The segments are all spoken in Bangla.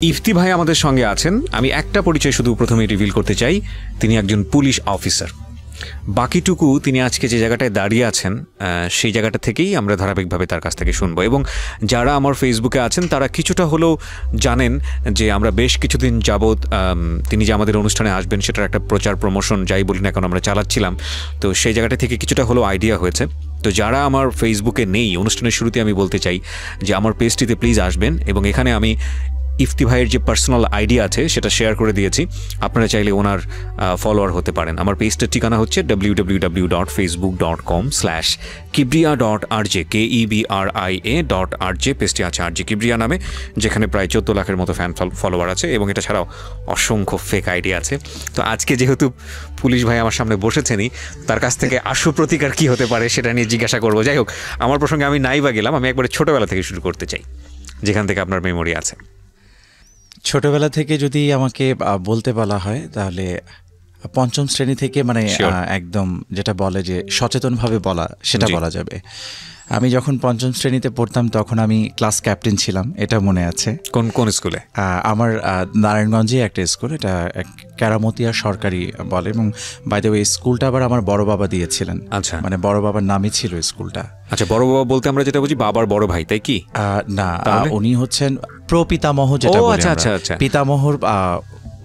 ইফতি ভাই আমাদের সঙ্গে আছেন। আমি একটা পরিচয় শুধু প্রথমেই রিভিল করতে চাই, তিনি একজন পুলিশ অফিসার। বাকিটুকু তিনি আজকে যে জায়গাটায় দাঁড়িয়ে আছেন সেই জায়গাটা থেকেই আমরা ধারাবাহিকভাবে তার কাছ থেকে শুনবো। এবং যারা আমার ফেসবুকে আছেন তারা কিছুটা হলেও জানেন যে আমরা বেশ কিছুদিন যাবৎ তিনি যে আমাদের অনুষ্ঠানে আসবেন সেটার একটা প্রচার প্রমোশন যাই বলি না এখন আমরা চালাচ্ছিলাম। তো সেই জায়গাটা থেকে কিছুটা হলেও আইডিয়া হয়েছে। তো যারা আমার ফেসবুকে নেই, অনুষ্ঠানের শুরুতে আমি বলতে চাই যে আমার পেজটিতে প্লিজ আসবেন। এবং এখানে আমি ইফতি ভাইয়ের যে পার্সোনাল আইডি আছে সেটা শেয়ার করে দিয়েছি, আপনারা চাইলে ওনার ফলোয়ার হতে পারেন। আমার পেজটার ঠিকানা হচ্ছে www.facebook.com/kibria.rj KEBRIA.RJ। পেজটি আছে RJ কিবরিয়া নামে, যেখানে প্রায় 14 লাখের মতো ফ্যান ফলোয়ার আছে এবং এটা ছাড়াও অসংখ্য ফেক আইডি আছে। তো আজকে যেহেতু পুলিশ ভাই আমার সামনে বসেছেনই, তার কাছ থেকে আশু প্রতিকার কী হতে পারে সেটা নিয়ে জিজ্ঞাসা করবো। যাই হোক, আমার প্রসঙ্গে আমি নাই বা গেলাম, আমি একবারে ছোটোবেলা থেকে শুরু করতে চাই, যেখান থেকে আপনার মেমোরি আছে। ছোটবেলা থেকে যদি আমাকে বলতে বলা হয় তাহলে পঞ্চম শ্রেণী থেকে, মানে একদম যেটা বলে যে সচেতনভাবে বলা, সেটা বলা যাবে। আমি যখন পঞ্চম শ্রেণীতে পড়তাম তখন আমি ক্লাস ক্যাপ্টেন ছিলাম, এটা মনে আছে। কোন স্কুলে? আমার নারায়ণগঞ্জে একটা স্কুল, এটা কেরামতিয়া সরকারি বলে। এবং বাই দ্য ওয়ে স্কুলটা আবার আমার বড় বাবা দিয়েছিলেন। আচ্ছা, মানে বড় বাবার নামই ছিল স্কুলটা। আচ্ছা, বড় বাবা বলতে আমরা যেটা বুঝি বাবার বড় ভাই, তাই কি? না, উনি হচ্ছেন প্রপিতামহ, যেটা বলি আমরা। পিতামহর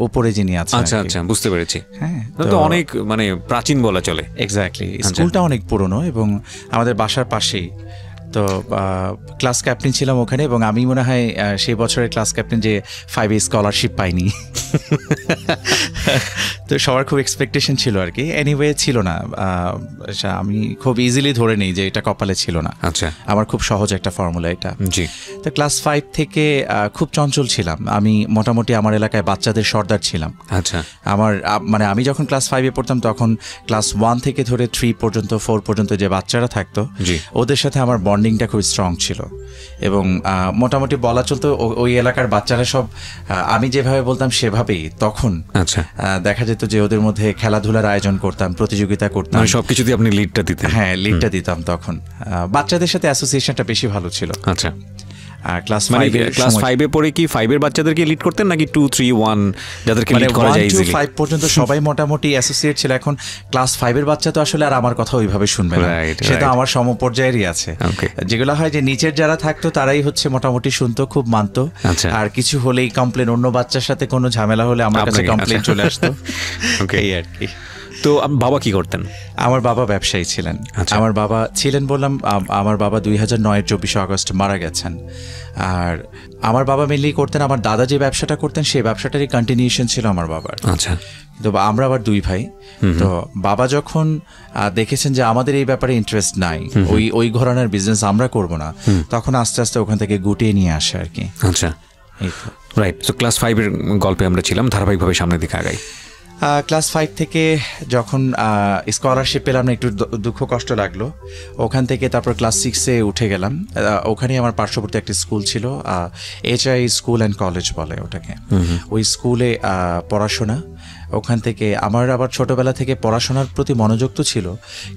উপরে যিনি আছেন। আচ্ছা আচ্ছা, বুঝতে পেরেছি। হ্যাঁ, তো অনেক মানে প্রাচীন বলা চলে। এক্স্যাক্টলি, স্কুলটা অনেক পুরনো এবং আমাদের বাসার পাশেই। তো ক্লাস ক্যাপ্টেন ছিলাম ওখানে, এবং আমি মনে হয় সেই বছরের ক্লাস ক্যাপ্টেন যে 5 স্কলারশিপ পাইনি। তো সবার খুব এক্সপেকটেশন ছিল আর কি। এনিওয়ে ছিল না, আমি খুব ইজিলি ধরে নিই যে এটা কপালে ছিল না। আচ্ছা, আমার খুব সহজ একটা ফর্মুলা এটা। জি। তো ক্লাস 5 থেকে খুব চঞ্চল ছিলাম আমি, মোটামুটি আমার এলাকায় বাচ্চাদের সর্দার ছিলাম। আচ্ছা, আমার মানে আমি যখন ক্লাস 5-এ পড়তাম তখন ক্লাস 1 থেকে ধরে 3 পর্যন্ত 4 পর্যন্ত যে বাচ্চারা থাকতো ওদের সাথে আমার বন্ডিংটা খুব স্ট্রং ছিল। এবং মোটামুটি বলা চলতো ওই এলাকার বাচ্চারা সব আমি যেভাবে বলতাম সেভাবেই তখন। আচ্ছা, দেখা যেত যে ওদের মধ্যে খেলাধুলার আয়োজন করতাম, প্রতিযোগিতা করতাম, সবকিছুতে আপনি লিডটা দিতেন? হ্যাঁ, লিডটা দিতাম তখন। বাচ্চাদের সাথে অ্যাসোসিয়েশনটা বেশি ভালো ছিল। আচ্ছা, ক্লাস 5-এ পড়ে কি 5-এর বাচ্চাদেরকে লিড করতেন নাকি 2, 3, 1 যাদেরকে লিড করা যায় ইজিলি? 5 পর্যন্ত সবাই মোটামুটি অ্যাসোসিয়েট ছিল। এখন ক্লাস 5-এর বাচ্চা তো আসলে আর আমার কথা ওইভাবে শুনবে না, সেটা আমার সমপর্যায়েরই আছে। যেগুলো হয় যে নিচের যারা থাকতো তারাই হচ্ছে মোটামুটি শুনতো, খুব মানতো। আর কিছু হলেই কমপ্লেন, অন্য বাচ্চার সাথে কোনো ঝামেলা হলে আমার কাছে কমপ্লেন চলে আসতো। এই আর কি। তো বাবা কি করতেন? আমার বাবা ব্যবসায়ী ছিলেন। আমার বাবা ছিলেন বললাম, আমার বাবা 2009-এর 24শে আগস্ট মারা গেছেন। আর আমার বাবা মেনলি করতেন, আমার দাদা যে ব্যবসাটা করতেন সেই ব্যবসাটারই কন্টিনিউশন ছিল আমার বাবার। আচ্ছা, তো আমরা আবার 2 ভাই। তো বাবা যখন দেখেছেন যে আমাদের এই ব্যাপারে ইন্টারেস্ট নাই, ওই ঘরানার বিজনেস আমরা করব না, তখন আস্তে আস্তে ওখান থেকে গুটিয়ে নিয়ে আসে আর কি। আচ্ছা, রাইট। সো ক্লাস 5-এর গল্পে আমরা ছিলাম, ধারাবাহিকভাবে সামনের দিকে আগাই। ক্লাস 5 থেকে যখন স্কলারশিপ পেলাম না, একটু দুঃখ কষ্ট লাগলো। ওখান থেকে তারপর ক্লাস 6-এ উঠে গেলাম। ওখানেই আমার পার্শ্ববর্তী একটা স্কুল ছিল, HI স্কুল অ্যান্ড কলেজ বলে ওটাকে। ওই স্কুলে পড়াশোনা। ওখান থেকে আমার আবার ছোটোবেলা থেকে পড়াশোনার প্রতি মনোযোগ তো ছিল,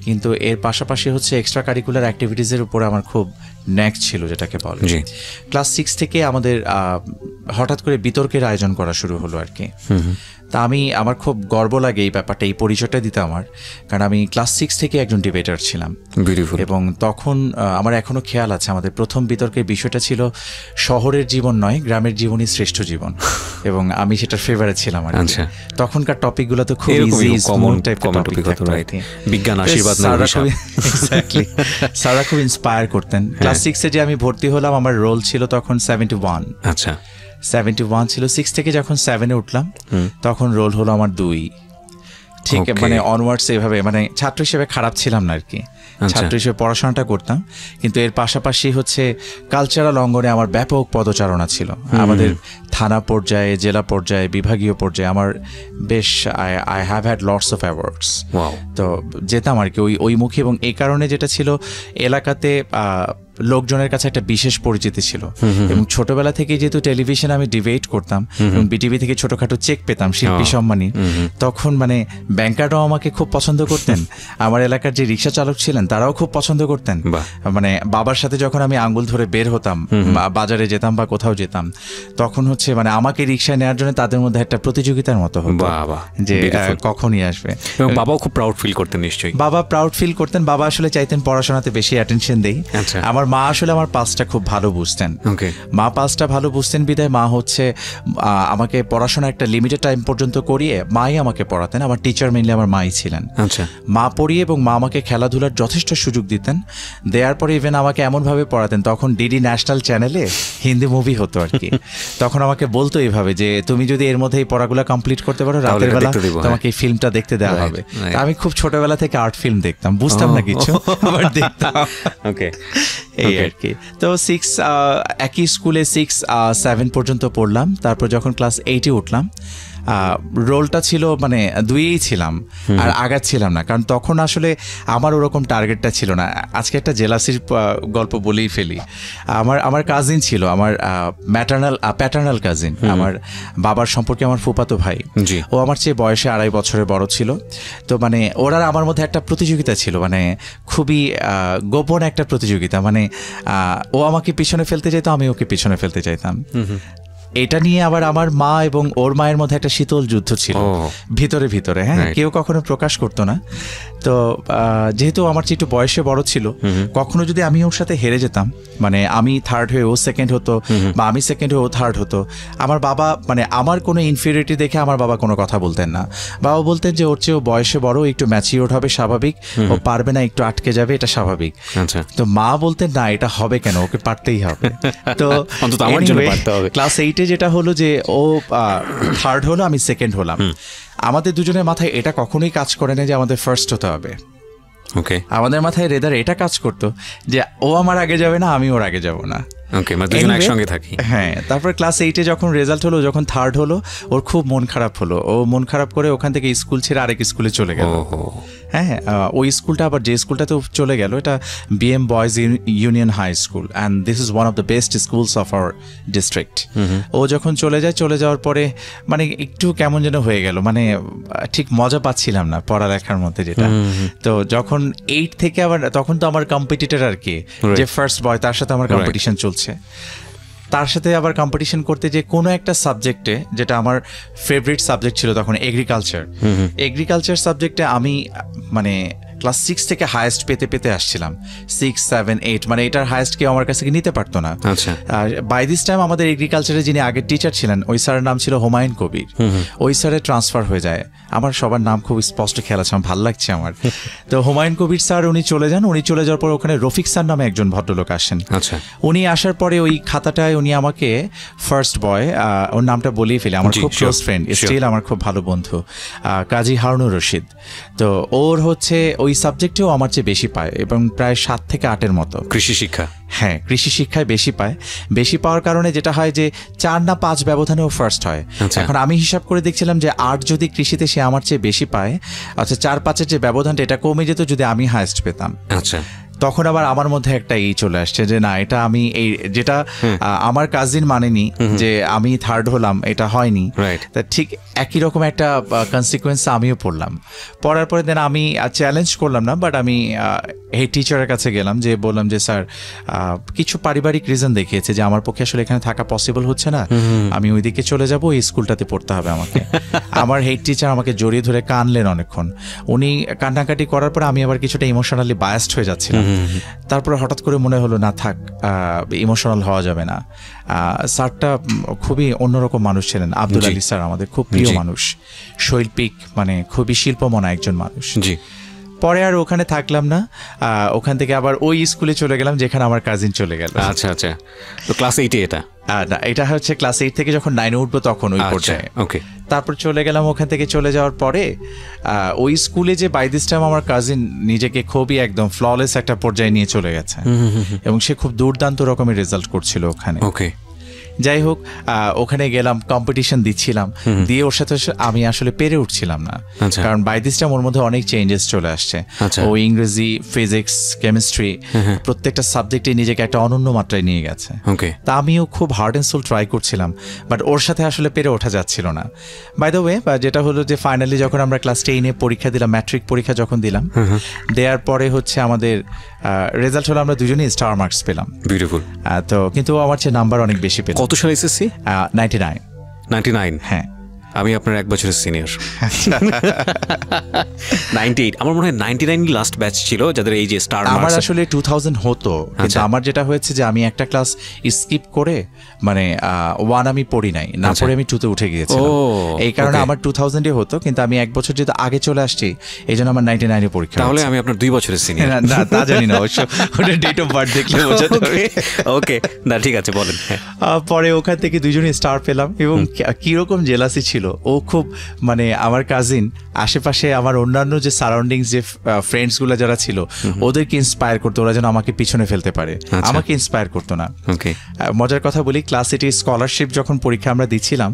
কিন্তু এর পাশাপাশি হচ্ছে এক্সট্রা কারিকুলার অ্যাক্টিভিটিসের উপরে আমার খুব ন্যাক ছিল, যেটাকে বলে। ক্লাস 6 থেকে আমাদের হঠাৎ করে বিতর্কের আয়োজন করা শুরু হলো আর কি। তা আমার খুব গর্ব লাগে এই ব্যাপারটা, এই পরিচয়টা দিতে আমার, কারণ আমি ক্লাস 6 থেকে একজন ডিবেটার ছিলাম। এবং তখন আমার এখনো খেয়াল আছে আমাদের প্রথম বিতর্কের বিষয়টা ছিল শহরের জীবন নয়, গ্রামের জীবনই শ্রেষ্ঠ জীবন। এবং আমি সেটার ফেভারিট ছিলাম আর কি। তখনকার টপিকগুলো তো খুব ইজি, কমন টাইপের টপিক হতো, বিজ্ঞান, আশীর্বাদ, এক্স্যাক্টলি। স্যাররা খুব ইন্সপায়ার করতেন। ক্লাস 6-এ যে আমি ভর্তি হলাম আমার রোল ছিল তখন 71। আচ্ছা, 71 ছিল। 6 থেকে যখন 7-এ উঠলাম তখন রোল হলো আমার 2। ঠিক, মানে অনওয়ার্ডস এভাবে, মানে ছাত্র হিসেবে খারাপ ছিলাম না আর কি। ছাত্র হিসেবে পড়াশোনাটা করতাম, কিন্তু এর পাশাপাশি হচ্ছে কালচারাল অঙ্গনে আমার ব্যাপক পদচারণা ছিল। আমাদের থানা পর্যায়ে, জেলা পর্যায়ে, বিভাগীয় পর্যায়ে আমার বেশ I have had lots of awards. তো যেতাম আর কি ওই মুখে। এবং এই কারণে যেটা ছিল এলাকাতে লোকজনের কাছে একটা বিশেষ পরিচিতি ছিল। এবং ছোটবেলা থেকে যেহেতু টেলিভিশন আমি ডিবেট করতাম এবং বিটিভি থেকে ছোটখাটো চেক পেতাম শিল্পী সম্মানী, তখন মানে ব্যাংকাররাও আমাকে খুব পছন্দ করতেন, আমার এলাকার যে রিক্সা চালক ছিলেন তারাও খুব পছন্দ করতেন। মানে বাবার সাথে যখন আমি আঙ্গুল ধরে বের হতাম, বাজারে যেতাম বা কোথাও যেতাম, তখন হচ্ছে মানে আমাকে রিক্সায় নেওয়ার জন্য তাদের মধ্যে একটা প্রতিযোগিতার মতো হতো যে কখনই আসবে। এবং বাবাও খুব প্রাউড ফিল করতেন নিশ্চয়ই? বাবা প্রাউড ফিল করতেন। বাবা আসলে চাইতেন পড়াশোনাতে বেশি অ্যাটেনশন দেই। আমার মা আসলে আমার পালসটা খুব ভালো বুঝতেন। মা পালসটা ভালো বুঝতেন বিধায় মা হচ্ছে আমাকে পড়াশোনা একটা লিমিটেড টাইম পর্যন্ত করিয়ে মাই আমাকে পড়াতেন। আমার টিচার মেইনলি আমার মাই ছিলেন। মা পড়িয়ে এবং মা আমাকে খেলাধুলার যথেষ্ট সুযোগ দিতেন। দেওয়ার পরে ইভেন আমাকে এমনভাবে পড়াতেন, তখন ডিডি ন্যাশনাল চ্যানেলে হিন্দি মুভি হতো আর কি, তখন আমাকে বলতো এইভাবে যে তুমি যদি এর মধ্যে এই পড়াগুলো কমপ্লিট করতে পারো, রাতের বেলা তোমাকে এই ফিল্মটা দেখতে দেওয়া হবে। আমি খুব ছোটবেলা থেকে আর্ট ফিল্ম দেখতাম, বুঝতাম না কিছু, আবার দেখতাম। এই আর কি। তো একই স্কুলে 6-7 পর্যন্ত পড়লাম। তারপর যখন ক্লাস 8-এ উঠলাম, রোলটা ছিল মানে 2-এই ছিলাম, আর আগাচ্ছিলাম না, কারণ তখন আসলে আমার ওরকম টার্গেটটা ছিল না। আজকে একটা জেলাসির গল্প বলেই ফেলি। আমার কাজিন ছিল, আমার প্যাটার্নাল কাজিন, আমার বাবার সম্পর্কে আমার ফুফাতো ভাই। ও আমার চেয়ে বয়সে 2.5 বছরের বড় ছিল। তো মানে ওরা আমার মধ্যে একটা প্রতিযোগিতা ছিল, মানে খুবই গোপন একটা প্রতিযোগিতা। মানে ও আমাকে পিছনে ফেলতে চাইতো, আমি ওকে পিছনে ফেলতে চাইতাম। এটা নিয়ে আবার আমার মা এবং ওর মায়ের মধ্যে একটা শীতল যুদ্ধ ছিল ভিতরে ভিতরে। হ্যাঁ, কেউ কখনো প্রকাশ করতো না। তো যেহেতু আমার চেয়ে একটু বয়সে বড় ছিল, কখনো যদি আমি ওর সাথে হেরে যেতাম, মানে আমি থার্ড হয়ে ও সেকেন্ড হতো বা আমি সেকেন্ড হয়ে ও থার্ড হতো, আমার বাবা মানে আমার কোনো ইনফিরিয়রিটি দেখে আমার বাবা কোনো কথা বলতেন না। বাবা বলতেন যে ওর চেয়ে বয়সে বড়, একটু ম্যাচিওর হবে, স্বাভাবিক, ও পারবে না, একটু আটকে যাবে, এটা স্বাভাবিক। তো মা বলতেন না, এটা হবে কেন, ওকে পারতেই হবে। তো ক্লাস 8-এ যেটা হলো যে ও থার্ড হলো, আমি সেকেন্ড হলাম। আমাদের দুজনের মাথায় এটা কখনোই কাজ করে না যে আমাদের ফার্স্ট হতে হবে। আমাদের মাথায় রেদার এটা কাজ করতো যে ও আমার আগে যাবে না, আমি ওর আগে যাব না। একসঙ্গে থাকি। হ্যাঁ, তারপর ক্লাস 8-এ যখন রেজাল্ট হলো, যখন থার্ড হলো, ওর খুব মন খারাপ হলো। ও মন খারাপ করে ওখান থেকে স্কুল ছেড়ে আরেক স্কুলে চলে গেল। হ্যাঁ, ওই স্কুলটা আবার যে স্কুলটাতে চলে গেল, এটা BM boys union high school, and this is one of the best schools of our district. ও যখন চলে যাওয়ার পরে মানে একটু কেমন যেন হয়ে গেল, মানে ঠিক মজা পাচ্ছিলাম না পড়ালেখার মধ্যে যেটা। তো যখন 8 থেকে আবার, তখন তো আমার কম্পিটিটর আর কি, যে ফার্স্ট বয়, তার সাথে আমার কম্পিটিশন চলছে। তার সাথে আবার কম্পিটিশন করতে যে কোনো একটা সাবজেক্টে, যেটা আমার ফেভারিট সাবজেক্ট ছিল তখন, এগ্রিকালচার সাবজেক্টে আমি মানে ক্লাস 6 থেকে হায়েস্ট পেতে আসছিলাম। 6, 7, 8 মানে এটার হায়েস্ট কেউ আমার কাছ থেকে নিতে পারতো না। আর বাই দিস টাইম আমাদের এগ্রিকালচারে যিনি আগের টিচার ছিলেন, ওই স্যারের নাম ছিল হুমায়ুন কবির। ওই স্যারের ট্রান্সফার হয়ে যায়। আমার সবার নাম খুব স্পষ্ট খেয়াল আছে, আমার ভালো লাগছে আমার। তো হুমায়ুন কবির স্যার উনি চলে যাওয়ার পর ওখানে রফিক স্যার নামে একজন ভদ্রলোক আসেন। উনি আসার পরে ওই খাতাটায় উনি আমাকে ফার্স্ট বয়, ওর নামটা বলেই ফেলি, আমার খুব ক্লোজ ফ্রেন্ড, স্টিল আমার খুব ভালো বন্ধু, কাজী হারুনুর রশিদ। তো ওর হচ্ছে ওই সাবজেক্টেও আমার চেয়ে বেশি পায়, এবং প্রায় 7 থেকে 8-এর মতো। কৃষি শিক্ষা, হ্যাঁ, কৃষি শিক্ষায় বেশি পায়। বেশি পাওয়ার কারণে যেটা হয় যে 4 না 5 ব্যবধানেও ফার্স্ট হয়। এখন আমি হিসাব করে দেখছিলাম যে 8 যদি কৃষিতে সে আমার চেয়ে বেশি পায়, আচ্ছা 4-5-এর যে ব্যবধানটা, এটা কমে যেত যদি আমি হায়েস্ট পেতাম। আচ্ছা, তখন আবার আমার মধ্যে একটা চলে আসছে যে না, এটা আমি এই যেটা আমার কাজিন মানেনি যে আমি থার্ড হলাম, এটা হয়নি। তা ঠিক একই রকম একটা কনসিকুয়েন্স আমিও পড়ার পরে দেন আমি চ্যালেঞ্জ করলাম না, বাট আমি এই টিচারের কাছে গেলাম, যে বললাম যে স্যার, কিছু পারিবারিক রিজন দেখিয়েছে যে আমার পক্ষে আসলে এখানে থাকা পসিবল হচ্ছে না, আমি ওইদিকে চলে যাব, এই স্কুলটাতে পড়তে হবে আমাকে। আমার হেড টিচার আমাকে জড়িয়ে ধরে কানলেন অনেকক্ষণ। উনি কান্নাকাটি করার পরে আমি আবার কিছুটা ইমোশনালি বায়াসড হয়ে যাচ্ছিলাম। তারপরে হঠাৎ করে মনে হলো না, থাক, ইমোশনাল হওয়া যাবে না। স্যারটা খুবই অন্যরকম মানুষ ছিলেন, আব্দুল আলী স্যার, আমাদের খুব প্রিয় মানুষ, শৈল্পিক, মানে খুবই শিল্পমনা একজন মানুষ। পরে আর ওখানে থাকলাম না, ওখান থেকে আবার ওই স্কুলে চলে গেলাম যেখানে আমার কাজিন চলে গেল। আচ্ছা আচ্ছা, তো ক্লাস 8-এ এটা? না, এটা হচ্ছে ক্লাস 8 থেকে যখন 9-এ উঠবো তখন ওই পর্যায়ে। ওকে। তারপর চলে গেলাম। ওখান থেকে চলে যাওয়ার পরে ওই স্কুলে যে বাই দিস টাইম আমার কাজিন নিজেকে খুবই একদম ফ্ললেস একটা পর্যায়ে নিয়ে চলে গেছে, এবং সে খুব দুর্দান্ত রকমের রেজাল্ট করছিল ওখানে। ওকে। যাই হোক ওখানে গেলাম, কম্পিটিশন দিচ্ছিলাম, দিয়ে ওর সাথে আমি আসলে পেরে উঠছিলাম না, কারণ বাই দিস টাইম ওর মধ্যে অনেক চেঞ্জেস চলে আসছে। ও ইংরেজি, ফিজিক্স, কেমিস্ট্রি প্রত্যেকটা সাবজেক্টে নিজেকে একটা অনন্য মাত্রায় নিয়ে গেছে। তা আমিও খুব হার্ড অ্যান্ড সোল ট্রাই করছিলাম, বাট ওর সাথে আসলে পেরে ওঠা যাচ্ছিল না। বাই দ্য ওয়ে, যেটা হলো যে ফাইনালি যখন আমরা ক্লাস 10-এ পরীক্ষা দিলাম, ম্যাট্রিক পরীক্ষা যখন দিলাম, দেওয়ার পরে হচ্ছে আমাদের রেজাল্ট হলো আমরা দুজনেই স্টার মার্কস পেলাম। বিউটিফুল। তো কিন্তু আমার চেয়ে নাম্বার অনেক বেশি পেলাম। কত সালে এসএসসি? 99। হ্যাঁ, আমি আপনার 1 বছরের সিনিয়র। 98, আমার মনে হয় 99 লাস্ট ব্যাচ ছিল যাদের এই যে স্টার মার্কস। আমার আসলে 2000 হতো, কিন্তু আমার যেটা হয়েছে যে আমি একটা ক্লাস স্কিপ করে, মানে 1 আমি পড়ি নাই, না পড়ে আমি 2-তে উঠে গিয়েছিলাম। এই কারণে আমার 2000-এ হতো, কিন্তু আমি 1 বছর যেহেতু আগে চলে আসছি, এই জন্য আমার 99-এ পরীক্ষা। তাহলে আমি আপনার 2 বছরের সিনিয়র। না, তা জানি না অবশ্য, ওটা ডেট অফ বার্থ দেখলে বোঝা যাবে। ওকে, না ঠিক আছে, বলেন। পরে ওখান থেকে দুজনে স্টার পেলাম, এবং কিরকম জেলাসি ছিল, ও খুব, মানে আমার কাজিন আশেপাশে আমার অন্যান্য যে সারাউন্ডিংস, যে ফ্রেন্ডসগুলো যারা ছিল, ওদেরকে ইন্সপায়ার করতো, ওরা যেন আমাকে পিছনে ফেলতে পারে, আমাকে ইন্সপায়ার করতো না। মজার কথা বলি, ক্লাস 8-এ স্কলারশিপ যখন পরীক্ষা আমরা দিচ্ছিলাম,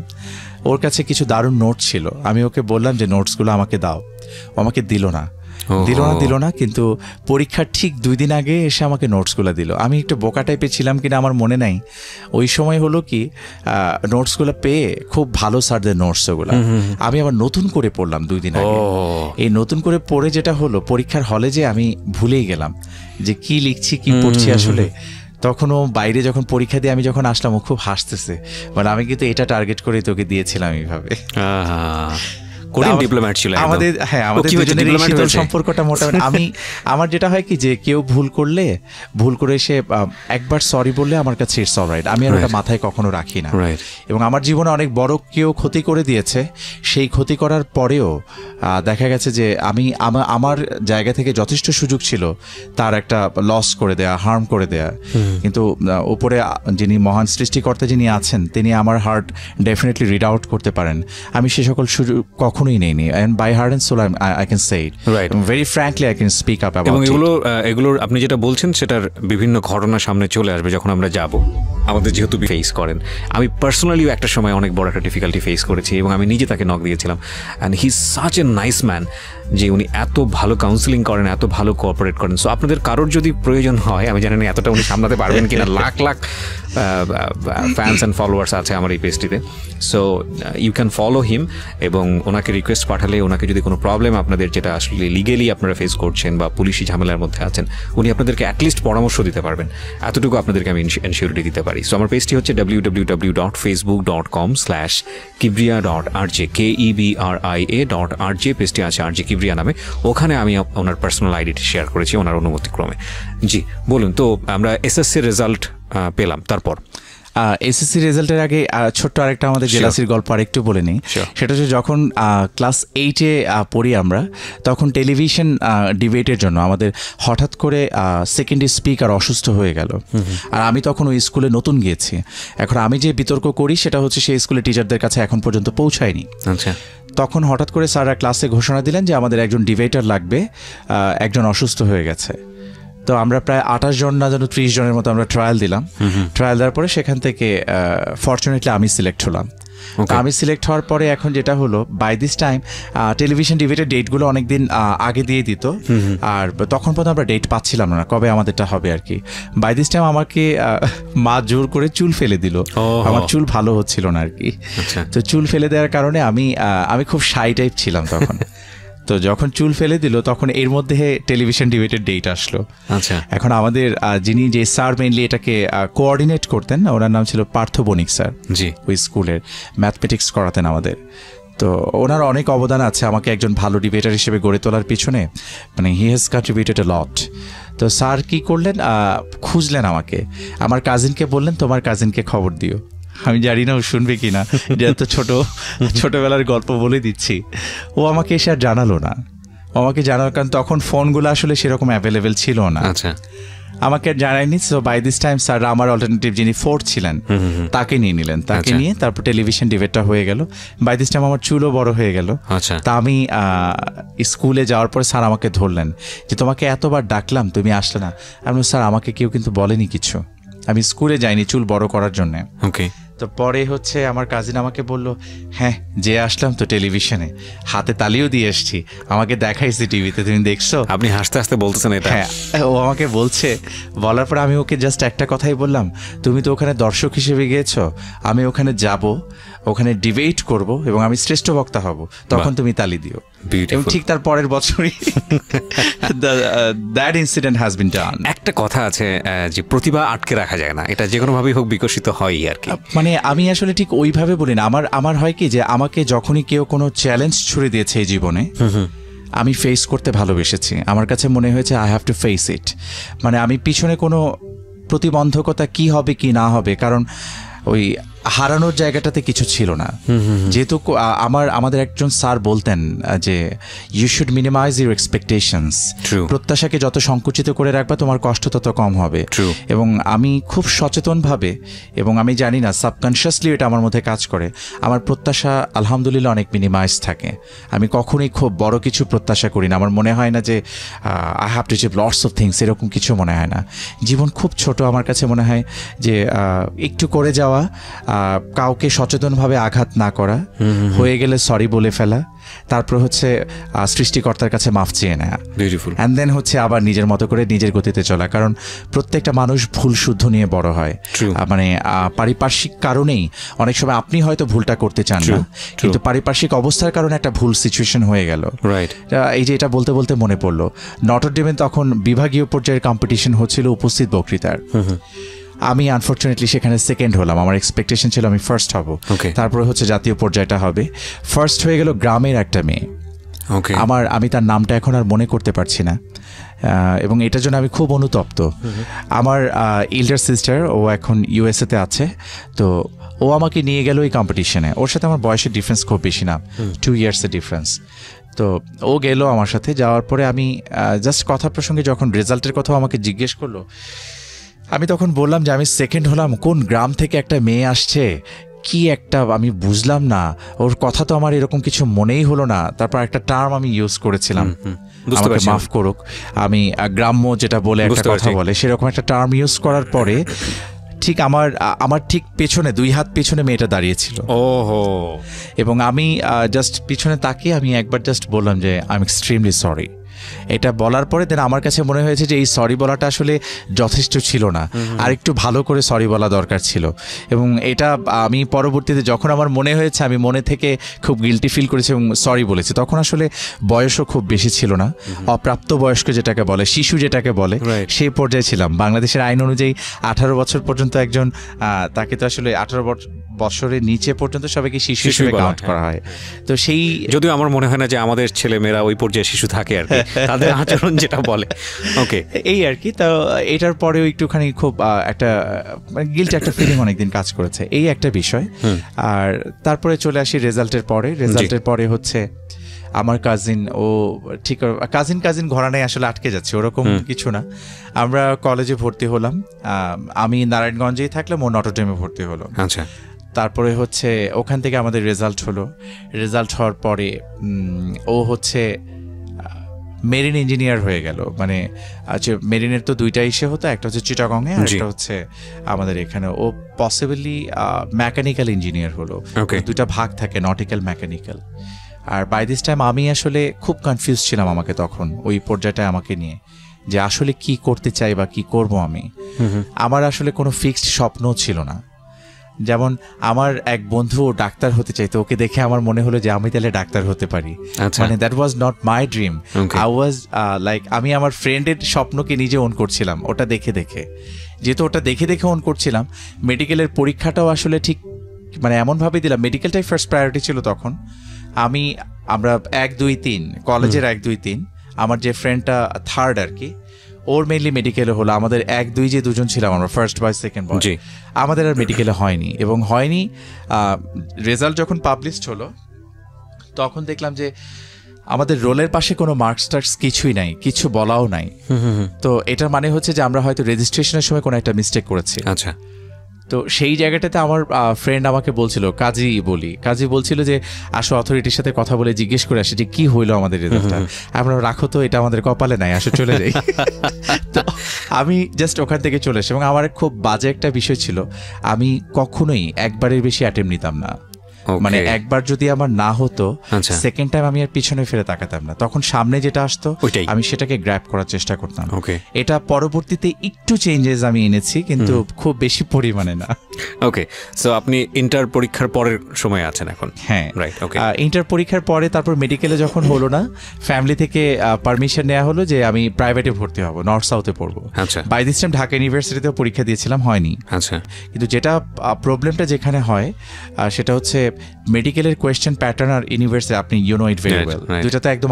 ওর কাছে কিছু দারুণ নোট ছিল, আমি ওকে বললাম যে নোটসগুলো আমাকে দাও, ও আমাকে দিল না, কিন্তু পরীক্ষার ঠিক 2 দিন আগে এসে আমাকে নোটসগুলো দিল। আমি একটু বোকা টাইপের ছিলাম কিনা আমার মনে নাই, ওই সময় হলো কি, নোটসগুলো পেয়ে খুব ভালো স্যারদের নোটস, ওগুলো আমি আবার নতুন করে পড়লাম 2 দিন আগে। এই নতুন করে পড়ে যেটা হলো, পরীক্ষার হলে যে আমি ভুলেই গেলাম যে কি লিখছি, কি পড়ছি আসলে। তখনও বাইরে যখন পরীক্ষা দিয়ে আমি যখন আসলাম, ও খুব হাসতেছে, মানে আমি কিন্তু এটা টার্গেট করে তোকে দিয়েছিলাম এইভাবে। আমাদের দুজনের সম্পর্কটা মোটামুটি, আমার যেটা হয় কি, যে কেউ ভুল করে সে একবার সরি বললে আমার কাছে ইটস অলরাইট, আমি আর ওটা মাথায় কখনো রাখি না। এবং আমার জীবনে অনেক বড় কেউ ক্ষতি করে দিয়েছে, সেই ক্ষতি করার পরেও দেখা গেছে যে আমি আমার জায়গা থেকে যথেষ্ট সুযোগ ছিল তার একটা লস করে দেয়া, হার্ম করে দেয়া, কিন্তু উপরে যিনি মহান সৃষ্টিকর্তা যিনি আছেন, তিনি আমার হার্ট ডেফিনেটলি রিড আউট করতে পারেন। আমি সে সকল সুযোগ কখনোই নেইনি, and by heart and soul I can say it. Right. Very frankly I can speak up about it. এবং এগুলোর আপনি যেটা বলছেন সেটার বিভিন্ন ঘটনা সামনে চলে আসবে যখন আমরা যাব। আমাদের যেহেতু ফেস করেন, আমি পার্সোনালিও একটা সময় অনেক বড় একটা ডিফিকাল্টি ফেস করেছি, এবং আমি নিজে তাকে নক দিয়েছিলাম, and he is such a nice man, যে উনি এত ভালো কাউন্সিলিং করেন, এত ভালো কোঅপারেট করেন। সো আপনাদের কারোর যদি প্রয়োজন হয়, আমি জানি না এতটা উনি সামলাতে পারবেন কিনা, লাখ ফ্যান্স অ্যান্ড ফলোয়ার্স আছে আমার এই পেজটিতে, so you can follow him, এবং ওনাকে রিকোয়েস্ট পাঠালে, ওনাকে যদি কোনো প্রবলেম আপনাদের যেটা আসলে লিগেলি আপনারা ফেস করছেন বা পুলিশি ঝামেলার মধ্যে আছেন, উনি আপনাদেরকে অ্যাটলিস্ট পরামর্শ দিতে পারবেন, এতটুকু আপনাদেরকে আমি এনশিওরিটি দিতে পারি। সো আমার পেজটি হচ্ছে www.facebook.com/kibria.rj, KEBRIA.RJ, পেজটি আছে RJ কিবরিয়া নামে, ওখানে আমি ওনার পার্সোনাল আইডিটি শেয়ার করেছি ওনার অনুমতিক্রমে। জি বলুন। তো আমরা এসএসসির রেজাল্ট পেলাম, তারপর এসএসসি রেজাল্টের আগে ছোট্ট আরেকটা আমাদের জেলাসির গল্প আরেকটু বলে নিই। সেটা হচ্ছে যখন ক্লাস 8-এ পড়ি আমরা, তখন টেলিভিশন ডিবেটের জন্য আমাদের হঠাৎ করে সেকেন্ড স্পিকার অসুস্থ হয়ে গেল, আর আমি তখন ওই স্কুলে নতুন গিয়েছি। এখন আমি যে বিতর্ক করি সেটা হচ্ছে সেই স্কুলে টিচারদের কাছে এখন পর্যন্ত পৌঁছায়নি। আচ্ছা, তখন হঠাৎ করে স্যাররা ক্লাসে ঘোষণা দিলেন যে আমাদের একজন ডিবেটার লাগবে, একজন অসুস্থ হয়ে গেছে। তো আমরা প্রায় 28 জন না যেন 30 জনের মতো আমরা ট্রায়াল দিলাম। ট্রায়াল দেওয়ার পরে সেখান থেকে ফরচুনেটলি আমি সিলেক্ট হলাম। আমি সিলেক্ট হওয়ার পরে এখন যেটা হলো, বাই দিস টাইম টেলিভিশন ডিবেটের ডেটগুলো অনেকদিন আগে দিয়ে দিত, আর তখন পর্যন্ত আমরা ডেট পাচ্ছিলাম না কবে আমাদেরটা হবে আর কি। বাই দিস টাইম আমাকে মা জোর করে চুল ফেলে দিল, আমার চুল ভালো হচ্ছিল না আর কি। তো চুল ফেলে দেওয়ার কারণে আমি খুব শাই টাইপ ছিলাম তখন। তো যখন চুল ফেলে দিল তখন এর মধ্যে টেলিভিশন ডিবেটের ডেট আসলো। আচ্ছা, এখন আমাদের যিনি যে স্যার মেইনলি এটাকে কোঅর্ডিনেট করতেন, ওনার নাম ছিল পার্থ বণিক স্যার। জি, ওই স্কুলের ম্যাথমেটিক্স করাতেন আমাদের। তো ওনার অনেক অবদান আছে আমাকে একজন ভালো ডিবেটার হিসেবে গড়ে তোলার পিছনে, মানে হি হ্যাজ কন্ট্রিবিউটেড এ লট। তো স্যার কি করলেন, খুঁজলেন আমাকে, আমার কাজিনকে বললেন তোমার কাজিনকে খবর দিও। আমি জানি না ও শুনবে কি না, যেহেতু ছোটবেলার গল্প বলে দিচ্ছি। ও আমাকে এসে আর জানালো না, কারণ তখন ফোনগুলো আসলে সেরকম অ্যাভেলেবেল ছিল না। আচ্ছা, আমাকে আর জানায়নি। So by this time sir আমার অল্টারনেটিভ যিনি ফোর্থ ছিলেন তাকে নিয়ে নিলেন, তাকে নিয়ে তারপর টেলিভিশন ডিবেটটা হয়ে গেল। বাই দিস টাইম আমার চুলও বড় হয়ে গেল। তা আমি স্কুলে যাওয়ার পরে স্যার আমাকে ধরলেন যে তোমাকে এতবার ডাকলাম তুমি আসলে না। আমি স্যার আমাকে কেউ কিন্তু বলেনি কিছু, আমি স্কুলে যাইনি চুল বড় করার জন্য। ওকে। তো পরে হচ্ছে আমার কাজিন আমাকে বলল, হ্যাঁ যে আসলাম তো টেলিভিশনে, হাতে তালিও দিয়ে এসছি, আমাকে দেখাইছি টিভিতে, তুমি দেখছো? আপনি হাসতে হাসতে বলতেছেন এটা? হ্যাঁ, ও আমাকে বলছে। বলার পর আমি ওকে জাস্ট একটা কথাই বললাম, তুমি তো ওখানে দর্শক হিসেবে গিয়েছো, আমি ওখানে যাব, ওখানে ডিবেট করব এবং আমি শ্রেষ্ঠ বক্তা হব, তখন তুমি তালি দিও। এবং ঠিক তার পরের বছরই দ্যাট ইনসিডেন্ট হ্যাজ বিন ডান। একটা কথা আছে যে প্রতিভা আটকে রাখা যায় না, এটা যে কোনোভাবেই হোক বিকশিত হয় আর কি। মানে আমি আসলে ঠিক ওইভাবে বলি না, আমার হয় কি যে আমাকে যখনই কেউ কোনো চ্যালেঞ্জ ছুড়ে দিয়েছে এই জীবনে, আমি ফেস করতে ভালোবেসেছি। আমার কাছে মনে হয়েছে I have to face it. মানে আমি পিছনে কোনো প্রতিবন্ধকতা কি হবে কি না হবে, কারণ ওই হারানোর জায়গাটাতে কিছু ছিল না। যেহেতু আমাদের একজন স্যার বলতেন যে you should minimize your expectations, প্রত্যাশাকে যত সংকুচিত করে রাখবা তোমার কষ্ট তত কম হবে। এবং আমি খুব সচেতনভাবে, এবং আমি জানি না সাবকনশিয়াসলি এটা আমার মধ্যে কাজ করে, আমার প্রত্যাশা আলহামদুলিল্লাহ অনেক মিনিমাইজ থাকে। আমি কখনোই খুব বড় কিছু প্রত্যাশা করি না। আমার মনে হয় না যে I have to achieve lots of things, এরকম কিছু মনে হয় না। জীবন খুব ছোট। আমার কাছে মনে হয় যে একটু করে যাওয়া, কাউকে সচেতনভাবে আঘাত না করা, হয়ে গেলে সরি বলে ফেলা, তারপর হচ্ছে সৃষ্টিকর্তার কাছে মাফ চেয়ে নেয়া, অ্যান্ড দেন হচ্ছে আবার নিজের মতো করে নিজের গতিতে চলা। কারণ প্রত্যেকটা মানুষ ভুল শুদ্ধ নিয়ে বড় হয়। মানে পারিপার্শ্বিক কারণেই অনেক সময় আপনি হয়তো ভুলটা করতে চান না, কিন্তু পারিপার্শ্বিক অবস্থার কারণে একটা ভুল সিচুয়েশন হয়ে গেল। এই যে এটা বলতে বলতে মনে পড়লো, নটর ডেমে তখন বিভাগীয় পর্যায়ের কম্পিটিশন হচ্ছিল উপস্থিত বক্তৃতার। আমি আনফর্চুনেটলি সেখানে সেকেন্ড হলাম। আমার এক্সপেকটেশন ছিল আমি ফার্স্ট হব, তারপরে হচ্ছে জাতীয় পর্যায়টা হবে। ফার্স্ট হয়ে গেল গ্রামের একটা মেয়ে। আমি তার নামটা এখন আর মনে করতে পারছি না, এবং এটার জন্য আমি খুব অনুতপ্ত। আমার এল্ডার সিস্টার, ও এখন ইউএসএতে আছে, তো ও আমাকে নিয়ে গেল এই কম্পিটিশনে। ওর সাথে আমার বয়সের ডিফারেন্স খুব বেশি না, 2 ইয়ার্সের ডিফারেন্স। তো ও গেল আমার সাথে। যাওয়ার পরে আমি জাস্ট কথা প্রসঙ্গে যখন রেজাল্টের কথা আমাকে জিজ্ঞেস করলো, আমি তখন বললাম যে আমি সেকেন্ড হলাম। কোন গ্রাম থেকে একটা মেয়ে আসছে, কি একটা আমি বুঝলাম না, ওর কথা তো আমার এরকম কিছু মনেই হলো না। তারপর একটা টার্ম আমি ইউজ করেছিলাম, আমাকে মাফ করুক, আমি গ্রাম্য যেটা বলে একটা কথা বলে, সেরকম একটা টার্ম ইউজ করার পরে ঠিক আমার ঠিক পেছনে, 2 হাত পেছনে মেয়েটা দাঁড়িয়েছিল। এবং আমি জাস্ট পিছনে তাকিয়ে আমি একবার জাস্ট বললাম যে আই এম এক্সট্রিমলি সরি। এটা বলার পরে দেন আমার কাছে মনে হয়েছে যে এই সরি বলাটা আসলে যথেষ্ট ছিল না, আর একটু ভালো করে সরি বলা দরকার ছিল। এবং এটা আমি পরবর্তীতে যখন আমার মনে হয়েছে, আমি মনে থেকে খুব গিল্টি ফিল করেছি এবং সরি বলেছি। তখন আসলে বয়সও খুব বেশি ছিল না, অপ্রাপ্ত বয়স্ক যেটাকে বলে, শিশু যেটাকে বলে, সেই পর্যায়ে ছিলাম। বাংলাদেশের আইন অনুযায়ী 18 বছর পর্যন্ত একজন, তাকে তো আসলে 18 বছরের নিচে পর্যন্ত সবাইকে শিশু হিসেবে কাউন্ট করা হয়। তো সেই, যদিও আমার মনে হয় না যে আমাদের ছেলেমেয়েরা ওই পর্যায়ে শিশু থাকে আর কি, তাদের আচরণ যেটা বলে। এই আর কি। তো এটার পরেও একটুখানি খুব একটা গিল্ট, একটা ফিলিং অনেকদিন কাজ করেছে, এই একটা বিষয়। আর তারপরে চলে আসি রেজাল্টের পরে হচ্ছে আমার কাজিন, ও ঠিক কাজিন ঘরানায় আসলে আটকে যাচ্ছে, ওরকম কিছু না। আমরা কলেজে ভর্তি হলাম, আমি নারায়ণগঞ্জেই থাকলাম, ও নটর ডেমে ভর্তি হলো। আচ্ছা। তারপরে হচ্ছে ওখান থেকে আমাদের রেজাল্ট হলো। রেজাল্ট হওয়ার পরে ও হচ্ছে মেরিন ইঞ্জিনিয়ার হয়ে গেল। মানে মেরিনের তো 2টা ইসে হতো, একটা হচ্ছে চিটাগংয়ে, আর একটা হচ্ছে আমাদের এখানে। ও পসিবলি মেকানিক্যাল ইঞ্জিনিয়ার হলো। 2টা ভাগ থাকে, নটিক্যাল, মেকানিক্যাল। আর বাই দিস টাইম আমি আসলে খুব কনফিউজ ছিলাম আমাকে তখন, ওই পর্যায়টায় আমাকে নিয়ে, যে আসলে কি করতে চাই বা কি করব আমি। আমার আসলে কোনো ফিক্সড স্বপ্ন ছিল না। যেমন আমার এক বন্ধু ডাক্তার হতে চাইতো, ওকে দেখে আমার মনে হলো যে আমি তাহলে ডাক্তার হতে পারি। মানে that was not my dream, I was like, আমি আমার ফ্রেন্ডের স্বপ্নকে নিজে ওন করছিলাম, ওটা দেখে দেখে। যেহেতু ওটা দেখে দেখে ওন করছিলাম, মেডিকেলের পরীক্ষাটাও আসলে ঠিক মানে এমনভাবে দিলাম, মেডিকেলটাই ফার্স্ট প্রায়োরিটি ছিল তখন। আমরা 1, 2, 3 কলেজের 1, 2, 3, আমার যে ফ্রেন্ডটা থার্ড আর কি, ওর মেইনলি মেডিকেলে হলো। আমাদের 1, 2 যে দুজন ছিলাম আমরা, ফার্স্ট বয় সেকেন্ড বয়, আমাদের আর মেডিকেলে হয়নি। এবং হয়নি, রেজাল্ট যখন পাবলিশড হলো তখন দেখলাম যে আমাদের রোলের পাশে কোনো মার্কস টার্কস কিছুই নাই, কিছু বলাও নাই। তো এটার মানে হচ্ছে যে আমরা হয়তো রেজিস্ট্রেশনের সময় কোনো একটা মিস্টেক করেছি। আচ্ছা। তো সেই জায়গাটাতে আমার ফ্রেন্ড আমাকে বলছিল, কাজী বলছিল যে আসো অথরিটির সাথে কথা বলে জিজ্ঞেস করে আসে যে কি হইলো আমাদের রেজাল্টটা। আমরা রাখো তো, এটা আমাদের কপালে নাই, আসো চলে যাই। তো আমি জাস্ট ওখান থেকে চলে আসি, এবং আমার খুব বাজে একটা বিষয় ছিল, আমি কখনোই একবারের বেশি অ্যাটেম্প নিতাম না। মানে একবার যদি আমার না হতো, সেকেন্ড টাইম আমি আর পিছনে ফিরে তাকাতাম না, তখন সামনে যেটা আসতো আমি সেটাকে গ্র্যাব করার চেষ্টা করতাম। এটা পরবর্তীতে একটু চেঞ্জেস আমি এনেছি, কিন্তু খুব বেশি পরিমাণে না। ওকে, সো আপনি ইন্টার পরীক্ষার পরের সময় আছেন এখন? হ্যাঁ, রাইট। ওকে, ইন্টার পরীক্ষার পরে তারপর মেডিকেলে যখন হলো না, ফ্যামিলি থেকে পারমিশন নেওয়া হলো যে আমি প্রাইভেটে ভর্তি হব, নর্থ সাউথে পড়বো। আচ্ছা, বাই দিস টাইম ঢাকা ইউনিভার্সিটিতেও পরীক্ষা দিয়েছিলাম, হয়নি। আচ্ছা, কিন্তু যেটা প্রবলেমটা যেখানে হয় সেটা হচ্ছে মেডিকেলের কোয়েশ্চেন প্যাটার্ন আর ইউনিভার্সিটি, আপনি you know it very well, দুইটা তো একদম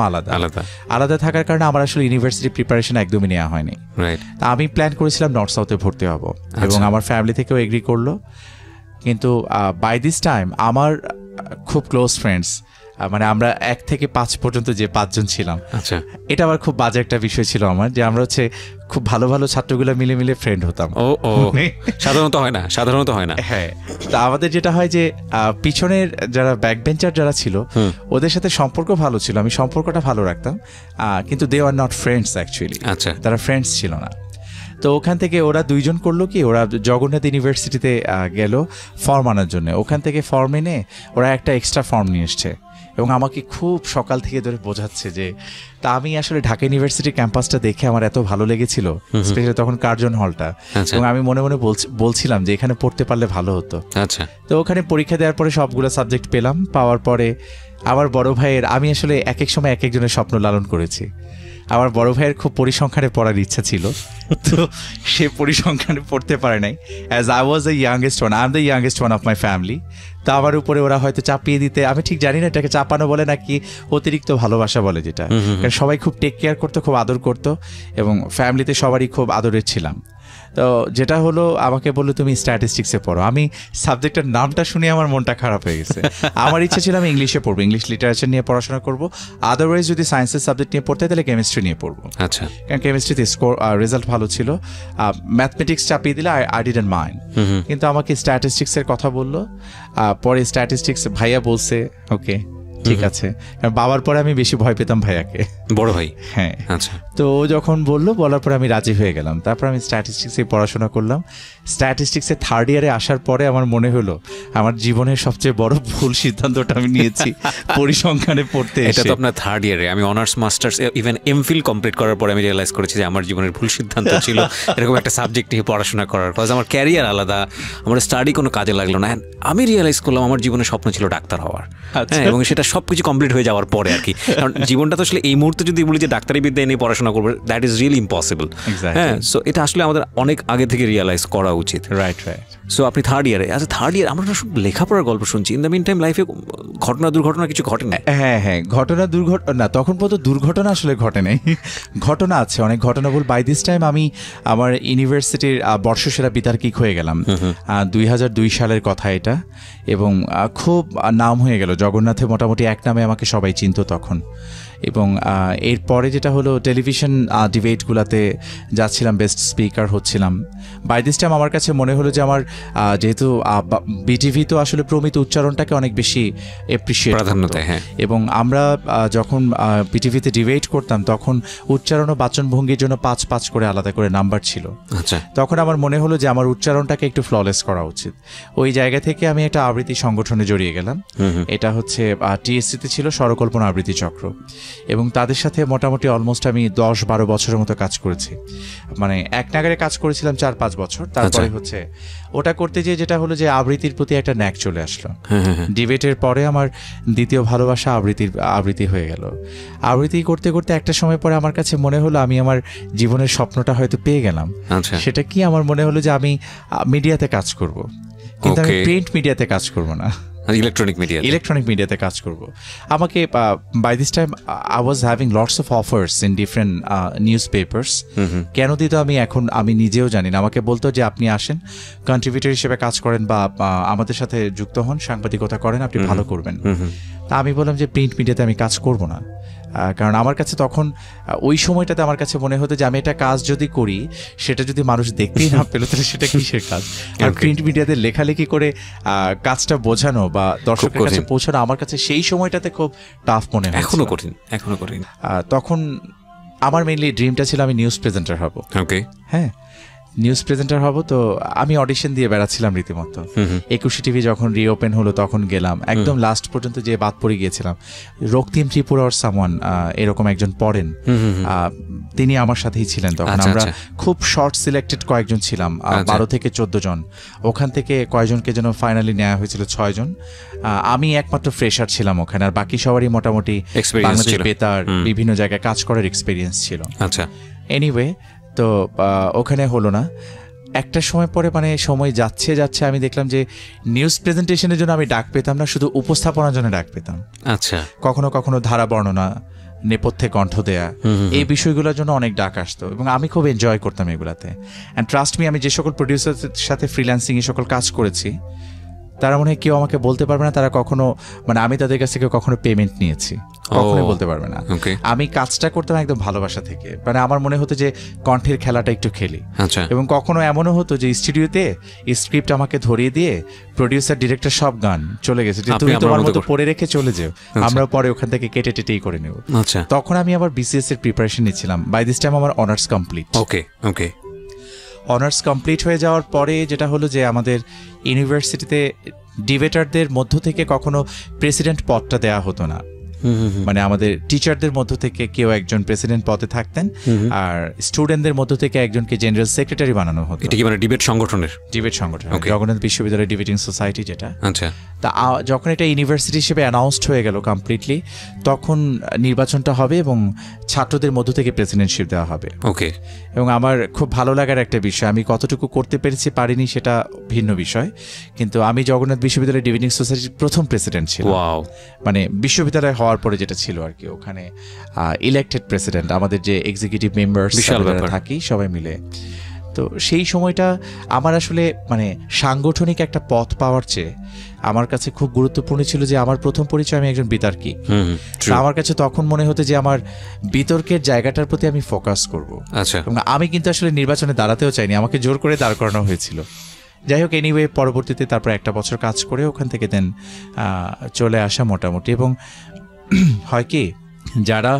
আলাদা থাকার কারণে আমার আসলে ইউনিভার্সিটি প্রিপারেশন একদমই নেওয়া হয়নি। তা আমি প্ল্যান করেছিলাম নর্থ সাউথে ভর্তি হব, এবং আমার ফ্যামিলি থেকেও এগ্রি করলো। কিন্তু বাই দিস টাইম আমার খুব ক্লোজ ফ্রেন্ডস, মানে আমরা 1 থেকে 5 পর্যন্ত যে 5 জন ছিলাম, আচ্ছা, এটা আবার খুব বাজে একটা বিষয় ছিল আমার, যে আমরা হচ্ছে খুব ভালো ভালো ছাত্রগুলো মিলে ফ্রেন্ড হতাম। সাধারণত হয় না। হ্যাঁ, তা আমাদের যেটা হয় যে পিছনের যারা ব্যাক বেঞ্চার যারা ছিল, ওদের সাথে সম্পর্ক ভালো ছিল, আমি সম্পর্কটা ভালো রাখতাম, কিন্তু দে আর নট ফ্রেন্ডস অ্যাকচুয়ালি। আচ্ছা, তারা ফ্রেন্ডস ছিল না। তো ওখান থেকে ওরা 2 জন করলো কি, ওরা জগন্নাথ ইউনিভার্সিটিতে গেল ফর্ম আনার জন্য। ওখান থেকে ফর্ম এনে ওরা একটা এক্সট্রা ফর্ম নিয়ে এসছে, এবং আমাকে খুব সকাল থেকে ধরে বোঝাচ্ছে যে, তা আমি আসলে ঢাকা ইউনিভার্সিটি ক্যাম্পাসটা দেখে আমার এত ভালো লেগেছিল, স্পেশালি তখন কার্জন হলটা, এবং আমি মনে মনে বলছিলাম যে এখানে পড়তে পারলে ভালো হতো। আচ্ছা, তো ওখানে পরীক্ষা দেওয়ার পরে সবগুলো সাবজেক্ট পেলাম, পাওয়ার পরে আমার বড় ভাইয়ের, আমি আসলে এক এক সময় এক একজনের স্বপ্ন লালন করেছি। আমার বড় ভাইয়ের খুব পরিসংখ্যানে পড়ার ইচ্ছা ছিল, তো সে পরিসংখ্যানে পড়তে পারে নাই। As I was the youngest one, I am the youngest one of my family. তা আমার উপরে ওরা হয়তো চাপিয়ে দিতে, আমি ঠিক জানি না এটাকে চাপানো বলে নাকি অতিরিক্ত ভালোবাসা বলে, যেটা কারণ সবাই খুব টেক কেয়ার করতো, খুব আদর করতো, এবং ফ্যামিলিতে সবারই খুব আদরের ছিলাম। তো যেটা হলো, আমাকে বললো তুমি স্ট্যাটিস্টিক্সে পড়ো। আমি সাবজেক্টের নামটা শুনে আমার মনটা খারাপ হয়ে গেছে। আমার ইচ্ছা ছিল আমি ইংলিশে পড়বো, ইংলিশ লিটারেচার নিয়ে পড়াশোনা করবো, আদারওয়াইজ যদি সায়েন্সের সাবজেক্ট নিয়ে পড়তে তাহলে কেমিস্ট্রি নিয়ে পড়বো। আচ্ছা, কারণ কেমিস্ট্রিতে রেজাল্ট ভালো ছিল, ম্যাথমেটিক্স চাপিয়ে দিলে আই ডিডন্ট মাইন্ড, কিন্তু আমাকে স্ট্যাটিস্টিক্সের কথা বললো। পরে স্ট্যাটিস্টিক্স ভাইয়া বলছে ওকে ঠিক আছে, কারণ বাবার পরে আমি বেশি ভয় পেতাম ভাইয়াকে, বড় ভাই। হ্যাঁ, আচ্ছা। তো ও যখন বললো, বলার পরে আমি রাজি হয়ে গেলাম। তারপর আমি স্ট্যাটিস্টিক্সে পড়াশোনা করলাম। স্ট্যাটিস্টিক্সে থার্ড ইয়ারে আসার পরে আমার মনে হলো আমার জীবনের সবচেয়ে বড় ভুল সিদ্ধান্তটা আমি নিয়েছি পরিসংখ্যানে পড়তে এসে। এটা তো আপনার থার্ড ইয়ারে, আমি honours masters even MPhil complete করার পরে আমি রিয়েলাইজ করেছি যে আমার জীবনের ভুল সিদ্ধান্ত ছিল এরকম একটা সাবজেক্ট নিয়ে পড়াশোনা করার, কজ আমার ক্যারিয়ার আলাদা, আমার স্টাডি কোনো কাজে লাগলো না। আমি রিয়েলাইজ করলাম আমার জীবনের স্বপ্ন ছিল ডাক্তার হওয়ার, এবং সেটা সবকিছু কমপ্লিট হয়ে যাওয়ার পরে আর কি। কারণ জীবনটা তো আসলে এই মুহূর্তে যদি বলি যে ডাক্তারি বিদ্যা নিয়ে পড়াশোনা করবে, দ্যাট ইজ রিয়েলি ইম্পসিবল। হ্যাঁ, সো এটা আসলে আমাদের অনেক আগে থেকে রিয়েলাইজ করা উচিত। রাইট। সো আপনি থার্ড ইয়ারে, আচ্ছা থার্ড ইয়ার আমরা সব লেখাপড়ার গল্প শুনছি, ইন দ্য মিন টাইম লাইফে দুর্ঘটনা কিছু ঘটে না? হ্যাঁ, দুর্ঘটনা তখন পর্যন্ত দুর্ঘটনা আসলে ঘটে নাই, ঘটনা আছে, অনেক ঘটনা বল। বাই দিস টাইম আমি আমার ইউনিভার্সিটির বর্ষসেরা বিতার্কিক হয়ে গেলাম, 2002 সালের কথা এটা, এবং খুব নাম হয়ে গেল জগন্নাথে, মোটামুটি এক নামে আমাকে সবাই চিনত তখন। এবং এরপরে যেটা হলো, টেলিভিশন ডিবেটগুলোতে যাচ্ছিলাম, বেস্ট স্পিকার হচ্ছিলাম। বাই দিস টাইম আমার কাছে মনে হলো যে আমার যেহেতু বিটিভি তো আসলে প্রমিত উচ্চারণটাকে অনেক বেশি এপ্রিসিয়েট প্রাধান্য দেয়, হ্যাঁ, এবং আমরা যখন বিটিভিতে ডিবেট করতাম তখন উচ্চারণ ও বাচনভঙ্গির জন্য 5 করে আলাদা করে নাম্বার ছিল। আচ্ছা, তখন আমার মনে হলো যে আমার উচ্চারণটাকে একটু ফ্ললেস করা উচিত। ওই জায়গা থেকে আমি একটা আবৃত্তি সংগঠনে জড়িয়ে গেলাম। এটা হচ্ছে টিএসসিতে ছিল স্বরকল্পনা আবৃত্তি চক্র, এবং তাদের সাথে মোটামুটি অলমোস্ট আমি 10-12 বছরের মতো কাজ করেছি। মানে এক নাগারে কাজ করেছিলাম 4-5 বছর। তারপরে হচ্ছে ওটা করতে যেয়ে যেটা হলো যে আবৃত্তির প্রতি একটা ন্যাক চলে আসলো। ডিবেটের পরে আমার দ্বিতীয় ভালোবাসা আবৃত্তি হয়ে গেল। আবৃত্তি করতে করতে একটা সময় পরে আমার কাছে মনে হলো আমি আমার জীবনের স্বপ্নটা হয়তো পেয়ে গেলাম। সেটা কি, আমার মনে হলো যে আমি মিডিয়াতে কাজ করব, কিন্তু আমি প্রিন্ট মিডিয়াতে কাজ করব না, ইলেকট্রনিক মিডিয়াতে কাজ করব। আমাকে by this time I was having lots of offers in different newspapers. কেন দিত আমি নিজেও জানি না। আমাকে বলতো যে আপনি আসেন, কন্ট্রিবিউটর হিসেবে কাজ করেন, বা আমাদের সাথে যুক্ত হন, সাংবাদিকতা করেন, আপনি ভালো করবেন। তা আমি বললাম যে প্রিন্ট মিডিয়াতে আমি কাজ করব না, কারণ আমার কাছে তখন ওই সময়টাতে আমার কাছে মনে হতো যে আমি একটা কাজ যদি করি সেটা যদি মানুষ দেখতেই না পেলো তাহলে সেটা কিসের কাজ। আর প্রিন্ট মিডিয়াতে লেখালেখি করে কাজটা বোঝানো বা দর্শকের কাছে পৌঁছানো আমার কাছে সেই সময়টাতে খুব টাফ মনে হয়, এখনো কঠিন। তখন আমার মেইনলি ড্রিমটা ছিল আমি নিউজ প্রেজেন্টার হব। ওকে, হ্যাঁ, নিউজ প্রেজেন্টার হব। তো আমি অডিশন দিয়ে বেড়াচ্ছিলাম রীতিমতো। 21 টিভি যখন রিওপেন হলো তখন গেলাম, একদম লাস্ট পর্যন্ত যে বাদ পড়ে গিয়েছিলাম। রক্তিম ত্রিপুরা ওর সামওয়ান এরকম একজন পড়েন, তিনি আমার সাথেই ছিলেন তখন। আমরা খুব শর্ট সিলেক্টেড কয়েকজন ছিলাম, 12 থেকে 14 জন। ওখান থেকে কয়েকজনকে যেন ফাইনালি নেওয়া হয়েছিল 6 জন। আমি একমাত্র ফ্রেশার ছিলাম ওখানে, আর বাকি সবারই মোটামুটি বাংলাদেশ বেতার বিভিন্ন জায়গায় কাজ করার এক্সপিরিয়েন্স ছিল। আচ্ছা, এনিওয়ে, তো ওখানে হলো না। একটা সময় পরে মানে সময় যাচ্ছে যাচ্ছে আমি দেখলাম যে নিউজ প্রেজেন্টেশনের জন্য আমি ডাক পেতাম না, শুধু উপস্থাপনার জন্য ডাক পেতাম। আচ্ছা, কখনো কখনো ধারা বর্ণনা, নেপথ্যে কণ্ঠ দেয়া, এই বিষয়গুলোর জন্য অনেক ডাক আসতো এবং আমি খুব এনজয় করতাম এগুলাতে। অ্যান্ড ট্রাস্ট মি, আমি যে সকল প্রডিউসারের সাথে ফ্রিল্যান্সিং এ সকল কাজ করেছি তারা মনে হয় কেউ আমাকে বলতে পারবে না তারা কখনো মানে আমি তাদের কাছ থেকে কখনো পেমেন্ট নিয়েছি, কখনোই বলতে পারবে না। আমি কাজটা করতাম একদম ভালোবাসা থেকে, মানে আমার মনে হতো যে কণ্ঠের খেলাটা একটু খেলি। এবং কখনো এমনও হতো যে স্টুডিওতে স্ক্রিপ্ট আমাকে ধরিয়ে দিয়ে প্রডিউসার ডিরেক্টর সব গান চলে গেছে, যে তুমি তোমার মতো পড়ে রেখে চলে যাও, আমরা পরে ওখান থেকে কেটে টেটেই করে নেব। তখন আমি আবার বিসিএস এর প্রিপারেশন নিচ্ছিলাম। বাই দিস টাইম আমার অনার্স কমপ্লিট। ওকে, অনার্স কমপ্লিট হয়ে যাওয়ার পরে যেটা হলো যে আমাদের ইউনিভার্সিটিতে ডিবেটারদের মধ্য থেকে কখনো প্রেসিডেন্ট পদটা দেওয়া হতো না। মানে আমাদের টিচারদের মধ্য থেকে কেউ একজন প্রেসিডেন্ট পদে থাকতেন, আর স্টুডেন্টদের মধ্য থেকে একজনকে জেনারেল সেক্রেটারি বানানো হতো। এটা কি মানে ডিবেট সংগঠন, জগন্নাথ বিশ্ববিদ্যালয় ডিবেটিং সোসাইটি যেটা। আচ্ছা, তা যখন এটা ইউনিভার্সিটি হিসেবে অ্যানাউন্সড হয়ে গেল কমপ্লিটলি, তখন নির্বাচনটা হবে এবং ছাত্রদের মধ্য থেকে প্রেসিডেন্টশিপ দেওয়া হবে। ওকে, এবং আমার খুব ভালো লাগার একটা বিষয়, আমি কতটুকু করতে পেরেছি পারিনি সেটা ভিন্ন বিষয়, কিন্তু আমি জগন্নাথ বিশ্ববিদ্যালয় ডিবেটিং সোসাইটির প্রথম প্রেসিডেন্ট ছিলাম। মানে বিশ্ববিদ্যালয় হওয়ার পরে যেটা ছিল আর কি, ওখানে ইলেক্টেড প্রেসিডেন্ট, আমাদের যে এক্সিকিউটিভ মেম্বার্স থাকি সবাই মিলে। তো সেই সময়টা আমার আসলে মানে সাংগঠনিক একটা পথ পাওয়ার চেয়ে আমার কাছে খুব গুরুত্বপূর্ণ ছিল যে আমার প্রথম পরিচয় আমি একজন বিতর্কী। আমার কাছে তখন মনে হতো যে আমার বিতর্কের জায়গাটার প্রতি আমি ফোকাস করব। এবং আমি কিন্তু আসলে নির্বাচনে দাঁড়াতেও চাইনি, আমাকে জোর করে দাঁড় করানো হয়েছিল। যাই হোক, এনিওয়ে পরবর্তীতে তারপর একটা বছর কাজ করে ওখান থেকে দেন চলে আসা মোটামুটি। এবং হয় কি, যারা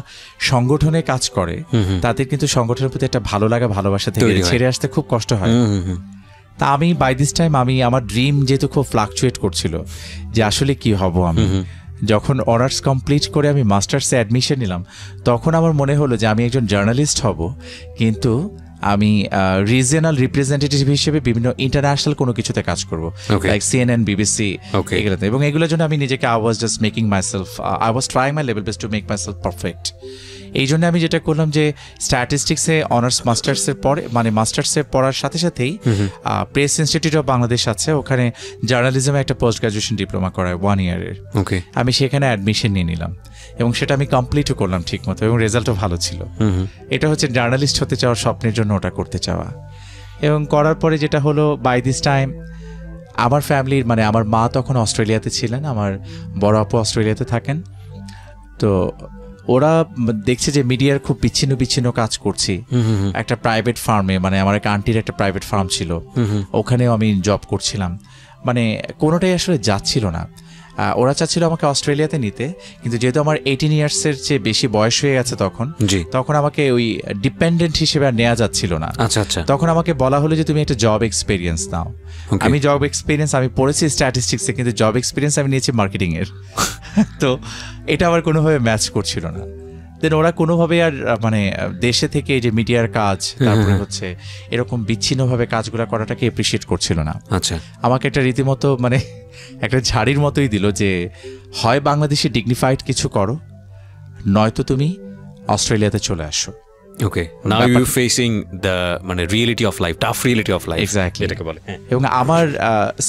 সংগঠনে কাজ করে তাদের কিন্তু সংগঠনের প্রতি একটা ভালো লাগা ভালোবাসা থেকে ছেড়ে আসতে খুব কষ্ট হয়। তা আমি বাই দিস টাইম আমি আমার ড্রিম যেহেতু খুব ফ্লাকচুয়েট করছিল যে আসলে কি হব আমি, যখন অনার্স কমপ্লিট করে আমি মাস্টার্সে অ্যাডমিশন নিলাম তখন আমার মনে হলো যে আমি একজন জার্নালিস্ট হব, কিন্তু আমি রিজিয়নাল রিপ্রেজেন্টেটিভ হিসেবে বিভিন্ন ইন্টারন্যাশনাল কোনো কিছুতে কাজ করব, লাইক CNN, BBC এগুলোতে। এবং এগুলোর জন্য আমি নিজেকে I was just making myself, I was trying my level best to make myself perfect. এই জন্য আমি যেটা করলাম যে স্ট্যাটিস্টিক্সে অনার্স মাস্টার্সের পরে মানে মাস্টার্সে পড়ার সাথে সাথেই প্রেস ইনস্টিটিউট অফ বাংলাদেশ আছে, ওখানে জার্নালিজমে একটা পোস্ট গ্রাজুয়েশন ডিপ্লোমা করায় 1 ইয়ারের। আমি সেখানে অ্যাডমিশন নিয়ে নিলাম এবং সেটা আমি কমপ্লিটও করলাম ঠিক মতো, এবং রেজাল্টও ভালো ছিল। এটা হচ্ছে জার্নালিস্ট হতে চাওয়ার স্বপ্নের জন্য ওটা করতে চাওয়া। এবং করার পরে যেটা হলো, বাই দিস টাইম আমার ফ্যামিলির মানে আমার মা তখন অস্ট্রেলিয়াতে ছিলেন, আমার বড় আপু অস্ট্রেলিয়াতে থাকেন। তো ওরা দেখছে যে মিডিয়ার খুব বিচ্ছিন্ন বিচ্ছিন্ন কাজ করছি একটা প্রাইভেট ফার্মে, মানে আমার এক আন্টির একটা প্রাইভেট ফার্ম ছিল, ওখানেও আমি জব করছিলাম, মানে কোনোটাই আসলে যাচ্ছিল না। ওরা চাচ্ছিল আমাকে অস্ট্রেলিয়াতে নিতে, কিন্তু যেহেতু আমার 18 ইয়ার্সের চেয়ে বেশি বয়স হয়ে গেছে তখন আমাকে ওই ডিপেন্ডেন্ট হিসেবে আর নেওয়া যাচ্ছিল না। তখন আমাকে বলা হলো যে তুমি একটা জব এক্সপিরিয়েন্স নাও। আমি জব এক্সপিরিয়েন্স আমি পড়েছি স্ট্যাটিস্টিক্সে, কিন্তু জব এক্সপিরিয়েন্স আমি নিয়েছি মার্কেটিং এর। তো এটা আমার কোনোভাবে ম্যাচ করছিল না। দেন ওরা কোনোভাবে আর মানে দেশে থেকে যে মিডিয়ার কাজ, তারপরে হচ্ছে এরকম বিচ্ছিন্নভাবে কাজগুলো করাটাকে এপ্রিসিয়েট করছিল না। আমাকে একটা রীতিমতো মানে একটা ঝাড়ির মতোই দিল যে হয় বাংলাদেশে ডিগনিফাইড কিছু করো, নয়তো তুমি অস্ট্রেলিয়াতে চলে আসো। Now you facing the মানে reality of life, tough reality of life, exactly এটাকে বলে। এবং আমার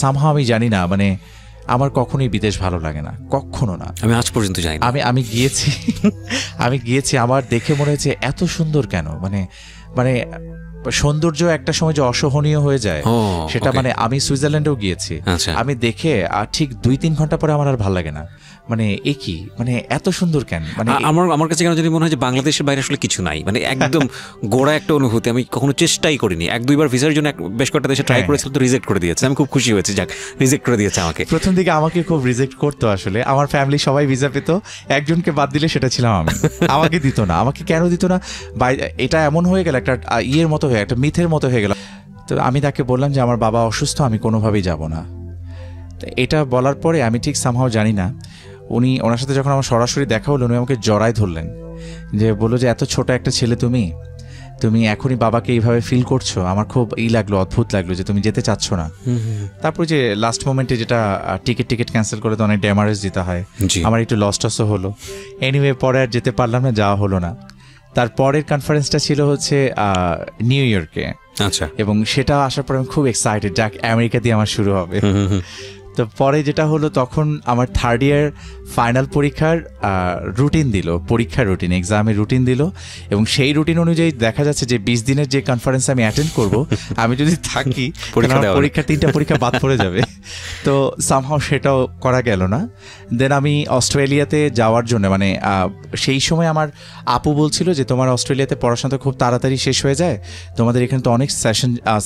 somehow আমি জানি না, মানে আমার কখনোই বিদেশ ভালো লাগে না, কখনো না। আমি আজ পর্যন্ত যাই না। আমি গিয়েছি আমার দেখে মনে হয়েছে এত সুন্দর কেন, মানে সৌন্দর্য একটা সময় যে অসহনীয় হয়ে যায়, সেটা মানে আমি সুইজারল্যান্ডেও গিয়েছি, আমি দেখে ঠিক 2-3 ঘন্টা পরে আমার আর ভালো লাগে না, মানে একই, মানে এত সুন্দর কেন, মানে আমার কাছে কেন যদি মনে হয় যে বাংলাদেশের বাইরে আসলে কিছু নাই, মানে একদম গোড়া একটা অনুভূতি। আমি কখনো চেষ্টাই করিনি, 1-2 বার ভিসার জন্য বেশ কয়েকটা দেশে ট্রাই করেছিলাম, তো রিজেক্ট করে দিয়েছে। আমি খুব খুশি হয়েছি, যাক রিজেক্ট করে দিয়েছে আমাকে। প্রথম দিকে আমাকে খুব রিজেক্ট করতো আসলে, আমার ফ্যামিলি সবাই ভিসা পেত, একজনকে বাদ দিলে সেটা ছিলাম আমি, আমাকে দিত না। আমাকে কেন দিত না, এটা এমন হয়ে গেল, একটা ইয়ের মতো হয়ে, একটা মিথের মতো হয়ে গেল। তো আমি তাকে বললাম যে আমার বাবা অসুস্থ, আমি কোনোভাবেই যাব না। এটা বলার পরে আমি ঠিক সামহাও জানি না, ওনার সাথে যখন আমার সরাসরি দেখা হলো, উনি আমাকে জড়ায় ধরলেন, যে বললো যে এত ছোট একটা ছেলে তুমি এখনই বাবাকে এইভাবে ফিল করছো, আমার খুব লাগলো, অদ্ভুত লাগলো যে তুমি যেতে চাচ্ছ না। তারপর যে লাস্ট মোমেন্টে যেটা টিকিট ক্যান্সেল করে তো অনেক ড্যামারেজ দিতে হয়, আমার একটু লস টসও হলো। এনিওয়ে পরে আর যেতে পারলাম না, যাওয়া হলো না। তারপরের কনফারেন্সটা ছিল হচ্ছে নিউ ইয়র্কে, আচ্ছা, এবং সেটা আসার পর আমি খুব এক্সাইটেড, যাক আমেরিকা দিয়ে আমার শুরু হবে। তো পরে যেটা হলো, তখন আমার 3rd ইয়ার ফাইনাল পরীক্ষার রুটিন দিল, পরীক্ষার রুটিন, এক্সামের রুটিন দিল, এবং সেই রুটিন অনুযায়ী দেখা যাচ্ছে যে 20 দিনের যে কনফারেন্স আমি অ্যাটেন্ড করব, আমি যদি থাকি পরীক্ষা 3টা পরীক্ষা বাদ পড়ে যাবে। তো সামহাও সেটাও করা গেল না। দেন আমি অস্ট্রেলিয়াতে যাওয়ার জন্য, মানে সেই সময় আমার আপু বলছিল যে তোমার অস্ট্রেলিয়াতে পড়াশোনা খুব তাড়াতাড়ি শেষ হয়ে যায়, তোমাদের এখানে তো অনেক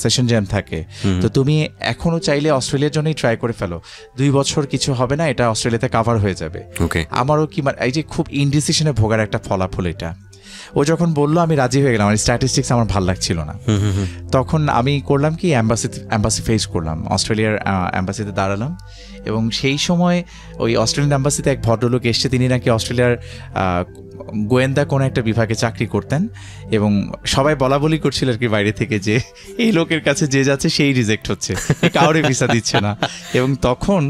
সেশন জ্যাম থাকে, তো তুমি এখনও চাইলে অস্ট্রেলিয়ার জন্যই ট্রাই করে ফেলো, 2 বছর কিছু হবে না, এটা অস্ট্রেলিয়াতে কাভার হয়ে যাবে। আমারও কি, এই যে খুব ইনডিসিশনে ভোগার একটা ফলাফল এটা। ও যখন বললো আমি রাজি হয়ে গেলাম, আমার স্ট্যাটিস্টিক্স আমার ভালো লাগছিল না। তখন আমি করলাম কি, অ্যাম্বাসি ফেস করলাম, অস্ট্রেলিয়ার অ্যাম্বাসিতে দাঁড়ালাম, এবং সেই সময় ওই অস্ট্রেলিয়ান অ্যাম্বাসিতে এক ভদ্রলোক এসছে, তিনি নাকি অস্ট্রেলিয়ার গোয়েন্দা কোনো একটা বিভাগে চাকরি করতেন, এবং সবাই বলা বলি করছিল আর কি বাইরে থেকে যে এই লোকের কাছে যে যাচ্ছে সেই রিজেক্ট হচ্ছে, কাউরে ভিসা দিচ্ছে না। এবং তখন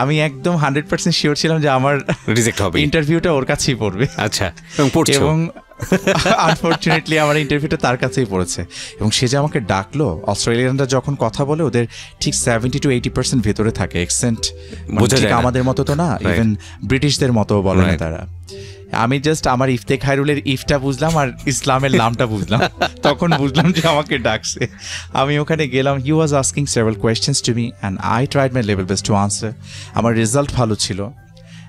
আমি একদম 100% শিওর ছিলাম যে আমার রিজেক্ট হবে, ইন্টারভিউটা ওর কাছেই পড়বে। আচ্ছা, এবং আনফরচুনেটলি আমার ইন্টারভিউটা তার কাছেই পড়েছে, এবং সে যে আমাকে ডাকলো, অস্ট্রেলিয়ানরা যখন কথা বলে ওদের ঠিক 70 to 80% ভেতরে থাকে অ্যাকসেন্ট, ঠিক আমাদের মতো তো না, ইভেন ব্রিটিশদের মতো বলে না তারা। আমি জাস্ট আমার ইফতেক হাইরুলের ইফটা বুঝলাম আর ইসলামের নামটা বুঝলাম, তখন বুঝলাম যে আমাকে ডাকছে। আমি ওখানে গেলাম, he was asking several questions to me and I tried my level best to answer. আমার রেজাল্ট ভালো ছিল,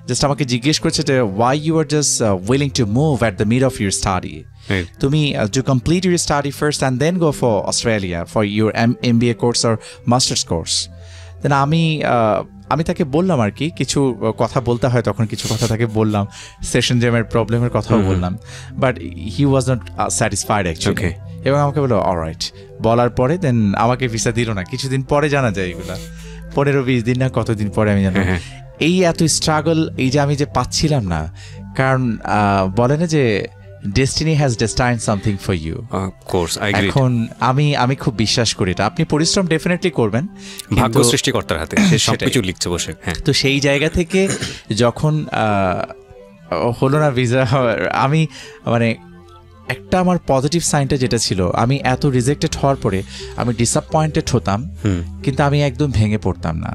জাস্ট আমাকে জিজ্ঞেস করছে যে why you are just willing to move at the mid of your study, তুমি to complete your study first and then go for Australia for your MBA course or masters course. Then আমি তাকে বললাম আর কি, কিছু কথা বলতে হয় তখন, কিছু কথা তাকে বললাম, সেশন জ্যামের প্রবলেমের কথাও বললাম, but he was not satisfied actually, এবং আমাকে বললো অলরাইট। বলার পরে দেন আমাকে ভিসা দিল না, কিছুদিন পরে জানা যায়, এগুলা 15-20 দিন না কতদিন পরে আমি জানলাম। এই এত স্ট্রাগল, এই যে আমি যে পাচ্ছিলাম না, কারণ বলে না যে destiny has destined something for you. এখন আমি খুব বিশ্বাস করি এটা, আপনি পরিশ্রম ডেফিনেটলি করবেন, ভাগ্য সৃষ্টিকর্তার হাতে, সে সবকিছু লিখছে বসে। তো সেই জায়গা থেকে যখন হলো না ভিসা, আমি মানে একটা আমার পজিটিভ সাইনটা যেটা ছিল, আমি এত রিজেক্টেড হওয়ার পরে আমি ডিসঅ্যাপয়েন্টেড হতাম, কিন্তু আমি একদম ভেঙে পড়তাম না।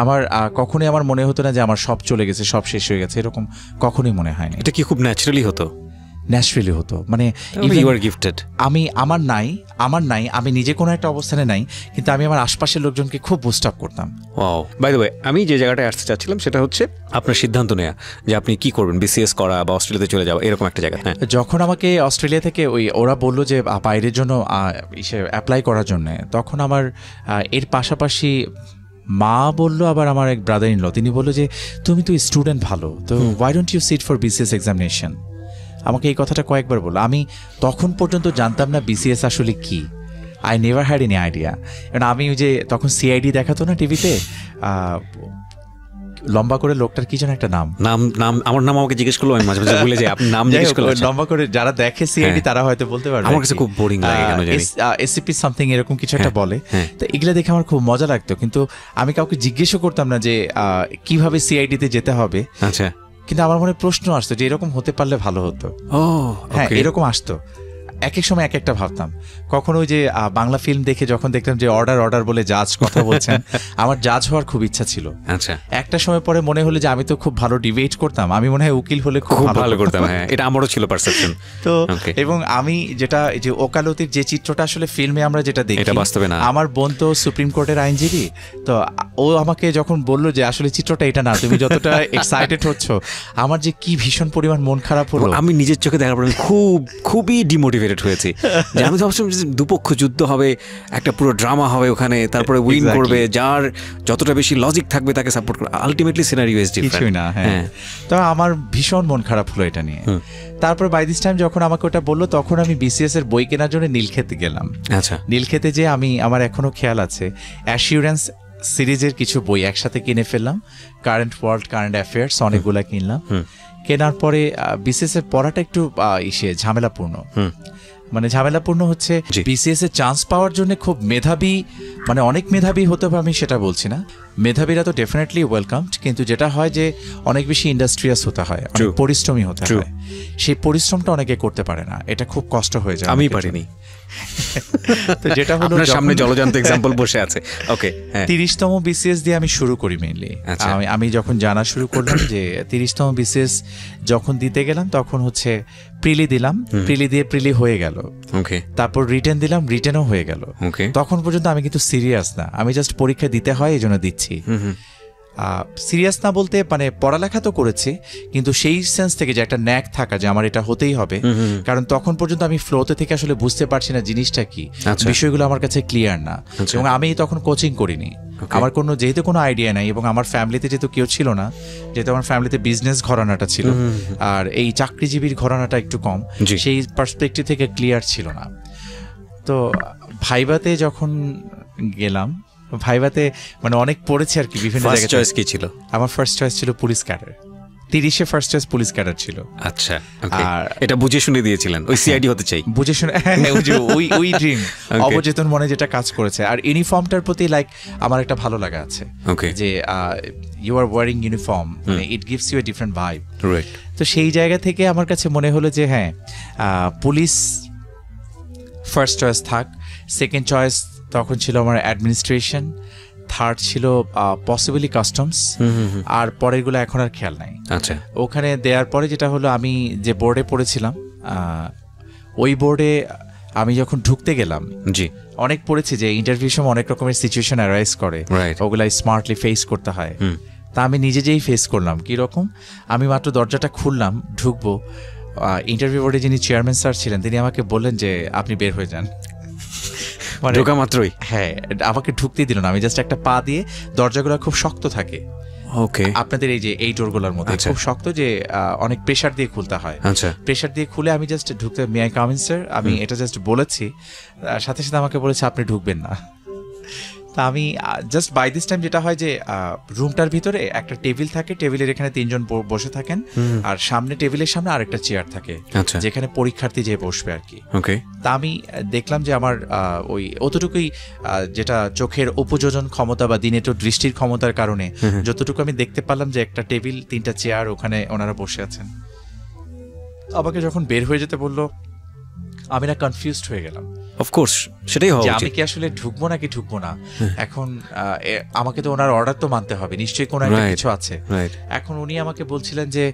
আমার কখনোই আমার মনে হতো না যে আমার সব চলে গেছে, সব শেষ হয়ে গেছে, এরকম কখনোই মনে হয়নি। এটা কি খুব ন্যাচারালি হতো? ন্যাচারালি হতো, মানে আমার নাই, আমি নিজে কোনো একটা অবস্থানে নাই, কিন্তু আমি আমার আশপাশের লোকজনকে খুব বুস্ট আপ করতাম। বাই দ্য ওয়ে, আমি যে জায়গাটায় আসতে চাচ্ছিলাম সেটা হচ্ছে আপনার সিদ্ধান্ত নেওয়া যে আপনি কি করবেন, BCS করা বা অস্ট্রেলিয়াতে চলে যাওয়া, এরকম একটা জায়গা। যখন আমাকে অস্ট্রেলিয়া থেকে ওরা বললো যে বাইরের জন্য অ্যাপ্লাই করার জন্য, তখন আমার এর পাশাপাশি মা বললো, আবার আমার এক ব্রাদার ইন ল, তিনি বললো যে তুমি তো স্টুডেন্ট ভালো, তো why don't you sit for BCS examination. আমাকে এই কথাটা কয়েকবার বললো। আমি তখন পর্যন্ত জানতাম না BCS আসলে কি, I never had any idea. কারণ আমি ওই যে তখন CID দেখাতো না টিভিতে, লম্বা করে লোকটার কি যেন একটা নাম আমার নাম আমাকে জিজ্ঞেস করলো, আমি মাঝে মাঝে ভুলে যাই, আপনি নাম জিজ্ঞেস করলেন। লম্বা করে যারা দেখে CID তারা হয়তো বলতে পারবে, আমার কাছে খুব বোরিং লাগে কেন জানি, SCP সামথিং এরকম কিছু একটা বলে। তো এগুলা দেখে আমার খুব মজা লাগতো, কিন্তু আমি কাউকে জিজ্ঞেসও করতাম না যে কিভাবে CID তে যেতে হবে। আচ্ছা, কিন্তু আমার মনে প্রশ্ন আসতো যে এরকম হতে পারলে ভালো হতো। হ্যাঁ, এরকম আসতো। এক এক সময় এক একটা ভাবতাম। কখনো ওই যে বাংলা ফিল্ম দেখে যখন দেখতাম যে অর্ডার বলে জাজ কথা বলছেন, আমার জাজ হওয়ার খুব ইচ্ছা ছিল। আচ্ছা, একটা সময় পরে মনে হলো যে আমি তো খুব ভালো ডিবেট করতাম, আমি মনে হয় উকিল হলে খুব ভালো করতাম। হ্যাঁ, এটা আমারও ছিল পারসেপশন। তো এবং আমি যেটা যে ওকালতির যে চিত্রটা আসলে ফিল্মে আমরা যেটা দেখি, এটা বাস্তবে না। আমার বোন তো সুপ্রিম কোর্টের আইনজীবী, তো ও আমাকে যখন বললো যে আসলে চিত্রটা এটা না, তুমি যতটা এক্সাইটেড হচ্ছ, আমার যে কি ভীষণ পরিমাণ মন খারাপ হলো। আমি নিজের চোখে দেখার পর খুবই ডিমোটিভেটেড হয়েছি, যে আমি ভাবছিলাম দুপক্ষ যুদ্ধ হবে, একটা পুরো ড্রামা হবে ওখানে, তারপরে উইন করবে যার যতটা বেশি লজিক থাকবে তাকে সাপোর্ট করবে। Ultimately scenario is different. কিছুই না। হ্যাঁ, তো আমার ভীষণ মন খারাপ হলো এটা নিয়ে। তারপর বাই দিস টাইম যখন আমাকে ওটা বললো, তখন আমি বিসিএস এর বই কেনার জন্য নীলক্ষেতে গেলাম। আচ্ছা, নীলক্ষেতে যে আমার এখনো খেয়াল আছে, অ্যাসিউরেন্স সিরিজের কিছু বই একসাথে কিনে ফেললাম, কারেন্ট ওয়ার্ল্ড, কারেন্ট অ্যাফেয়ার্স অনেকগুলা কিনলাম। কেনার পরে বিসিএস এর পড়াটা একটু ঝামেলাপূর্ণ। মানে ঝামেলাপূর্ণ হচ্ছে বিসিএস এর চান্স পাওয়ার জন্য খুব মেধাবী, মানে অনেক মেধাবী হতে হবে আমি সেটা বলছি না, মেধাবীরা তো ডেফিনেটলি ওয়েলকামড, কিন্তু যেটা হয় যে অনেক বেশি ইন্ডাস্ট্রিয়াস হতে হয়, অনেক পরিশ্রমী হতে হয়। সেই পরিশ্রমটা অনেকে করতে পারে না, এটা খুব কষ্ট হয়ে যায়। আমি পারিনি। তো যেটা হলো, আপনার সামনে জলজান্ত এক্সাম্পল বসে আছে। ওকে, 30তম বিসিএস দিয়ে আমি শুরু করি মেইনলি। আমি যখন জানা শুরু করলাম যে 30তম বিসিএস যখন দিতে গেলাম, তখন হচ্ছে প্রিলি দিলাম, প্রিলি দিয়ে প্রিলি হয়ে গেল। ওকে, তারপর রিটেন দিলাম, রিটেনও হয়ে গেল। ওকে, তখন পর্যন্ত আমি কিন্তু সিরিয়াস না, আমি জাস্ট পরীক্ষা দিতে হয় এই জন্য দিচ্ছি। সিরিয়াস না বলতে মানে পড়ালেখা তো করেছি, কিন্তু সেই সেন্স থেকে যে একটা ন্যাক থাকা যে আমার এটা হতেই হবে, কারণ তখন পর্যন্ত আমি ফ্লোতে থেকে আসলে বুঝতে পারছি না জিনিসটা কি, বিষয়গুলো আমার কাছে ক্লিয়ার না। এবং আমি তখন কোচিং করিনি, আমার যেহেতু কোনো আইডিয়া নাই, এবং আমার ফ্যামিলিতে যেহেতু কেউ ছিল না, যেহেতু আমার ফ্যামিলিতে বিজনেস ঘরানাটা ছিল আর এই চাকরিজীবীর ঘরানাটা একটু কম, সেই পার্সপেক্টিভ থেকে ক্লিয়ার ছিল না। তো ভাইভাতে যখন গেলাম, ভাইভাতে মানে অনেক পড়েছি আর কি বিভিন্ন জায়গায়। চয়েস কি ছিল? আমার ফার্স্ট চয়েস ছিল পুলিশ ক্যাডার। 30-এ ফার্স্ট চয়েস পুলিশ ক্যাডার ছিল। আচ্ছা, আর এটা বুঝে শুনে দিয়েছিলেন, ওই সিআইডি হতে চাই, বুঝে শুনে, ওই ড্রিম অবচেতন মনে যেটা কাজ করেছে। আর ইউনিফর্মটার প্রতি আমার একটা ভালো লাগা আছে, যে you are wearing uniform, it gives you a different vibe. তো সেই জায়গা থেকে আমার কাছে মনে হলো যে হ্যাঁ, পুলিশ ফার্স্ট চয়েস থাক। সেকেন্ড চয়েস তখন ছিল আমার অ্যাডমিনিস্ট্রেশন, থার্ড ছিল পসিবলি কাস্টমস, আর পরেরগুলো এখন আর খেয়াল নাই। আচ্ছা, ওখানে দেওয়ার পরে যেটা হলো, আমি যে বোর্ডে পড়েছিলাম, ওই বোর্ডে আমি যখন ঢুকতে গেলাম, জি অনেক পড়েছি যে ইন্টারভিউর সময় অনেক রকমের সিচুয়েশন অ্যারাইজ করে, ওগুলা স্মার্টলি ফেস করতে হয়। তা আমি নিজে যেই ফেস করলাম। কীরকম? আমি মাত্র দরজাটা খুললাম, ঢুকবো, ইন্টারভিউ বোর্ডে যিনি চেয়ারম্যান স্যার ছিলেন, তিনি আমাকে বললেন যে আপনি বের হয়ে যান। ঢোকা মাত্রই? হ্যাঁ, আমাকে ঢুকতেই দিল না। আমি জাস্ট একটা পা দিয়ে, দরজাগুলো খুব শক্ত থাকে, ওকে, আপনাদের এই যে এই ডোরগুলোর মধ্যে খুব শক্ত, যে অনেক প্রেসার দিয়ে খুলতে হয়। আচ্ছা, প্রেসার দিয়ে খুলে আমি জাস্ট ঢুকতে, may I come in sir, আমি এটা জাস্ট বলেছি, সাথে সাথে আমাকে বলেছে আপনি ঢুকবেন না। তা আমি জাস্ট বাই দিস টাইম যেটা হয় যে রুমটার ভিতরে একটা টেবিল থাকে, টেবিলের এখানে 3 জন বসে থাকেন, আর সামনে টেবিলের সামনে আরেকটা চেয়ার থাকে, যেখানে পরীক্ষার্থী যে বসবে আর কি। তা আমি দেখলাম যে আমার ওই অতটুকুই, যেটা চোখের উপযোজন ক্ষমতা বা দিনে তো দৃষ্টির ক্ষমতার কারণে যতটুকু আমি দেখতে পারলাম যে একটা টেবিল, 3টা চেয়ার, ওখানে ওনারা বসে আছেন। আমাকে যখন বের হয়ে যেতে বললো, আমি না কনফিউজড হয়ে গেলাম। অফকোর্স, সেটাই হবে, আমি কি আসলে ঢুকবো নাকি ঢুকবো না। এখন আমাকে তো ওনার অর্ডার তো মানতে হবে, নিশ্চয়ই কোনো একটা কিছু আছে। এখন উনি আমাকে বলছিলেন যে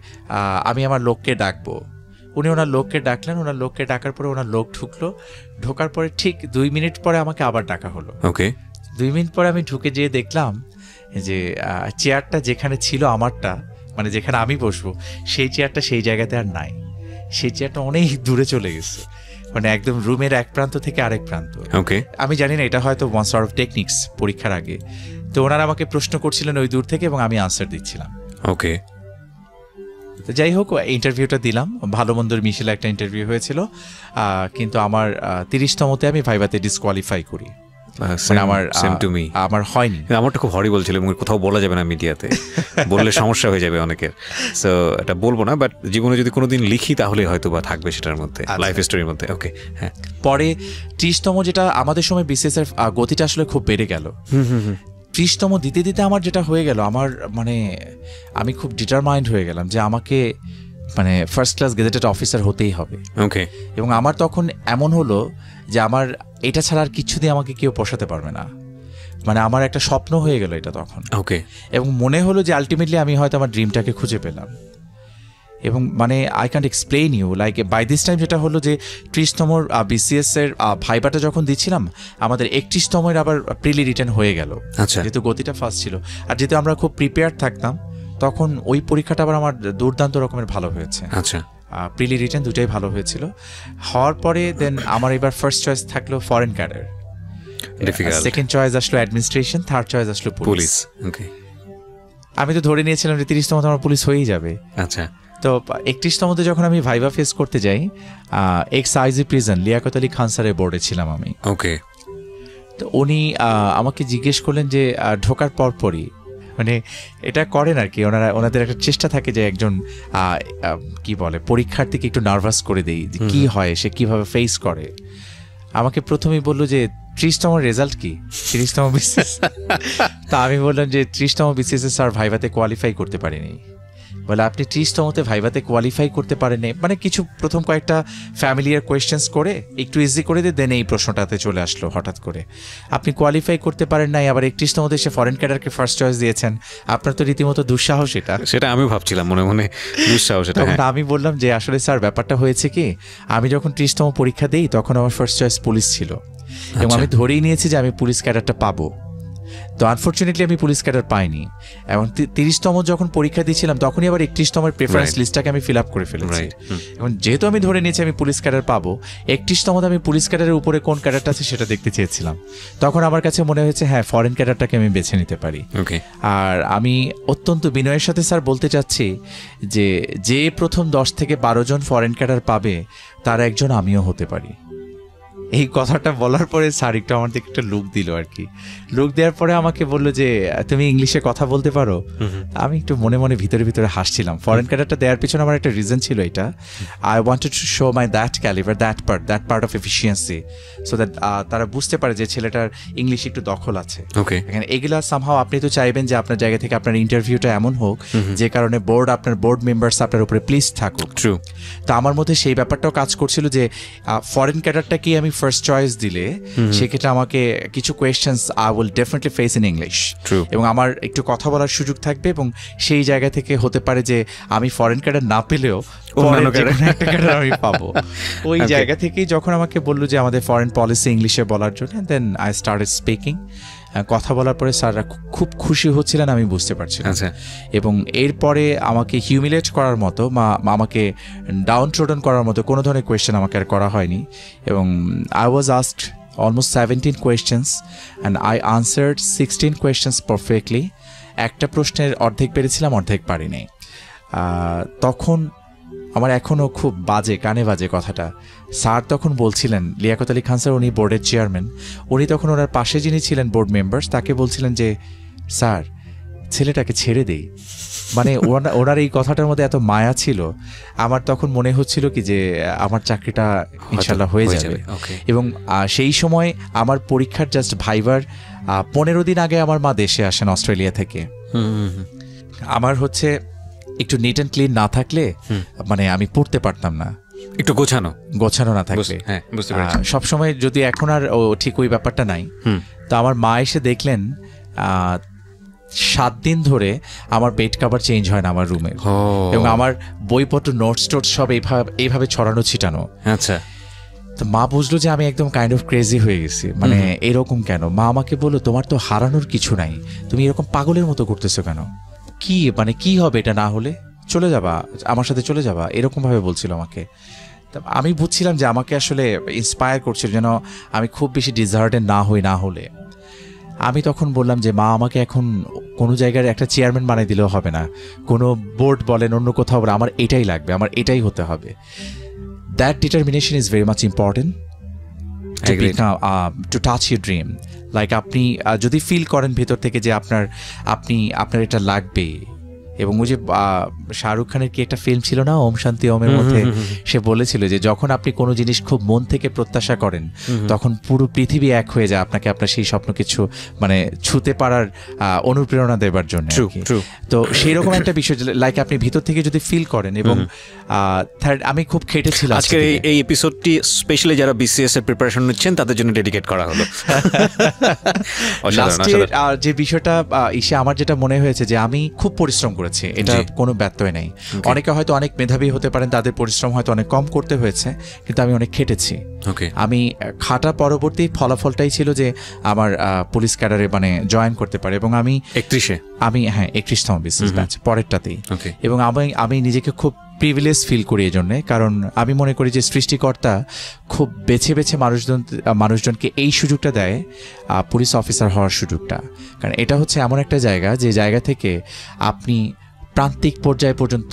আমি আমার লোককে ডাকবো। উনি ওনার লোককে ডাকলেন, ওনার লোককে ডাকার পরে ওনার লোক ঢুকলো, ঢোকার পরে ঠিক 2 মিনিট পরে আমাকে আবার ডাকা হলো। ওকে, 2 মিনিট পরে আমি ঢুকে যেয়ে দেখলাম যে চেয়ারটা যেখানে ছিল আমারটা, মানে যেখানে আমি বসবো, সেই চেয়ারটা সেই জায়গাতে আর নাই। সেই চেয়ারটা অনেক দূরে চলে গেছে, মানে একদম রুমের এক প্রান্ত থেকে আরেক প্রান্ত। আমি জানি না, এটা হয়তো ওয়ান সর্ট অফ টেকনিক্স পরীক্ষার আগে। তো ওনারা আমাকে প্রশ্ন করছিলেন ওই দূর থেকে, এবং আমি আনসার দিচ্ছিলাম। ওকে, তো যাই হোক, ইন্টারভিউটা দিলাম, ভালো মন্দর মিশেলে একটা ইন্টারভিউ হয়েছিল, কিন্তু আমার 30তমতে আমি ভাইভাতে ডিসকোয়ালিফাই করি। আমার হয়নি। আমারটা খুব হরিবল ছিল, এবং কোথাও বলা যাবে না মিডিয়াতে, বললে সমস্যা হয়ে যাবে অনেকের। সো এটা বলবো না, বাট জীবনে যদি কোনোদিন লিখি তাহলে হয়তো বা থাকবে সেটার মধ্যে, লাইফ স্টোরির মধ্যে। ওকে, হ্যাঁ। পরে 30তম, যেটা আমাদের সময় বিসিএস এর গতিটা আসলে খুব বেড়ে গেল। 30তম দিতে দিতে আমার যেটা হয়ে গেল, আমার মানে আমি খুব ডিটারমাইন্ড হয়ে গেলাম যে আমাকে মানে ফার্স্ট ক্লাস গেজেটেড অফিসার হতেই হবে। ওকে। এবং আমার তখন এমন হলো যে আমার এটা ছাড়া আর কিছু দিয়ে আমাকে কেউ পোষাতে পারবে না, মানে আমার একটা স্বপ্ন হয়ে গেল এটা তখন। ওকে। এবং মনে হলো যে আলটিমেটলি আমি হয়তো আমার ড্রিমটাকে খুঁজে পেলাম। এবং মানে I can't explain you, like by this time যেটা হলো যে 30তম BCS এর ভাইবাটা যখন দিচ্ছিলাম আমাদের 31তমের আবার প্রিলি রিটার্ন হয়ে গেল, আচ্ছা। যেহেতু গতিটা ফাস্ট ছিল আর যেহেতু আমরা খুব প্রিপেয়ার থাকতাম তখন ওই পরীক্ষাটা আবার আমার দুর্দান্ত রকমের ভালো হয়েছে। আচ্ছা। প্রিলি রিটার্ন দুটাই ভালো হয়েছিল। হওয়ার পরে দেন আমার এবার ফার্স্ট চয়েস থাকলো ফরেন ক্যাডার, সেকেন্ড চয়েস আসলো অ্যাডমিনিস্ট্রেশন, থার্ড চয়েস আসলো পুলিশ। ওকে। আমি তো ধরে নিয়েছিলাম যে 30তম আমার পুলিশ হয়েই যাবে। আচ্ছা। তো 31তমতে যখন আমি ভাইবা ফেস করতে যাই, ex IG prison Liaquat Ali Khan স্যারের বোর্ডে ছিলাম আমি। ওকে। তো উনি আমাকে জিজ্ঞেস করলেন যে ঢোকার পরপরই, মানে এটা করেন আর কি, ওনাদের একটা চেষ্টা থাকে যে একজন কি বলে পরীক্ষার্থীকে একটু নার্ভাস করে দেই যে কি হয়, সে কিভাবে ফেস করে। আমাকে প্রথমেই বললো যে 30তম রেজাল্ট কি, 30তম BCS। তা আমি বললাম যে 30তম BCS স্যার ভাইভাতে কোয়ালিফাই করতে পারিনি। বলে আপনি 30তমতে ভাইভাতে কোয়ালিফাই করতে পারেননি, মানে কিছু প্রথম কয়েকটা ফ্যামিলিয়ার কোয়েশ্চেন্স করে একটু ইজি করে দিয়ে দেন এই প্রশ্নটাতে চলে আসলো হঠাৎ করে, আপনি কোয়ালিফাই করতে পারেন নাই, আবার 31তমতে সে ফরেন ক্যাডারকে ফার্স্ট চয়েস দিয়েছেন, আপনার তো রীতিমতো দুঃসাহস। সেটা আমি ভাবছিলাম মনে মনে, দুঃসাহস। তখন আমি বললাম যে আসলে স্যার ব্যাপারটা হয়েছে কি, আমি যখন 30তম পরীক্ষা দিই তখন আমার ফার্স্ট চয়েস পুলিশ ছিল এবং আমি ধরেই নিয়েছি যে আমি পুলিশ ক্যাডারটা পাবো। তো আনফর্চুনেটলি আমি পুলিশ ক্যাডার পাইনি এবং 30তম যখন পরীক্ষা দিয়েছিলাম তখনই আবার 31তমের প্রেফারেন্স লিস্টটাকে আমি ফিল আপ করে ফেলেছি। এবং যেহেতু আমি ধরে নিয়েছি আমি পুলিশ ক্যাডার পাবো, 31তমতে আমি পুলিশ ক্যাডারের উপরে কোন ক্যাডারটা আছে সেটা দেখতে চেয়েছিলাম। তখন আমার কাছে মনে হয়েছে হ্যাঁ ফরেন ক্যাডারটাকে আমি বেছে নিতে পারি। আর আমি অত্যন্ত বিনয়ের সাথে স্যার বলতে চাচ্ছি যে যে প্রথম 10 থেকে 12 জন ফরেন ক্যাডার পাবে তার একজন আমিও হতে পারি। এই কথাটা বলার পরে স্যার একটু আমার দিকে একটা লুক দিল আর কি। লুক দেওয়ার পরে আমাকে বললো যে তুমি ইংলিশে কথা বলতে পারো। আমি একটু মনে মনে ভিতরে ভিতরে হাসছিলাম। ফরেন ক্যাডারটা দেওয়ার পিছনে আমার একটা রিজন ছিল এটা, I wanted to show my that ক্যালিভার, that part of efficiency, so that তারা বুঝতে পারে যে ছেলেটার ইংলিশ একটু দখল আছে। এখানে এগুলা সামহাও আপনি তো চাইবেন যে আপনার জায়গা থেকে আপনার ইন্টারভিউটা এমন হোক যে কারণে আপনার বোর্ড মেম্বার্স আপনার উপরে প্লিজ থাকুক। তো আমার মধ্যে সেই ব্যাপারটাও কাজ করছিল যে ফরেন ক্যাডারটাকে আমি ফার্স্ট চয়েস দিলে সেক্ষেত্রে আমাকে কিছু questions I will definitely face in English এবং আমার একটু কথা বলার সুযোগ থাকবে এবং সেই জায়গা থেকে হতে পারে যে আমি ফরেন ক্যাডার না পেলেও একটা ক্যাডার আমি পাবো। ওই জায়গা থেকেই যখন আমাকে বললো যে আমাদের ফরেন পলিসি ইংলিশে বলার জন্য, দেন আই স্টার্টেড স্পিকিং। কথা বলার পরে স্যাররা খুব খুশি হচ্ছিলেন, আমি বুঝতে পারছিলাম। এবং এরপরে আমাকে হিউমিলেট করার মতো বা আমাকে ডাউন ট্রোডন করার মতো কোনো ধরনের কোয়েশ্চেন আমাকে আর করা হয়নি। এবং I was asked almost 17 questions and I answered 16 questions perfectly. একটা প্রশ্নের অর্ধেক পেরেছিলাম, অর্ধেক পারিনি। তখন আমার এখনও খুব কানে বাজে কথাটা, স্যার তখন বলছিলেন, লিয়াকত আলী খান স্যার উনি বোর্ডের চেয়ারম্যান, উনি তখন ওনার পাশে যিনি ছিলেন বোর্ড মেম্বার্স তাকে বলছিলেন যে স্যার ছেলেটাকে ছেড়ে দেই। মানে ওনার এই কথাটার মধ্যে এত মায়া ছিল, আমার তখন মনে হচ্ছিল কি যে আমার চাকরিটা ইনশাল্লাহ হয়ে যাবে। এবং সেই সময় আমার পরীক্ষার জাস্ট ভাইবার 15 দিন আগে আমার মা দেশে আসেন অস্ট্রেলিয়া থেকে। আমার হচ্ছে একটু নিট অ্যান্ড ক্লিন না থাকলে মানে আমি পড়তে পারতাম না, একটু গোছানো না থাকলে। সবসময় যদি এখন আর ঠিক ওই ব্যাপারটা নাই। তো আমার মা এসে দেখলেন 7 দিন ধরে আমার বেড কভার চেঞ্জ হয় না আমার রুমে, এবং আমার বইপত্র নোটস সব এইভাবে ছড়ানো ছিটানো। আচ্ছা। তো মা বুঝলো যে আমি একদম কাইন্ড অফ ক্রেজি হয়ে গেছি, মানে এরকম কেন। মা আমাকে বললো তোমার তো হারানোর কিছু নাই, তুমি এরকম পাগলের মতো করতেছো কেন, কি মানে কি হবে এটা না হলে, চলে যাবা আমার সাথে চলে যাবা, এরকম ভাবে বলছিল আমাকে। আমি বুঝছিলাম যে আমাকে আসলে ইন্সপায়ার করছিল যেন আমি খুব বেশি ডিজার্টেড না হলে। আমি তখন বললাম যে মা আমাকে এখন কোনো জায়গার একটা চেয়ারম্যান বানিয়ে দিলেও হবে না, কোনো বোর্ড বলেন অন্য কোথাও, আমার এটাই লাগবে, আমার এটাই হতে হবে। That determination is very much important to touch your dream. Like আপনি যদি ফিল করেন ভেতর থেকে যে আপনার এটা লাগবে এবং ওই যে শাহরুখ খানের কি একটা ফিল্ম ছিল না ওম শান্তি ওমের মধ্যে, সে বলেছিল যে যখন আপনি কোনো জিনিস খুব মন থেকে প্রত্যাশা করেন তখন পুরো পৃথিবী এক হয়ে যায় আপনাকে আপনার সেই স্বপ্ন কিছু মানে ছুঁতে পারার অনুপ্রেরণা দেবার জন্য। তো সেই রকম একটা বিষয় লাইক আপনি ভিতর থেকে যদি ফিল করেন। এবং থার্ড, আমি খুব খেটেছিলাম আজকে এই এপিসোডটি স্পেশালি যারা বিসিএস এর প্রিপারেশন নিচ্ছেন তাদের জন্য ডেডিকেট করা হলো। আর যে বিষয়টা ইসে আমার যেটা মনে হয়েছে যে আমি খুব পরিশ্রম করেছি, এটা কোনো ব্যত্যয় নেই। অনেকে হয়তো অনেক মেধাবী হতে পারেন, তাদের পরিশ্রম হয়তো অনেক কম করতে হয়েছে, কিন্তু আমি অনেক খেটেছি। আমি খাটা পরবর্তী ফলাফলটাই ছিল যে আমার পুলিশ ক্যাডারে মানে জয়েন করতে পারে। এবং আমি 31তম বিসিএস ব্যাচ পরেরটাতেই। এবং আমি নিজেকে খুব প্রিভিলেজ ফিল করি এই জন্যে, কারণ আমি মনে করি যে সৃষ্টিকর্তা খুব বেছে বেছে মানুষজনকে এই সুযোগটা দেয়, পুলিশ অফিসার হওয়ার সুযোগটা। কারণ এটা হচ্ছে এমন একটা জায়গা যে জায়গা থেকে আপনি প্রান্তিক পর্যায় পর্যন্ত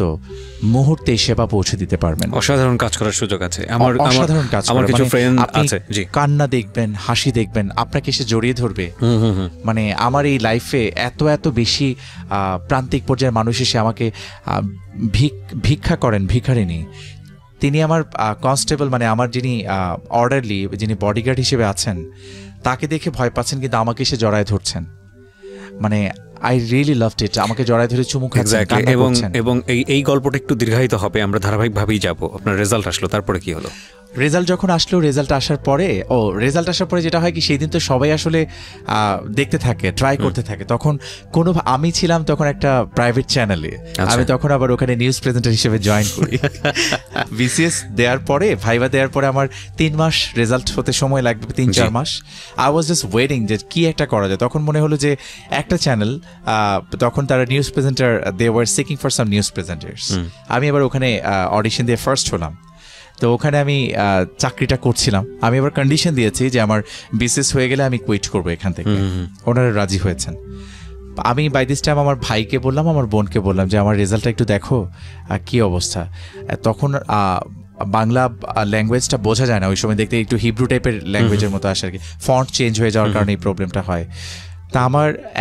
মুহূর্তে সেবা পৌঁছে দিতে পারবেন। অসাধারণ কাজ করার সুযোগ আছে। অসাধারণ কাজ। আমার কিছু ফ্রেন্ড আছে, কান্না দেখবেন, হাসি দেখবেন, আপনাকে এসে জড়িয়ে ধরবে। মানে আমার এই লাইফে এত বেশি প্রান্তিক পর্যায়ের মানুষ এসে আমাকে ভিক্ষা করেন, ভিখারিনী। তিনি আমার কনস্টেবল, মানে আমার যিনি অর্ডারলি, যিনি বডিগার্ড হিসেবে আছেন, তাকে দেখে ভয় পাচ্ছেন কিন্তু আমাকে এসে জড়ায় ধরছেন। মানে আই রিয়েলি লাভড ইট। আমাকে জড়ায় ধরে চুমু খাচ্ছেন, কান্না করছেন। এবং এই গল্পটা একটু দীর্ঘায়িত হবে, আমরা ধারাবাহিকভাবেই যাব। আপনার রেজাল্ট আসলো, তারপরে কি হলো? রেজাল্ট যখন আসলো, রেজাল্ট আসার পরে যেটা হয় কি, সেই দিন তো সবাই আসলে দেখতে থাকে, ট্রাই করতে থাকে। তখন আমি ছিলাম তখন একটা প্রাইভেট চ্যানেলে, আমি তখন আবার ওখানে নিউজ প্রেজেন্টার হিসেবে জয়েন করি। বিসিএস দেওয়ার পরে, ভাইবা দেওয়ার পরে আমার 3 মাস রেজাল্ট হতে সময় লাগবে, 3-4 মাস। আই ওয়াজ জাস্ট ওয়েটিং যে কি একটা করা যায়। তখন মনে হলো যে একটা চ্যানেল, তখন তারা news presenter, they were seeking for some news presenters. আমি এবার ওখানে অডিশন দিয়ে ফার্স্ট হলাম। তো ওখানে আমি চাকরিটা করছিলাম। আমি এবার কন্ডিশন দিয়েছি যে আমার বিসিএস হয়ে গেলে আমি কুইট করবো এখান থেকে। ওনারা রাজি হয়েছেন। আমি বাই দিস টাইম আমার ভাইকে বললাম, আমার বোনকে বললাম যে আমার রেজাল্টটা একটু দেখো কি অবস্থা। তখন বাংলা ল্যাঙ্গুয়েজটা বোঝা যায় না ওই সময়, দেখতে একটু হিব্রু টাইপের ল্যাঙ্গুয়েজের মতো আসে আর কি, ফন্ট চেঞ্জ হয়ে যাওয়ার কারণে এই প্রবলেমটা হয়। তা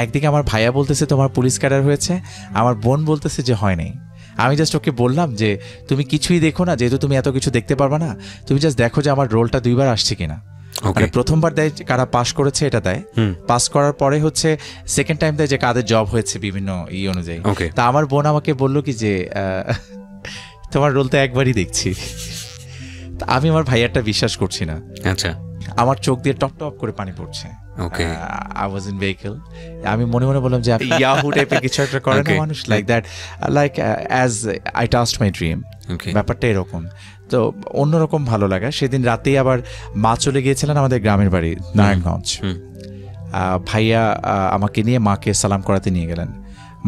একদিকে আমার ভাইয়া বলতেছে তোমার পুলিশ ক্যাডার হয়েছে, আমার বোন বলতেছে যে হয় নাই। আমি জাস্ট ওকে বললাম যে তুমি কিছুই দেখো না, যেহেতু তুমি এত কিছু দেখতে পারবা না, তুমি জাস্ট দেখো যে আমার রোলটা 2বার আসছে কিনা। মানে প্রথমবার দেয় কারা পাস করেছে, এটা দেয়। পাস করার পরে হচ্ছে সেকেন্ড টাইম দেয় যে কাদের জব হয়েছে বিভিন্ন অনুযায়ী। তা আমার বোন আমাকে বললো কি যে তোমার রোল তো একবারই দেখছি। আমি আমার ভাইয়ারটা বিশ্বাস করছি না। আচ্ছা, আমার চোখ দিয়ে টপ টপ করে পানি পড়ছে। I was in vehicle. আমি মনে মনে বললাম যে ইয়াহু টাইপের কিছু একটা করে না মানুষ, like that, like as I trust my dream. ব্যাপারটা এরকম। তো অন্যরকম ভালো লাগা। সেদিন রাতেই আবার মা চলে গিয়েছিলেন আমাদের গ্রামের বাড়ি নারায়ণগঞ্জ। ভাইয়া আমাকে নিয়ে মাকে সালাম করাতে নিয়ে গেলেন,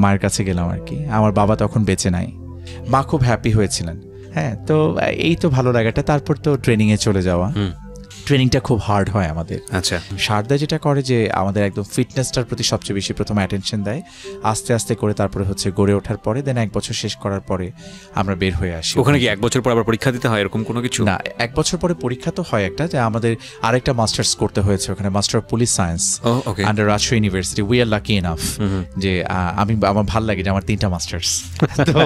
মায়ের কাছে গেলাম আর কি। আমার বাবা তখন বেঁচে নাই। মা খুব হ্যাপি হয়েছিলেন। হ্যাঁ, তো এই তো ভালো লাগাটা। তারপর তো ট্রেনিংয়ে চলে যাওয়া। ট্রেনিংটা খুব হার্ড হয় আমাদের। আচ্ছা, সারদা যেটা করে যে আমাদের একদম ফিটনেসটার প্রতি সবচেয়ে বেশি প্রথমে অ্যাটেনশন দেয়, আস্তে আস্তে করে তারপরে হচ্ছে গড়ে ওঠার পরে দেন 1 বছর শেষ করার পরে আমরা বের হয়ে আসি। ওখানে কি 1 বছর পর আবার পরীক্ষা দিতে হয় এরকম কোনো কিছু? না, 1 বছর পরে পরীক্ষা তো হয় একটা, যে আমাদের আরেকটা মাস্টার্স করতে হয়েছে ওখানে, master of police science under Rajshahi university. We are lucky enough যে আমার ভাল লাগে যে আমার 3টা মাস্টার্স। তো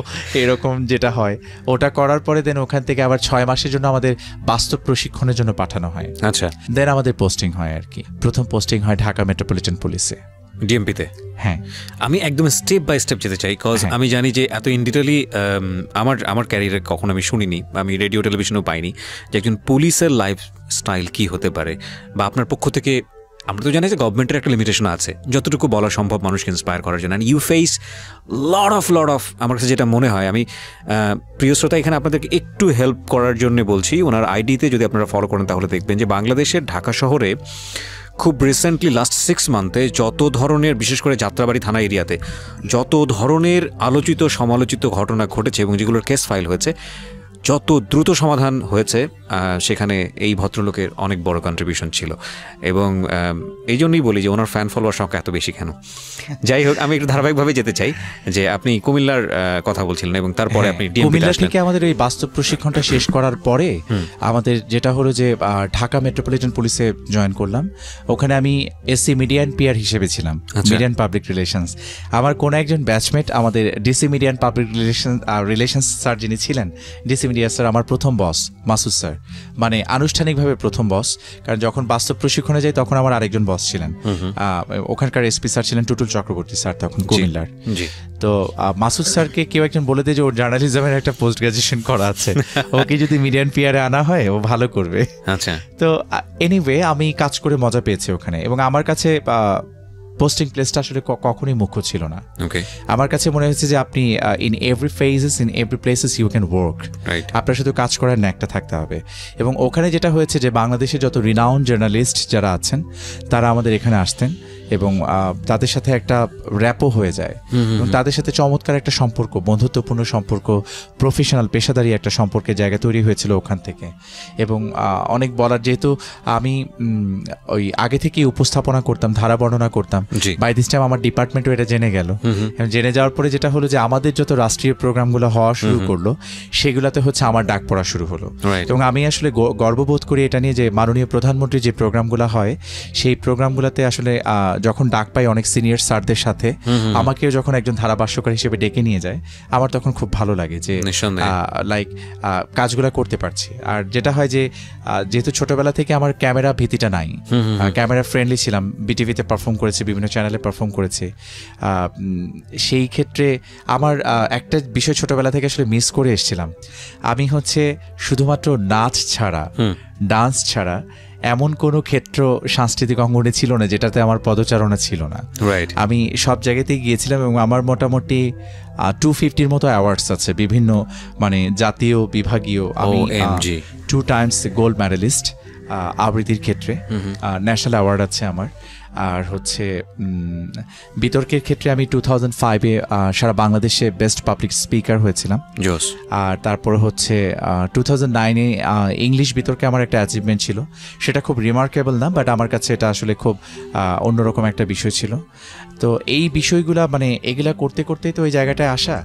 এরকম যেটা হয়, ওটা করার পরে দেন ওখান থেকে আবার 6 মাসের জন্য আমাদের বাস্তব প্রশিক্ষণের জন্য পাঠানো হয়। আচ্ছা, দেন আমাদের পোস্টিং হয় আর কি। প্রথম পোস্টিং হয় ঢাকা মেট্রোপলিটন পুলিশে, ডিএমপিতে। হ্যাঁ, আমি একদম স্টেপ বাই স্টেপ যেতে চাই, কজ আমি জানি যে এত ইন ডিটেইলি আমার ক্যারিয়ারে কখনো আমি শুনিনি, আমি রেডিও টেলিভিশনেও পাইনি যে একজন পুলিশের লাইফ স্টাইল কী হতে পারে। বা আপনার পক্ষ থেকে, আমরা তো জানি যে গভর্নমেন্টের একটা লিমিটেশন আছে, যতটুকু বলা সম্ভব মানুষকে ইন্সপায়ার করার জন্য। And you face lot of আমার কাছে যেটা মনে হয়, আমি প্রিয় শ্রোতা এখানে আপনাদেরকে একটু হেল্প করার জন্য বলছি। ওনার আইডিতে যদি আপনারা ফলো করেন তাহলে দেখবেন যে বাংলাদেশের ঢাকা শহরে খুব রিসেন্টলি লাস্ট 6 মান্থে যত ধরনের, বিশেষ করে যাত্রাবাড়ি থানা এরিয়াতে যত ধরনের আলোচিত সমালোচিত ঘটনা ঘটেছে এবং যেগুলোর কেস ফাইল হয়েছে, যত দ্রুত সমাধান হয়েছে সেখানে এই ভদ্রলোকের অনেক বড় কন্ট্রিবিউশন ছিল, এবং এই জন্যই বলি যে ওনার ফ্যান ফলোয়ার সংখ্যা এত বেশি কেন। যাই হোক, আমি একটু ধারাবাহিকভাবে যেতে চাই যে আপনি কুমিল্লার কথা বলছিলেন এবং তারপরে আপনি কুমিল্লা থেকে আমাদের এই বাস্তব প্রশিক্ষণটা শেষ করার পরে আমাদের যেটা হলো যে ঢাকা মেট্রোপলিটন পুলিশে জয়েন করলাম। ওখানে আমি এসসি মিডিয়া অ্যান্ড পিআর হিসেবে ছিলাম, মিডিয়া অ্যান্ড পাবলিক রিলেশনস। আমার কোনো একজন ব্যাচমেট আমাদের DC media and public relations sir যিনি ছিলেন, ডিসি মিডিয়া স্যার আমার প্রথম বস মাসুদ স্যার, মানে আনুষ্ঠানিকভাবে প্রথম বস। কারণ যখন বাস্তব প্রশিক্ষণে যাই তখন আমার আরেকজন বস ছিলেন, ওখানকার এসপি স্যার ছিলেন টুটুল চক্রবর্তী স্যার তখন কুমিল্লার। তো মাসুদ স্যারকে কেউ একজন বলে দেয় যে ওর জার্নালিজমের একটা পোস্ট গ্রাজুয়েশন করা আছে, ওকে যদি মিডিয়া অ্যান্ড পিআরে আনা হয় ও ভালো করবে। আচ্ছা, তো এনিওয়ে আমি কাজ করে মজা পেয়েছি ওখানে, এবং আমার কাছে পোস্টিং প্লেসটা আসলে কখনোই মুখ্য ছিল না। আমার কাছে মনে হয়েছে যে আপনি in every phases in every places you can work, আপনার শুধু কাজ করার ন্যাকটা থাকতে হবে। এবং ওখানে যেটা হয়েছে যে বাংলাদেশে যত রিনাউন্ড জার্নালিস্ট যারা আছেন তারা আমাদের এখানে আসতেন, এবং তাদের সাথে একটা র্যাপও হয়ে যায়, এবং তাদের সাথে চমৎকার একটা সম্পর্ক, বন্ধুত্বপূর্ণ সম্পর্ক, প্রফেশনাল পেশাদারি একটা সম্পর্কের জায়গা তৈরি হয়েছিল ওখান থেকে। এবং অনেক বলার, যেহেতু আমি ওই আগে থেকেই উপস্থাপনা করতাম, ধারা বর্ণনা করতাম, বাই দিস টাইম আমার ডিপার্টমেন্টও এটা জেনে গেল। জেনে যাওয়ার পরে যেটা হলো যে আমাদের যত রাষ্ট্রীয় প্রোগ্রামগুলো হওয়া শুরু করলো সেগুলোতে হচ্ছে আমার ডাক পড়া শুরু হলো। এবং আমি আসলে গর্ববোধ করি এটা নিয়ে যে মাননীয় প্রধানমন্ত্রীর যে প্রোগ্রামগুলো হয় সেই প্রোগ্রামগুলোতে আসলে যখন ডাক পাই অনেক সিনিয়র স্যারদের সাথে, আমাকেও যখন একজন ধারাভাষ্যকার হিসেবে ডেকে নিয়ে যায়, আমার তখন খুব ভালো লাগে যে লাইক কাজগুলো করতে পারছি। আর যেটা হয় যে যেহেতু ছোটবেলা থেকে আমার ক্যামেরা ভীতিটা নাই, ক্যামেরা ফ্রেন্ডলি ছিলাম, বিটিভিতে পারফর্ম করেছি, বিভিন্ন চ্যানেলে পারফর্ম করেছি, সেই ক্ষেত্রে আমার একটা বিষয় ছোটবেলা থেকে আসলে মিস করে এসেছিলাম। আমি হচ্ছে শুধুমাত্র নাচ ছাড়া, ডান্স ছাড়া এমন কোনো ক্ষেত্র সাংস্কৃতিক অঙ্গনে ছিল না যেটাতে আমার পদচারণা ছিল না। আমি সব জায়গাতেই গিয়েছিলাম, এবং আমার মোটামুটি 250-র মতো অ্যাওয়ার্ডস আছে বিভিন্ন, মানে জাতীয়, বিভাগীয়। আমি 2 টাইমস গোল্ড মেডেলিস্ট আবৃত্তির ক্ষেত্রে, ন্যাশনাল অ্যাওয়ার্ড আছে আমার। আর হচ্ছে বিতর্কের ক্ষেত্রে আমি 2005-এ সারা বাংলাদেশে বেস্ট পাবলিক স্পিকার হয়েছিলাম। আর তারপরে হচ্ছে 2009-এ ইংলিশ বিতর্কে আমার একটা অ্যাচিভমেন্ট ছিল, সেটা খুব রিমার্কেবল না, বাট আমার কাছে এটা আসলে খুব অন্যরকম একটা বিষয় ছিল। তো এই বিষয়গুলা, মানে এগুলা করতে করতেই তো ওই জায়গাটায় আসা।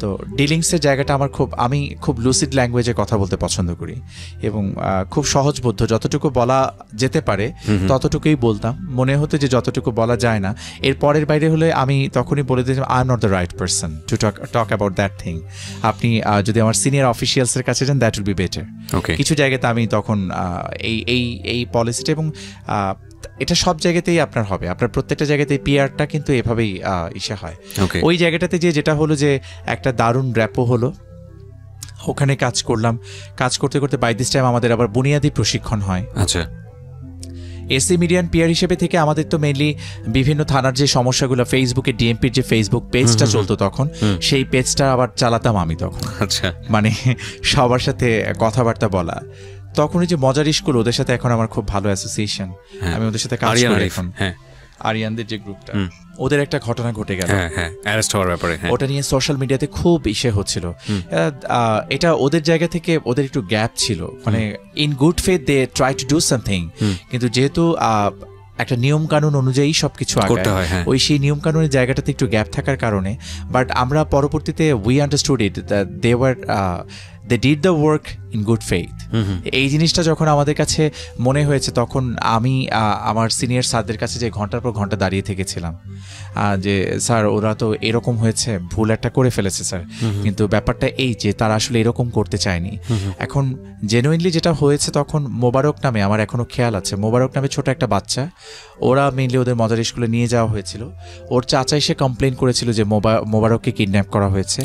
তো ডিলিংসের জায়গাটা আমার আমি খুব লুসিড ল্যাঙ্গুয়েজে কথা বলতে পছন্দ করি, এবং খুব সহজবোধ্য, যতটুকু বলা যেতে পারে ততটুকুই বলতাম। মনে হতো যে যতটুকু বলা যায় না এর পরের বাইরে হলে আমি তখনই বলে দিতাম I am not the right person to talk about that thing. আপনি যদি আমার সিনিয়র অফিসিয়ালসের কাছে যান, দ্যাট উইল বি বেটার। কিছু জায়গাতে আমি তখন এই পলিসিটা, এবং এটা সব জায়গাতেই আপনার হবে, আপনার প্রত্যেকটা জায়গাতেই পিআরটা কিন্তু এভাবেই ইসে হয়। ওই জায়গাটাতে যেটা হলো যে একটা দারুণ র্যাপও হলো, ওখানে কাজ করলাম। কাজ করতে করতে বাই দিস টাইম আমাদের আবার বুনিয়াদী প্রশিক্ষণ হয়। আচ্ছা, এসি মিডিয়ান পিআর হিসেবে থেকে আমাদের তো মেইনলি বিভিন্ন থানার যে সমস্যাগুলো, ফেসবুকে ডিএমপির যে ফেসবুক পেজটা চলতো তখন, সেই পেজটা আবার চালাতাম আমি তখন। আচ্ছা, মানে সবার সাথে কথাবার্তা বলা, তখন যে মজার স্কুল, ওদের সাথে এখন আমার খুব ভালো অ্যাসোসিয়েশন, আমি ওদের সাথে কাজ করি এখন। আরিয়ানদের যে গ্রুপটা, ওদের একটা ঘটনা ঘটে গেল অ্যারেস্ট হওয়ার ব্যাপারে, ওটা নিয়ে সোশ্যাল মিডিয়াতে খুব ইসে হচ্ছিল। এটা ওদের জায়গা থেকে ওদের একটু গ্যাপ ছিল, মানে in good faith they try to do something, কিন্তু যেহেতু একটা নিয়ম কানুন অনুযায়ী সবকিছু আগায়, ওই সেই নিয়ম কানুনের জায়গাটাতে একটু গ্যাপ থাকার কারণে, বাট আমরা পরবর্তীতে we understood it that they were they did the work in good faith. এই জিনিসটা যখন আমাদের কাছে মনে হয়েছে, তখন আমি আমার সিনিয়র স্যারদের কাছে যে ঘন্টার পর ঘন্টা দাঁড়িয়ে থেকেছিলাম যে স্যার ওরা তো এরকম হয়েছে, ভুল একটা করে ফেলেছে স্যার, কিন্তু ব্যাপারটা এই যে তারা আসলে এরকম করতে চায়নি। এখন জেনুইনলি যেটা হয়েছে, তখন মোবারক নামে, আমার এখনো খেয়াল আছে, মোবারক নামে ছোট একটা বাচ্চা, ওরা মেইনলি ওদের মজার স্কুলে নিয়ে যাওয়া হয়েছিল। ওর চাচা এসে কমপ্লেন করেছিল যে মোবারককে কিডন্যাপ করা হয়েছে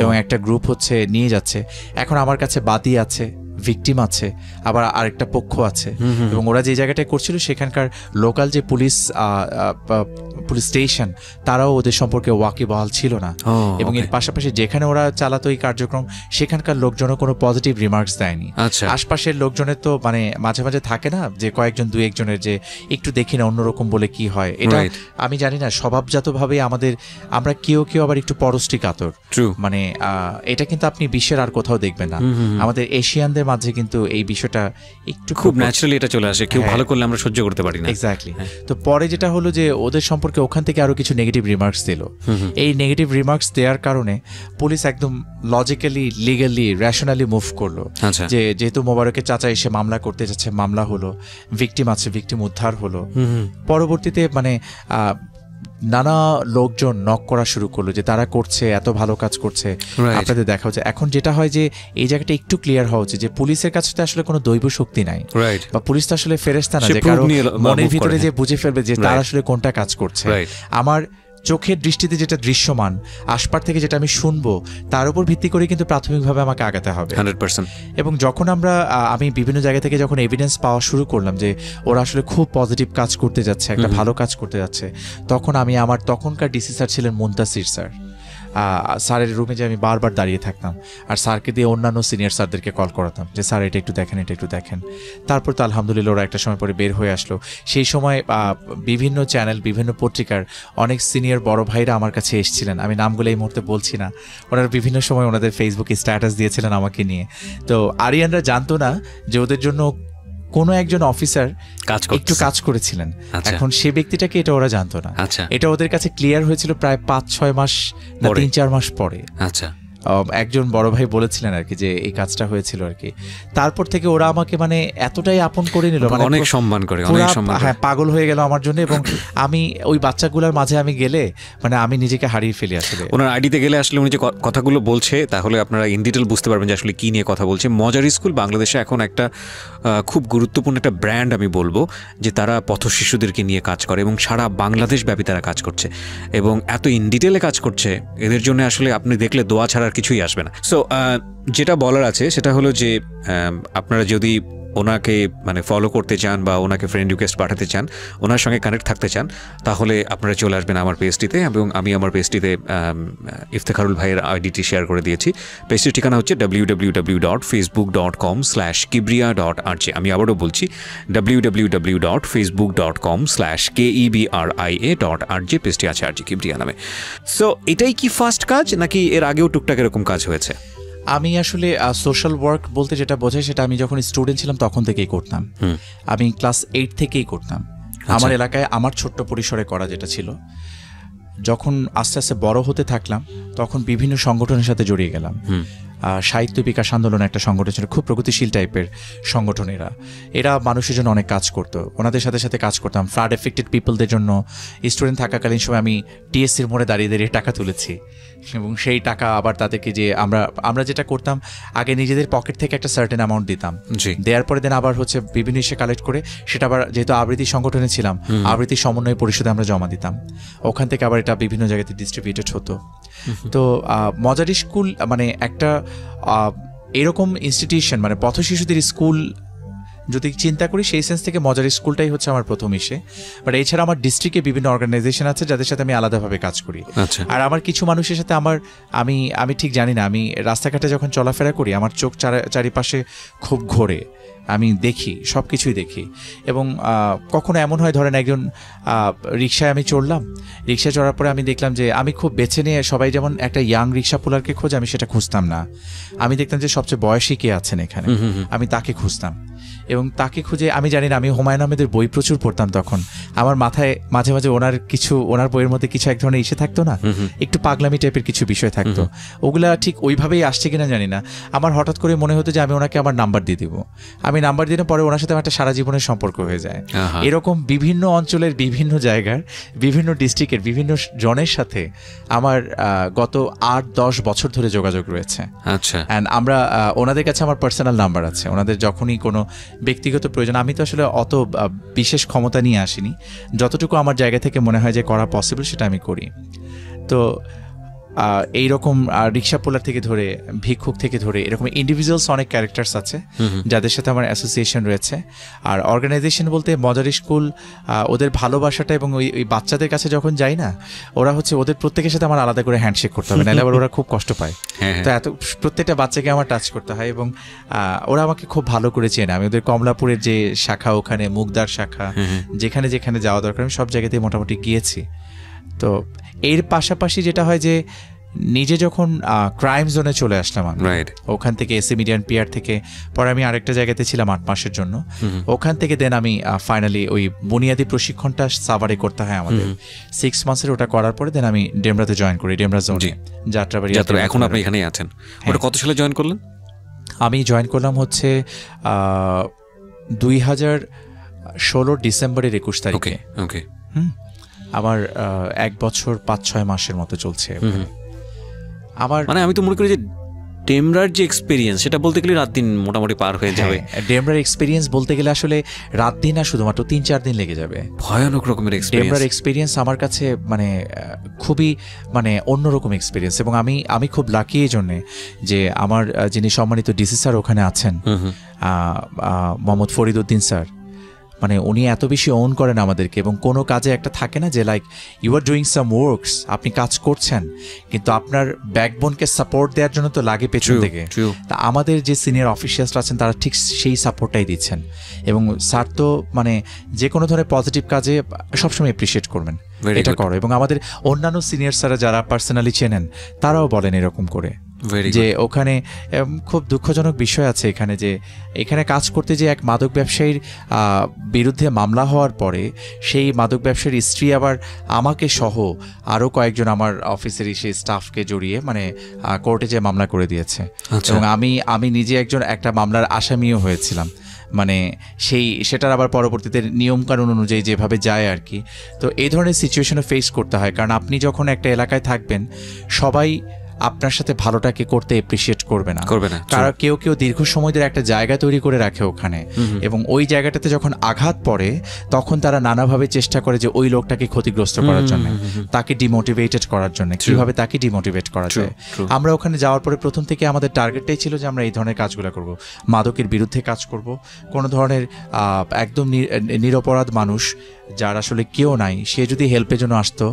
এবং একটা গ্রুপ হচ্ছে নিয়ে যাচ্ছে। এখন আমার কাছে বাদী আছে, ভিকটিম আছে, আবার আরেকটা পক্ষ আছে, এবং ওরা যে জায়গাটায় করছিল সেখানকার লোকাল যে পুলিশ স্টেশন তারাও ওদের সম্পর্কে ওয়াকিবহাল ছিল না। এবং এর পাশাপাশি যেখানে ওরা চালাতো এই কার্যক্রম সেখানকার লোকজনও কোনো পজিটিভ রিমার্কস দেয়নি। আশপাশের লোকজনের তো মানে মাঝে মাঝে থাকে না যে কয়েকজন দুই একজনের যে একটু দেখি না অন্যরকম বলে কি হয়, এটা আমি জানি না স্বভাবজাতভাবে আমরা কেউ আবার একটু পরশ্রী কাতর, মানে এটা কিন্তু আপনি বিশ্বের আর কোথাও দেখবেন না। আমাদের এশিয়ানদের মাঝে কিন্তু এই বিষয়টা একটু খুব ন্যাচারালি এটা চলে আসে, কেউ ভালো করলে আমরা সহ্য করতে পারি না। এক্স্যাক্টলি। তো পরে যেটা হলো যে ওদের সম্পর্কে ওখান থেকে আরো কিছু নেগেটিভ রিমার্কস দিল। এই নেগেটিভ রিমার্কস দেওয়ার কারণে পুলিশ একদম লজিক্যালি, লিগালি, রেশনালি মুভ করলো যে যেহেতু মোবারকের চাচা এসে মামলা করতে যাচ্ছে, মামলা হলো, ভিকটিম আছে, ভিকটিম উদ্ধার হলো। পরবর্তীতে মানে নানা লোকজন নক করা শুরু করলো যে তারা করছে, এত ভালো কাজ করছে, আপনাদের দেখা হচ্ছে। এখন যেটা হয় যে এই জায়গাটা একটু ক্লিয়ার হওয়া উচিত যে পুলিশের কাছে তো আসলে কোনো দৈব শক্তি নাই, বা পুলিশ তো আসলে ফেরেশতা না যে কারো মনের ভিতরে যে বুঝে ফেলবে যে তারা আসলে কোনটা কাজ করছে। আমার চোখের দৃষ্টিতে যেটা দৃশ্যমান, আশপাশ থেকে যেটা আমি শুনবো, তার উপর ভিত্তি করে কিন্তু প্রাথমিকভাবে আমাকে আগাতে হবে 100%। এবং যখন আমি বিভিন্ন জায়গা থেকে যখন এভিডেন্স পাওয়া শুরু করলাম যে ওরা আসলে খুব পজিটিভ কাজ করতে যাচ্ছে, একটা ভালো কাজ করতে যাচ্ছে, তখন আমি আমার তখনকার ডিসি স্যার ছিলেন মুনতাসির স্যার, স্যারের রুমে যে আমি বারবার দাঁড়িয়ে থাকতাম, আর স্যারকে দিয়ে অন্যান্য সিনিয়র স্যারদেরকে কল করাতাম যে স্যার এটা একটু দেখেন, এটা একটু দেখেন। তারপর তো আলহামদুলিল্লাহ ওরা একটা সময় পরে বের হয়ে আসলো। সেই সময় বিভিন্ন চ্যানেল, বিভিন্ন পত্রিকার অনেক সিনিয়র বড় ভাইরা আমার কাছে এসেছিলেন, আমি নামগুলো এই মুহূর্তে বলছি না। ওনারা বিভিন্ন সময় ওনাদের ফেসবুকে স্ট্যাটাস দিয়েছিলেন আমাকে নিয়ে। তো আরিয়ানরা জানতো না যে ওদের জন্য কোনো একজন অফিসার একটু কাজ করেছিলেন। এখন সে ব্যক্তিটাকে এটা ওরা জানতো না। এটা ওদের কাছে ক্লিয়ার হয়েছিল প্রায় 5-6 মাস না 3-4 মাস পরে। একজন বড় ভাই বলেছিলেন আর কি যে এই কাজটা হয়েছিল আর কি। তারপর থেকে ওরা আমাকে মানে এতটাই আপন করে নিল, মানে অনেক সম্মান করে, হ্যাঁ, পাগল হয়ে গেল আমার জন্য। এবং আমি ওই বাচ্চাগুলোর মাঝে আমি গেলে মানে আমি নিজেকে হারিয়ে ফেলি আসলে। ওনার আইডিতে গেলে আসলে উনি যে কথাগুলো বলছে তাহলে আপনারা ইন ডিটেল বুঝতে পারবেন যে আসলে কি নিয়ে কথা বলছে। মজার স্কুল বাংলাদেশে এখন একটা খুব গুরুত্বপূর্ণ একটা ব্র্যান্ড আমি বলবো, যে তারা পথ শিশুদেরকে নিয়ে কাজ করে এবং সারা বাংলাদেশ ব্যাপী তারা কাজ করছে এবং এত ইন ডিটেলে কাজ করছে, এদের জন্য আসলে আপনি দেখলে দোয়া ছাড়া আর কিছুই আসবে না। সো যেটা বলার আছে সেটা হলো যে আপনারা যদি ওনাকে মানে ফলো করতে চান বা ওনাকে ফ্রেন্ড রিকোয়েস্ট পাঠাতে চান, ওনার সঙ্গে কানেক্ট থাকতে চান, তাহলে আপনারা চলে আসবেন আমার পেজটিতে। এবং আমি আমার পেজটিতে ইফতেখারুল ভাইয়ের আইডিটি শেয়ার করে দিয়েছি। পেজটির ঠিকানা হচ্ছে www.facebook.com/kibria.rj। আমি আবারও বলছি www.facebook.com/kebria.rj। পেজটি আছে আরজি কিবরিয়া নামে। সো এটাই কি ফার্স্ট কাজ নাকি এর আগেও টুকটাক এরকম কাজ হয়েছে? আমি আসলে সোশ্যাল ওয়ার্ক বলতে যেটা বোঝায় সেটা আমি যখন স্টুডেন্ট ছিলাম তখন থেকেই করতাম। আমি ক্লাস 8 থেকেই করতাম। আমার এলাকায় আমার ছোট্ট পরিসরে করা যেটা ছিল। যখন আস্তে আস্তে বড় হতে থাকলাম তখন বিভিন্ন সংগঠনের সাথে জড়িয়ে গেলাম। সাহিত্য বিকাশ আন্দোলন একটা সংগঠন ছিল, খুব প্রগতিশীল টাইপের সংগঠন। এরা মানুষের জন্য অনেক কাজ করতো, ওনাদের সাথে সাথে কাজ করতাম। ফ্লাড এফেক্টেড পিপলদের জন্য স্টুডেন্ট থাকাকালীন সময় আমি টিএসসির মোড়ে দাঁড়িয়ে দাঁড়িয়ে টাকা তুলেছি, এবং সেই টাকা আবার তাদেরকে যে আমরা যেটা করতাম আগে নিজেদের পকেট থেকে একটা সার্টেন অ্যামাউন্ট দিতাম, দেওয়ার পরে দেন আবার হচ্ছে বিভিন্ন ইসে কালেক্ট করে সেটা আবার যেহেতু আবৃত্তি সংগঠনে ছিলাম আবৃত্তি সমন্বয় পরিষদে আমরা জমা দিতাম, ওখান থেকে আবার এটা বিভিন্ন জায়গাতে ডিস্ট্রিবিউটেড হতো। তো মজার স্কুল মানে একটা এরকম ইনস্টিটিউশন, মানে পথ শিশুদের স্কুল যদি চিন্তা করি সেই সেন্স থেকে মজার স্কুলটাই হচ্ছে আমার প্রথম ইসে। বাট এছাড়া আমার ডিস্ট্রিক্টে বিভিন্ন অর্গানাইজেশন আছে যাদের সাথে আমি আলাদাভাবে কাজ করি। আর আমার কিছু মানুষের সাথে আমি ঠিক জানি না, আমি রাস্তাঘাটে যখন চলাফেরা করি আমার চোখ চারিপাশে খুব ঘোরে, আমি দেখি, সব কিছুই দেখি। এবং কখনো এমন হয় ধরেন একজন রিক্সায় আমি চড়লাম, রিক্সায় চড়ার পরে আমি দেখলাম যে আমি খুব বেছে নিয়ে, সবাই যেমন একটা ইয়াং রিক্সা পোলারকে খোঁজে, আমি সেটা খুঁজতাম না। আমি দেখতাম যে সবচেয়ে বয়সী কে আছেন এখানে, আমি তাকে খুঁজতাম। এবং তাকে খুঁজে আমি জানি না, আমি হুমায়ুন আহমেদের বই প্রচুর পড়তাম তখন। আমার মাথায় মাঝে মাঝে ওনার বইয়ের মধ্যে কিছু এক ধরনের ইসে থাকতো না, একটু পাগলামি টাইপের কিছু বিষয় থাকতো, ওগুলা ঠিক ওইভাবেই আসছে কিনা জানি না। আমার হঠাৎ করে মনে হতো যে আমি ওনাকে আমার নাম্বার দিয়ে দিব। আমি নাম্বার দিলে পরে ওনার সাথে আমার একটা সারা জীবনের সম্পর্ক হয়ে যায়। এরকম বিভিন্ন অঞ্চলের বিভিন্ন জায়গার বিভিন্ন ডিস্ট্রিক্টের বিভিন্ন জনের সাথে আমার গত 8-10 বছর ধরে যোগাযোগ রয়েছে। আচ্ছা। অ্যান্ড আমরা ওনাদের কাছে আমার পার্সোনাল নাম্বার আছে। ওনাদের যখনই কোনো ব্যক্তিগত প্রয়োজন, আমি তো আসলে অত বিশেষ ক্ষমতা নিয়ে আসিনি, যতটুকু আমার জায়গা থেকে মনে হয় যে করা পসিবল সেটা আমি করি। তো এইরকম রিক্সা পোলার থেকে ধরে ভিক্ষুক থেকে ধরে এরকম ইন্ডিভিজুয়ালস অনেক ক্যারেক্টার্স আছে যাদের সাথে আমার অ্যাসোসিয়েশন রয়েছে। আর অর্গানাইজেশন বলতে মজার স্কুল, ওদের ভালোবাসাটা এবং ওই বাচ্চাদের কাছে যখন যাই না, ওরা হচ্ছে ওদের প্রত্যেকের সাথে আমার আলাদা করে হ্যান্ডশেক করতে হবে, নাহলে আবার ওরা খুব কষ্ট পায়। তো এত প্রত্যেকটা বাচ্চাকে আমার টাচ করতে হয় এবং ওরা আমাকে খুব ভালো করে চেনে। আমি ওদের কমলাপুরের যে শাখা, ওখানে মুগদার শাখা, যেখানে যেখানে যাওয়া দরকার আমি সব জায়গাতেই মোটামুটি গিয়েছি। তো এর পাশাপাশি যেটা হয় যে নিজে যখন ক্রাইম জোনে চলে আসলাম আমি, ওখান থেকে এসএ মিডিয়ান পিআর থেকে পরে আমি আরেকটা জায়গাতে ছিলাম 8 মাসের জন্য। ওখান থেকে দেন আমি ফাইনালি ওই বুনিয়াদি প্রশিক্ষণটা সাভারে করতে হয় আমাদের 6 মাসের। ওটা করার পরে দেন আমি ডেমরাতে জয়েন করি, ডেমরা জোনে, যাত্রাবাড়ি। এখন আপনি এখানেই আছেন। ওটা কত সালে জয়েন করলেন? আমি জয়েন করলাম হচ্ছে 2016 ডিসেম্বরের 21 তারিখে। আমার 1 বছর 5-6 মাসের মতো চলছে। আমার মানে আমি তো মনে করি যে ডেমরার যে এক্সপিরিয়েন্স, সেটা বলতে গেলে রাত দিন মোটামুটি পার হয়ে যাবে। ডেমরার এক্সপিরিয়েন্স বলতে গেলে আসলে রাত দিন না, শুধুমাত্র 3-4 দিন লেগে যাবে। ভয়ানক রকমের এক্সপিরিয়েন্স। ডেমরার এক্সপিরিয়েন্স আমার কাছে মানে খুবই মানে অন্যরকম এক্সপিরিয়েন্স। এবং আমি খুব লাকি এই জন্যে যে আমার যিনি সম্মানিত ডিসি স্যার ওখানে আছেন, মোহাম্মদ ফরিদ উদ্দিন স্যার, মানে উনি এত বেশি ওন করেন আমাদেরকে। এবং কোনো কাজে একটা থাকে না যে like you are doing some works, আপনি কাজ করছেন কিন্তু আপনার ব্যাকবোনকে সাপোর্ট দেওয়ার জন্য তো লাগে পেছন থেকে। তা আমাদের যে সিনিয়র অফিসিয়ালসরা আছেন তারা ঠিক সেই সাপোর্টটাই দিচ্ছেন। এবং স্যার তো মানে যে কোনো ধরনের পজিটিভ কাজে সবসময় অ্যাপ্রিসিয়েট করবেন, এটা করো। এবং আমাদের অন্যান্য সিনিয়র স্যাররা যারা পার্সোনালি চেনেন তারাও বলেন এরকম করে যে ওখানে খুব দুঃখজনক বিষয় আছে এখানে, যে এখানে কাজ করতে যে এক মাদক ব্যবসায়ীর বিরুদ্ধে মামলা হওয়ার পরে সেই মাদক ব্যবসায়ীর স্ত্রী আবার আমাকে সহ আরও কয়েকজন আমার অফিসেরই সেই স্টাফকে জড়িয়ে মানে কোর্টে যে মামলা করে দিয়েছে। এবং আমি নিজে একটা মামলার আসামিও হয়েছিলাম। মানে সেটার আবার পরবর্তীতে নিয়মকানুন অনুযায়ী যেভাবে যায় আর কি। তো এই ধরনের সিচুয়েশনে ফেস করতে হয়, কারণ আপনি যখন একটা এলাকায় থাকবেন সবাই আপনার সাথে ভালোটাকে করতে এপ্রিসিয়েট করবে না। কারণ কেউ দীর্ঘ সময় ধরে একটা জায়গা তৈরি করে রাখে ওখানে, এবং ওই জায়গাটাতে যখন আঘাত পড়ে তখন তারা নানাভাবে চেষ্টা করে যে ওই লোকটাকে ক্ষতিগ্রস্ত করার জন্য, তাকে ডিমোটিভেটেড করার জন্য, কিভাবে তাকে ডিমোটিভেট করা যায়। আমরা ওখানে যাওয়ার পরে প্রথম থেকে আমাদের টার্গেটটাই ছিল যে আমরা এই ধরনের কাজগুলো করব, মাদকের বিরুদ্ধে কাজ করব। কোনো ধরনের একদম নিরপরাধ মানুষ যার আসলে কেউ নাই, সে যদি হেল্পের জন্য আসতো,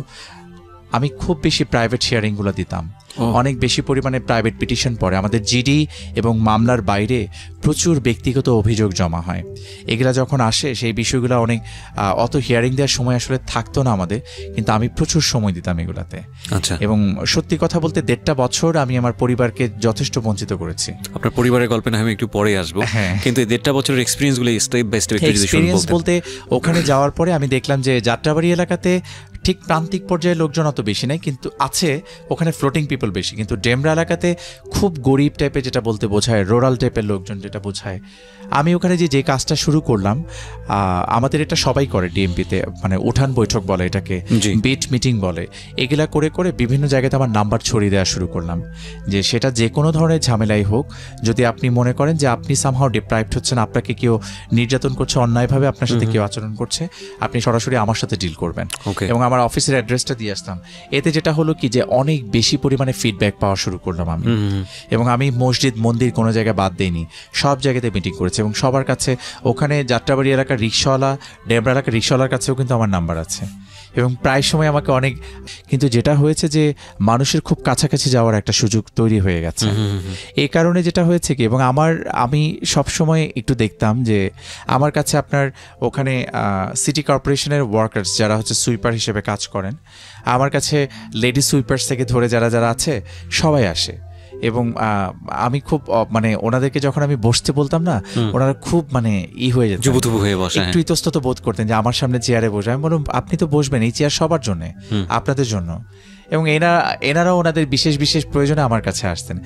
আমি খুব বেশি প্রাইভেট শেয়ারিংগুলো দিতাম। অনেক বেশি পরিমাণে প্রাইভেট পিটিশন পড়ে আমাদের জিডি, এবং মামলার বাইরে প্রচুর ব্যক্তিগত অভিযোগ জমা হয়। এগুলা যখন আসে সেই বিষয়গুলো অনেক অত হিয়ারিং দেওয়ার সময় আসলে থাকতো না আমাদের, কিন্তু আমি প্রচুর সময় দিতাম এগুলাতে। এবং সত্যি কথা বলতে 1.5 বছর আমি আমার পরিবারকে যথেষ্ট বঞ্চিত করেছি। আপনার পরিবারের গল্পে না আমি একটু পরে আসবো, কিন্তু এই 1.5 বছরের এক্সপিরিয়েন্সগুলো স্টেপ বাই স্টেপ এক্সপিরিয়েন্স বলতে ওখানে যাওয়ার পরে আমি দেখলাম যে যাত্রাবাড়ি এলাকাতে ঠিক প্রান্তিক পর্যায়ে লোকজন অত বেশি নাই, কিন্তু আছে ওখানে ফ্লোটিং পিপল বেশি। কিন্তু ডেমরা এলাকাতে খুব গরিব টাইপের, যেটা বলতে বোঝায় রুরাল টাইপের লোকজন, যেটা বোঝায়। আমি ওখানে যে কাজটা শুরু করলাম, আমাদের এটা সবাই করে ডিএমপিতে, মানে উঠান বৈঠক বলে এটাকে, বিট মিটিং বলে, এগুলা করে করে বিভিন্ন জায়গাতে আমার নাম্বার ছড়িয়ে দেওয়া শুরু করলাম। যে সেটা যে কোনো ধরনের ঝামেলাই হোক, যদি আপনি মনে করেন যে আপনি সামহাও ডিপ্রাইভড হচ্ছেন, আপনাকে কেউ নির্যাতন করছে, অন্যায়ভাবে আপনার সাথে কেউ আচরণ করছে, আপনি সরাসরি আমার সাথে ডিল করবেন। এবং আমার অফিসের অ্যাড্রেসটা দিয়ে আসতাম। এতে যেটা হলো কি যে অনেক বেশি পরিমাণে ফিডব্যাক পাওয়া শুরু করলাম আমি। এবং আমি মসজিদ মন্দির কোনো জায়গায় বাদ দেইনি, সব জায়গাতে মিটিং করেছি। এবং সবার কাছে ওখানে যাত্রাবাড়ি এলাকার রিক্সাওয়ালা, ডেমরা এলাকার রিক্সাওয়ালার কাছেও কিন্তু আমার নাম্বার আছে। এবং প্রায় সময় আমাকে অনেক, কিন্তু যেটা হয়েছে যে মানুষের খুব কাছাকাছি যাওয়ার একটা সুযোগ তৈরি হয়ে গেছে। এই কারণে যেটা হয়েছে কি, এবং আমি সবসময় একটু দেখতাম যে আমার কাছে আপনার ওখানে সিটি কর্পোরেশনের ওয়ার্কার্স যারা হচ্ছে সুইপার হিসেবে কাজ করেন, আমার কাছে লেডি সুইপার্স থেকে ধরে যারা আছে সবাই আসে। এবং আমি খুব মানে ওনাদেরকে যখন আমি বসতে বলতাম না, ওনারা খুব মানে হয়ে যেত, একটু ইতস্তত বোধ করতেন যে আমার সামনে চেয়ারে বসে। আমি বললাম আপনি তো বসবেন, এই চেয়ার সবার জন্য, আপনাদের জন্য। এবং এনারাও ওনাদের বিশেষ বিশেষ প্রয়োজনে আমার কাছে আসতেন,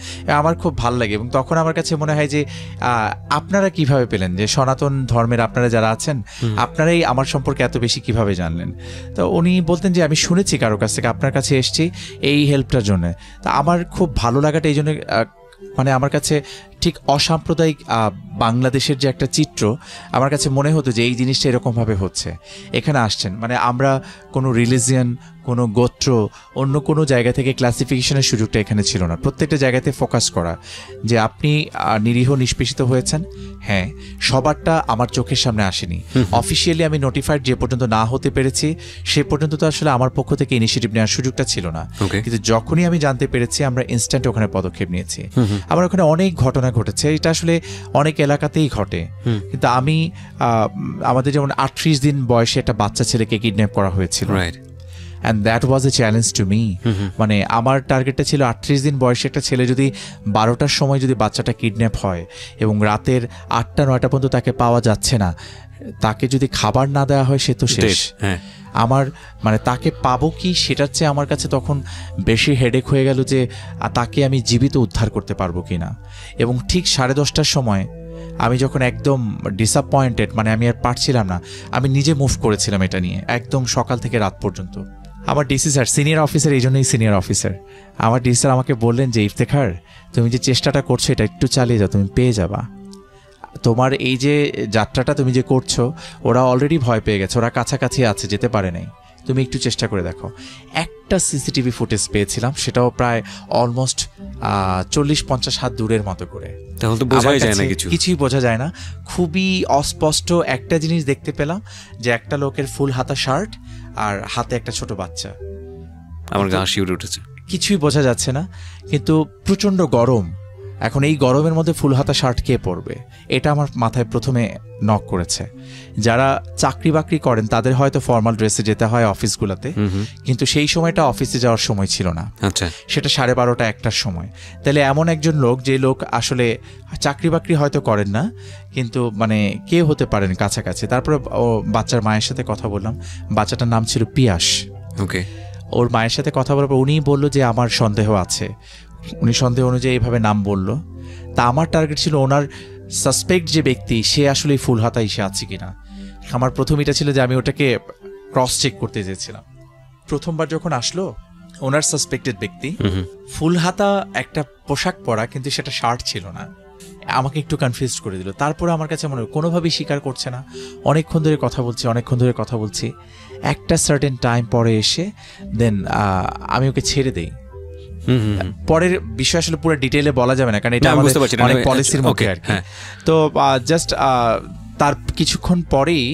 আমার খুব ভালো লাগে। এবং তখন আমার কাছে মনে হয় যে আপনারা কিভাবে পেলেন, যে সনাতন ধর্মের আপনারা যারা আছেন, আপনারাই আমার সম্পর্কে এত বেশি কিভাবে জানলেন। তো উনি বলতেন যে আমি শুনেছি কারো কাছ থেকে, আপনার কাছে এসেছি এই হেল্পটার জন্য। তা আমার খুব ভালো লাগাটা এই জন্য, মানে আমার কাছে ঠিক অসাম্প্রদায়িক বাংলাদেশের যে একটা চিত্র, আমার কাছে মনে হতো যে এই জিনিসটা এরকমভাবে হচ্ছে। এখানে আসছেন মানে আমরা কোনো রিলিজিয়ন, কোনো গোত্র, অন্য কোনো জায়গা থেকে ক্লাসিফিকেশনের সুযোগটা এখানে ছিল না। প্রত্যেকটা জায়গাতে ফোকাস করা যে আপনি নিরীহ নিষ্পেষিত হয়েছেন, হ্যাঁ, সবারটা আমার চোখের সামনে আসেনি। অফিসিয়ালি আমি নোটিফাইড যে পর্যন্ত না হতে পেরেছি সে পর্যন্ত তো আসলে আমার পক্ষ থেকে ইনিশিয়েটিভ নেওয়ার সুযোগটা ছিল না। কিন্তু যখনই আমি জানতে পেরেছি আমরা ইনস্ট্যান্ট ওখানে পদক্ষেপ নিয়েছি। আমার ওখানে অনেক ঘটনা ঘটেছে, এটা আসলে অনেক এলাকাতেই ঘটে। কিন্তু আমি আমাদের যেমন 38 দিন বয়সে একটা বাচ্চা ছেলেকে কিডন্যাপ করা হয়েছিল, and that was A challenge to me. মানে আমার টার্গেটটা ছিল 38 দিন বয়সে একটা ছেলে যদি 12টার সময় যদি বাচ্চাটা কিডন্যাপ হয় এবং রাতের 8টা-9টা পর্যন্ত তাকে পাওয়া যাচ্ছে না, তাকে যদি খাবার না দেওয়া হয় সে তো শেষ। আমার মানে তাকে পাবো কি সেটার চেয়ে আমার কাছে তখন বেশি হেডেক হয়ে গেল যে তাকে আমি জীবিত উদ্ধার করতে পারবো কি না। এবং ঠিক 10:30টার সময় আমি যখন একদম ডিসঅ্যাপয়েন্টেড, মানে আমি আর পারছিলাম না, আমি নিজে মুভ করেছিলাম এটা নিয়ে একদম সকাল থেকে রাত পর্যন্ত। আমার ডিসি স্যার, সিনিয়র অফিসার, এই জন্যই সিনিয়র অফিসার, আমার ডিসি স্যার আমাকে বললেন যে ইফতেখার, তুমি যে চেষ্টাটা করছো এটা একটু চালিয়ে যাও, তুমি পেয়ে যাবা। তোমার এই যে যাত্রাটা তুমি যে করছো, ওরা অলরেডি ভয় পেয়ে গেছে, ওরা কাছাকাছি আছে, যেতে পারে নাই, তুমি একটু চেষ্টা করে দেখো। একটা সিসিটিভি ফুটেজ পেয়েছিলাম, সেটাও প্রায় অলমোস্ট 40-50 হাত দূরের মতো করে। কিছুই বোঝা যায় না, খুবই অস্পষ্ট একটা জিনিস দেখতে পেলাম যে একটা লোকের ফুল হাতা শার্ট আর হাতে একটা ছোট বাচ্চা। আমার গা শিউরে উঠেছে, কিছুই বোঝা যাচ্ছে না, কিন্তু প্রচন্ড গরম। এখন এই গরমের মধ্যে ফুল হাতা শার্ট কে পরবে, এটা আমার মাথায় প্রথমে নক করেছে। যারা চাকরি বাকরি করেন তাদের হয়তো ফর্মাল ড্রেসে যেতে হয় অফিসগুলোতে, কিন্তু সেই সময়টা অফিসে যাওয়ার সময় ছিল না, সেটা 12:30-1টার সময়। তাহলে এমন একজন লোক, যে লোক আসলে চাকরি বাকরি হয়তো করেন না, কিন্তু মানে কে হতে পারেন কাছাকাছি। তারপরে ও বাচ্চার মায়ের সাথে কথা বললাম, বাচ্চাটার নাম ছিল পিয়াস। ওর মায়ের সাথে কথা বলার পর উনিই বললো যে আমার সন্দেহ আছে। উনি সন্দেহ অনুযায়ী এইভাবে নাম বললো। তা আমার টার্গেট ছিল ওনার সাসপেক্ট যে ব্যক্তি, সে আসলে ফুল হাতা এসে আছে কিনা। আমার প্রথম এটা ছিল যে আমি ওটাকে ক্রস চেক করতে চেয়েছিলাম। প্রথমবার যখন আসলো ওনার সাসপেক্টেড ব্যক্তি, ফুল হাতা একটা পোশাক পরা, কিন্তু সেটা শার্ট ছিল না, আমাকে একটু কনফিউজ করে দিল। তারপরে আমার কাছে মনে হয় কোনোভাবেই স্বীকার করছে না, অনেকক্ষণ ধরে কথা বলছি। একটা সার্টেন টাইম পরে এসে দেন আমি ওকে ছেড়ে দেই। পরের বিষয় আসলে পুরো ডিটেইলে বলা যাবে না, কারণ এটা আমাদের অনেক পলিসির মধ্যে আর কি। তো জাস্ট তার কিছুক্ষণ পরেই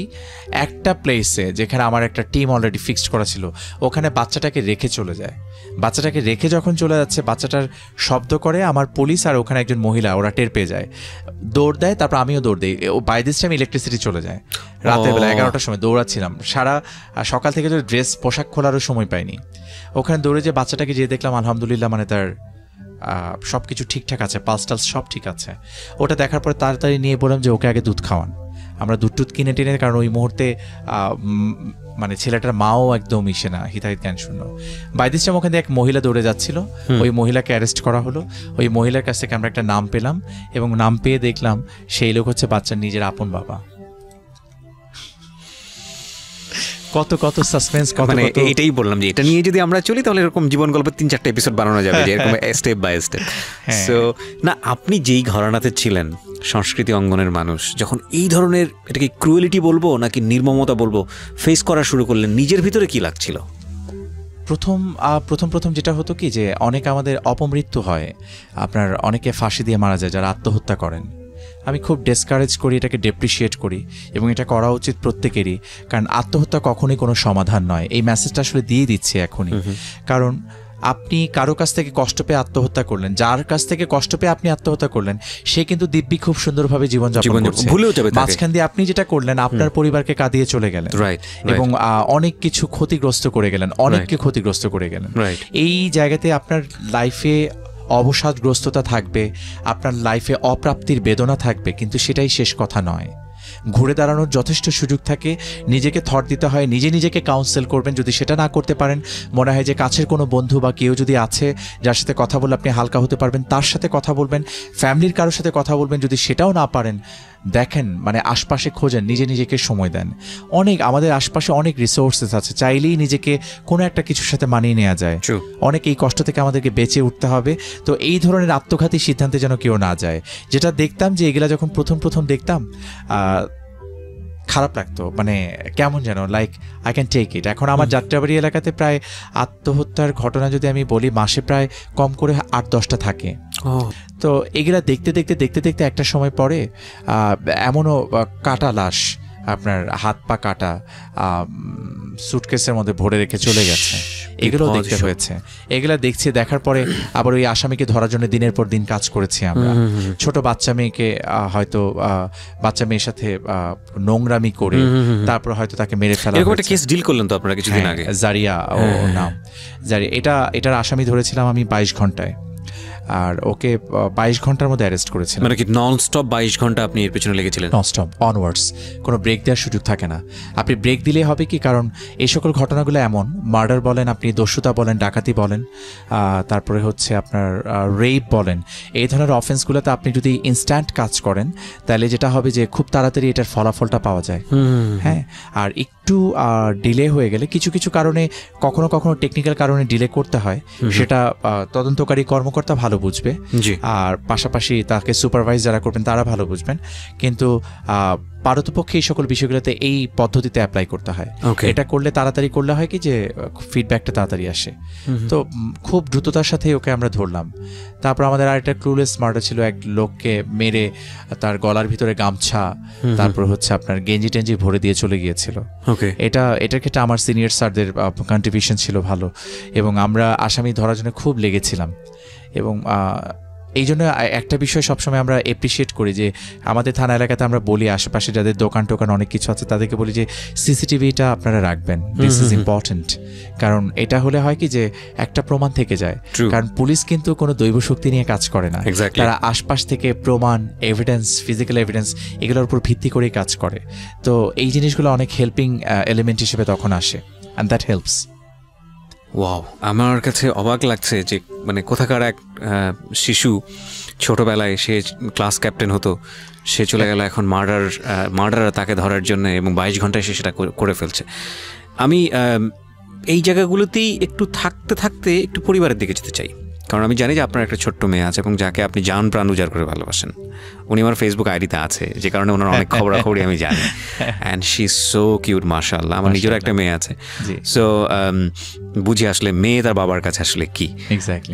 একটা প্লেসে, যেখানে আমার একটা টিম অলরেডি ফিক্সড করা ছিল, ওখানে বাচ্চাটাকে রেখে চলে যায়। বাচ্চাটাকে রেখে যখন চলে যাচ্ছে, বাচ্চাটার শব্দ করে আমার পুলিশ আর ওখানে একজন মহিলা, ওরা টের পেয়ে যায়, দৌড় দেয়। তারপর আমিও দৌড় দিই। বাই দিস টাইম ইলেকট্রিসিটি চলে যায়। রাতের বেলা 11টার সময় দৌড়াচ্ছিলাম, সারা সকাল থেকে তো ড্রেস পোশাক খোলারও সময় পাইনি। ওখানে দৌড়ে যে বাচ্চাটাকে যেয়ে দেখলাম আলহামদুলিল্লাহ, মানে তার সব কিছু ঠিকঠাক আছে, পালস টালস সব ঠিক আছে। ওটা দেখার পরে তাড়াতাড়ি নিয়ে বললাম যে ওকে আগে দুধ খাওয়ান। আমরা দুধ টুধ কিনে টেনে, কারণ ওই মুহূর্তে মানে ছেলেটার মাও একদম ইসে না, হিতাহিত জ্ঞান শূন্য। বাই দিস টাইম ওখান থেকে এক মহিলা দৌড়ে যাচ্ছিল, ওই মহিলাকে অ্যারেস্ট করা হলো। ওই মহিলার কাছ থেকে আমরা একটা নাম পেলাম, এবং নাম পেয়ে দেখলাম সেই লোক হচ্ছে বাচ্চার নিজের আপন বাবা। কত কত সাসপেন্স, মানে এটাই বললাম যে এটা নিয়ে যদি আমরা চলি তাহলে এরকম জীবন গল্পের 3-4টা এপিসোড বানানো যাবে, যে এরকম স্টেপ বাই স্টেপ। সো না, আপনি যেই ঘরানাতে ছিলেন, সংস্কৃতি অঙ্গনের মানুষ, যখন এই ধরনের, এটাকে ক্রুয়েলিটি বলবো নাকি নির্মমতা বলবো, ফেস করা শুরু করলেন, নিজের ভিতরে কি লাগছিল? প্রথম যেটা হতো কি, যে অনেক আমাদের অপমৃত্যু হয়, আপনার অনেকে ফাঁসি দিয়ে মারা যায় যারা আত্মহত্যা করেন। আমি খুব ডিসকারেজ করি, এটাকে ডেপ্রিশিয়েট করি, এবং এটা করা উচিত প্রত্যেকেরই, কারণ আত্মহত্যা কখনোই কোনো সমাধান নয়। এই মেসেজটা আসলে দিয়ে দিচ্ছি এখনই। কারণ আপনি কারো কাছ থেকে কষ্ট পেয়ে আত্মহত্যা করলেন, যার কাছ থেকে কষ্ট পেয়ে আপনি আত্মহত্যা করলেন, সে কিন্তু দিব্যি খুব সুন্দরভাবে জীবনযাপন করছে। মাঝখান দিয়ে আপনি যেটা করলেন, আপনার পরিবারকে কাঁদিয়ে চলে গেলেন, এবং অনেক কিছু ক্ষতিগ্রস্ত করে গেলেন, অনেককে ক্ষতিগ্রস্ত করে গেলেন। এই জায়গাতে আপনার লাইফে অবসাদগ্রস্ততা থাকবে, আপনার লাইফে অপ্রাপ্তির বেদনা থাকবে, কিন্তু সেটাই শেষ কথা নয়। ঘুরে দাঁড়ানোর যথেষ্ট সুযোগ থাকে, নিজেকে থট দিতে হয়, নিজেকে কাউন্সেল করবেন। যদি সেটা না করতে পারেন, মনে হয় যে কাছের কোনো বন্ধু বা কেউ যদি আছে যার সাথে কথা বলে আপনি হালকা হতে পারবেন, তার সাথে কথা বলবেন, ফ্যামিলির কারোর সাথে কথা বলবেন। যদি সেটাও না পারেন, দেখেন মানে আশপাশে খোঁজেন, নিজেকে সময় দেন। আমাদের আশপাশে অনেক রিসোর্সেস আছে, চাইলেই নিজেকে কোনো একটা কিছুর সাথে মানিয়ে নেওয়া যায়। অনেক এই কষ্ট থেকে আমাদেরকে বেঁচে উঠতে হবে। তো এই ধরনের আত্মঘাতী সিদ্ধান্তে যেন কেউ না যায়। যেটা দেখতাম যে এগুলা যখন প্রথম দেখতাম খারাপ লাগতো, মানে কেমন যেন like I can take it. এখন আমার যাত্রাবাড়ি এলাকাতে প্রায় আত্মহত্যার ঘটনা যদি আমি বলি, মাসে প্রায় কম করে 8-10টা থাকে। তো এগুলা দেখতে একটা সময় পরে এমনও কাটা লাশ, আপনার হাত পা কাটা, সুটকেসের মধ্যে ভরে রেখে চলে গেছে, এগুলো দেখতে হয়েছে। এগুলা দেখার পরে আবার ওই আসামিকে ধরার জন্য দিনের পর দিন কাজ করেছি আমরা। ছোট বাচ্চা মেয়েকে হয়তো বাচ্চা মেয়ের সাথে নোংরামি করে তারপর হয়তো তাকে মেরে ফেলা। এরকম একটা কেস ডিল করলেন তো আপনারা কিছুদিন আগে, জারিয়া ও নাম, জারিয়া। এটার আসামি ধরেছিলাম আমি 22 ঘন্টায়, আর ওকে 22 ঘন্টার মধ্যে অ্যারেস্ট করেছিলাম। মানে কি নন স্টপ 22 ঘন্টা আপনি এর পেছনে লেগেছিলেন? নন স্টপ, অনওয়ার্ডস, কোনো ব্রেক দেওয়ার সুযোগ থাকে না। আপনি ব্রেক দিলে হবে কি, কারণ এই সকল ঘটনাগুলো এমন, মার্ডার বলেন, আপনি দস্যুতা বলেন, ডাকাতি বলেন, তারপরে হচ্ছে আপনার রেপ বলেন, এই ধরনের অফেন্সগুলোতে আপনি যদি ইনস্ট্যান্ট কাজ করেন, তাহলে যেটা হবে যে খুব তাড়াতাড়ি এটার ফলাফলটা পাওয়া যায়। হ্যাঁ, আর একটু ডিলে হয়ে গেলে, কিছু কারণে কখনো টেকনিক্যাল কারণে ডিলে করতে হয়, সেটা তদন্তকারী কর্মকর্তা ভালো বুঝবে, আর পাশাপাশি তাকে সুপারভাইজ যারা করবেন তারা ভালো বুঝবেন। কিন্তু পারতপক্ষে এই সকল বিষয়গুলোতে এই পদ্ধতিতে অ্যাপ্লাই করতে হয়। এটা করলে তাড়াতাড়ি করলে হয় কি যে ফিডব্যাকটা তাড়াতাড়ি আসে। তো খুব দ্রুততার সাথে ওকে আমরা ধরলাম। তারপর আমাদের আরেকটা ক্লুলেস মার্ডার ছিল, এক লোককে মেরে তার গলার ভিতরে গামছা, তারপর হচ্ছে আপনার গেঞ্জি টেঞ্জি ভরে দিয়ে চলে গিয়েছিল। এটার ক্ষেত্রে আমার সিনিয়র স্যারদের কন্ট্রিবিউশন ছিল ভালো, এবং আমরা আসামি ধরার জন্য খুব লেগেছিলাম। এবং এই জন্য একটা বিষয় সবসময় আমরা অ্যাপ্রিসিয়েট করি যে আমাদের থানা এলাকাতে আমরা বলি, আশেপাশে যাদের দোকান টোকান অনেক কিছু আছে তাদেরকে বলি যে সিসিটিভিটা আপনারা রাখবেন, দিস ইজ ইম্পর্টেন্ট। কারণ এটা হলে হয় কি যে একটা প্রমাণ থেকে যায়। কারণ পুলিশ কিন্তু কোনো দৈব শক্তি নিয়ে কাজ করে না, তারা আশপাশ থেকে প্রমাণ, এভিডেন্স, ফিজিক্যাল এভিডেন্স, এগুলোর উপর ভিত্তি করেই কাজ করে। তো এই জিনিসগুলো অনেক হেল্পিং এলিমেন্ট হিসেবে তখন আসে, অ্যান্ড দ্যাট হেল্পস। ওয়াও, আমার কাছে অবাক লাগছে যে মানে কোথাকার এক শিশু ছোটবেলায় সে ক্লাস ক্যাপ্টেন হতো, সে চলে গেল এখন মার্ডার তাকে ধরার জন্য, এবং 22 ঘন্টায় সে সেটা করে ফেলছে। আমি এই জায়গাগুলোতেই একটু থাকতে একটু পরিবারের দিকে যেতে চাই, কারণ আমি জানি যে আপনার একটা ছোট্ট মেয়ে আছে এবং যাকে আপনি জান প্রাণ উজাড় করে ভালোবাসেন। উনি আমার ফেসবুক আইডিতে আছে, যে কারণে ওনার অনেক খবরাখবরি আমি জানি। And she is so cute, মাশাআল্লাহ। আমার নিজেরও একটা মেয়ে আছে। সো বুঝি আসলে মেয়ে তার বাবার কাছে আসলে কি।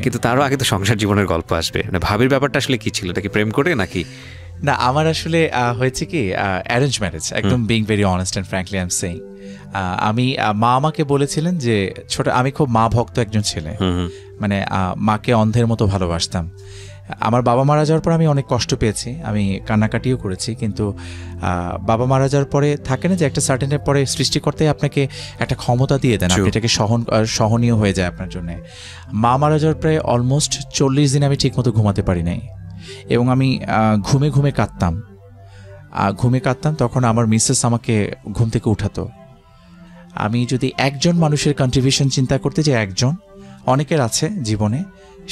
কিন্তু তারও আগে তো সংসার জীবনের গল্প আসবে। মানে ভাবির ব্যাপারটা আসলে কি ছিল? এটা কি প্রেম করে নাকি? না, আমার আসলে হয়েছে কি অ্যারেঞ্জ ম্যারেজ, একদম being very honest and frankly I am saying. আমি মা আমাকে বলেছিলেন যে আমি খুব মা ভক্ত একজন ছেলে, মানে মাকে অন্ধের মতো ভালোবাসতাম। আমার বাবা মারা যাওয়ার পর আমি অনেক কষ্ট পেয়েছি, আমি কান্নাকাটিও করেছি। কিন্তু বাবা মারা যাওয়ার পরে থাকে না যে একটা সার্টেনের পরে সৃষ্টিকর্তাই আপনাকে একটা ক্ষমতা দিয়ে দেন, আপনি এটাকে সহনীয় হয়ে যায় আপনার জন্য। মা মারা যাওয়ার প্রায় অলমোস্ট 40 দিন আমি ঠিকমতো ঘুমাতে পারি নাই, এবং আমি ঘুমে কাঁদতাম। তখন আমার মিসেস আমাকে ঘুম থেকে উঠাতো। আমি যদি একজন মানুষের কন্ট্রিবিউশন চিন্তা করতে, যে একজন, অনেকের আছে জীবনে,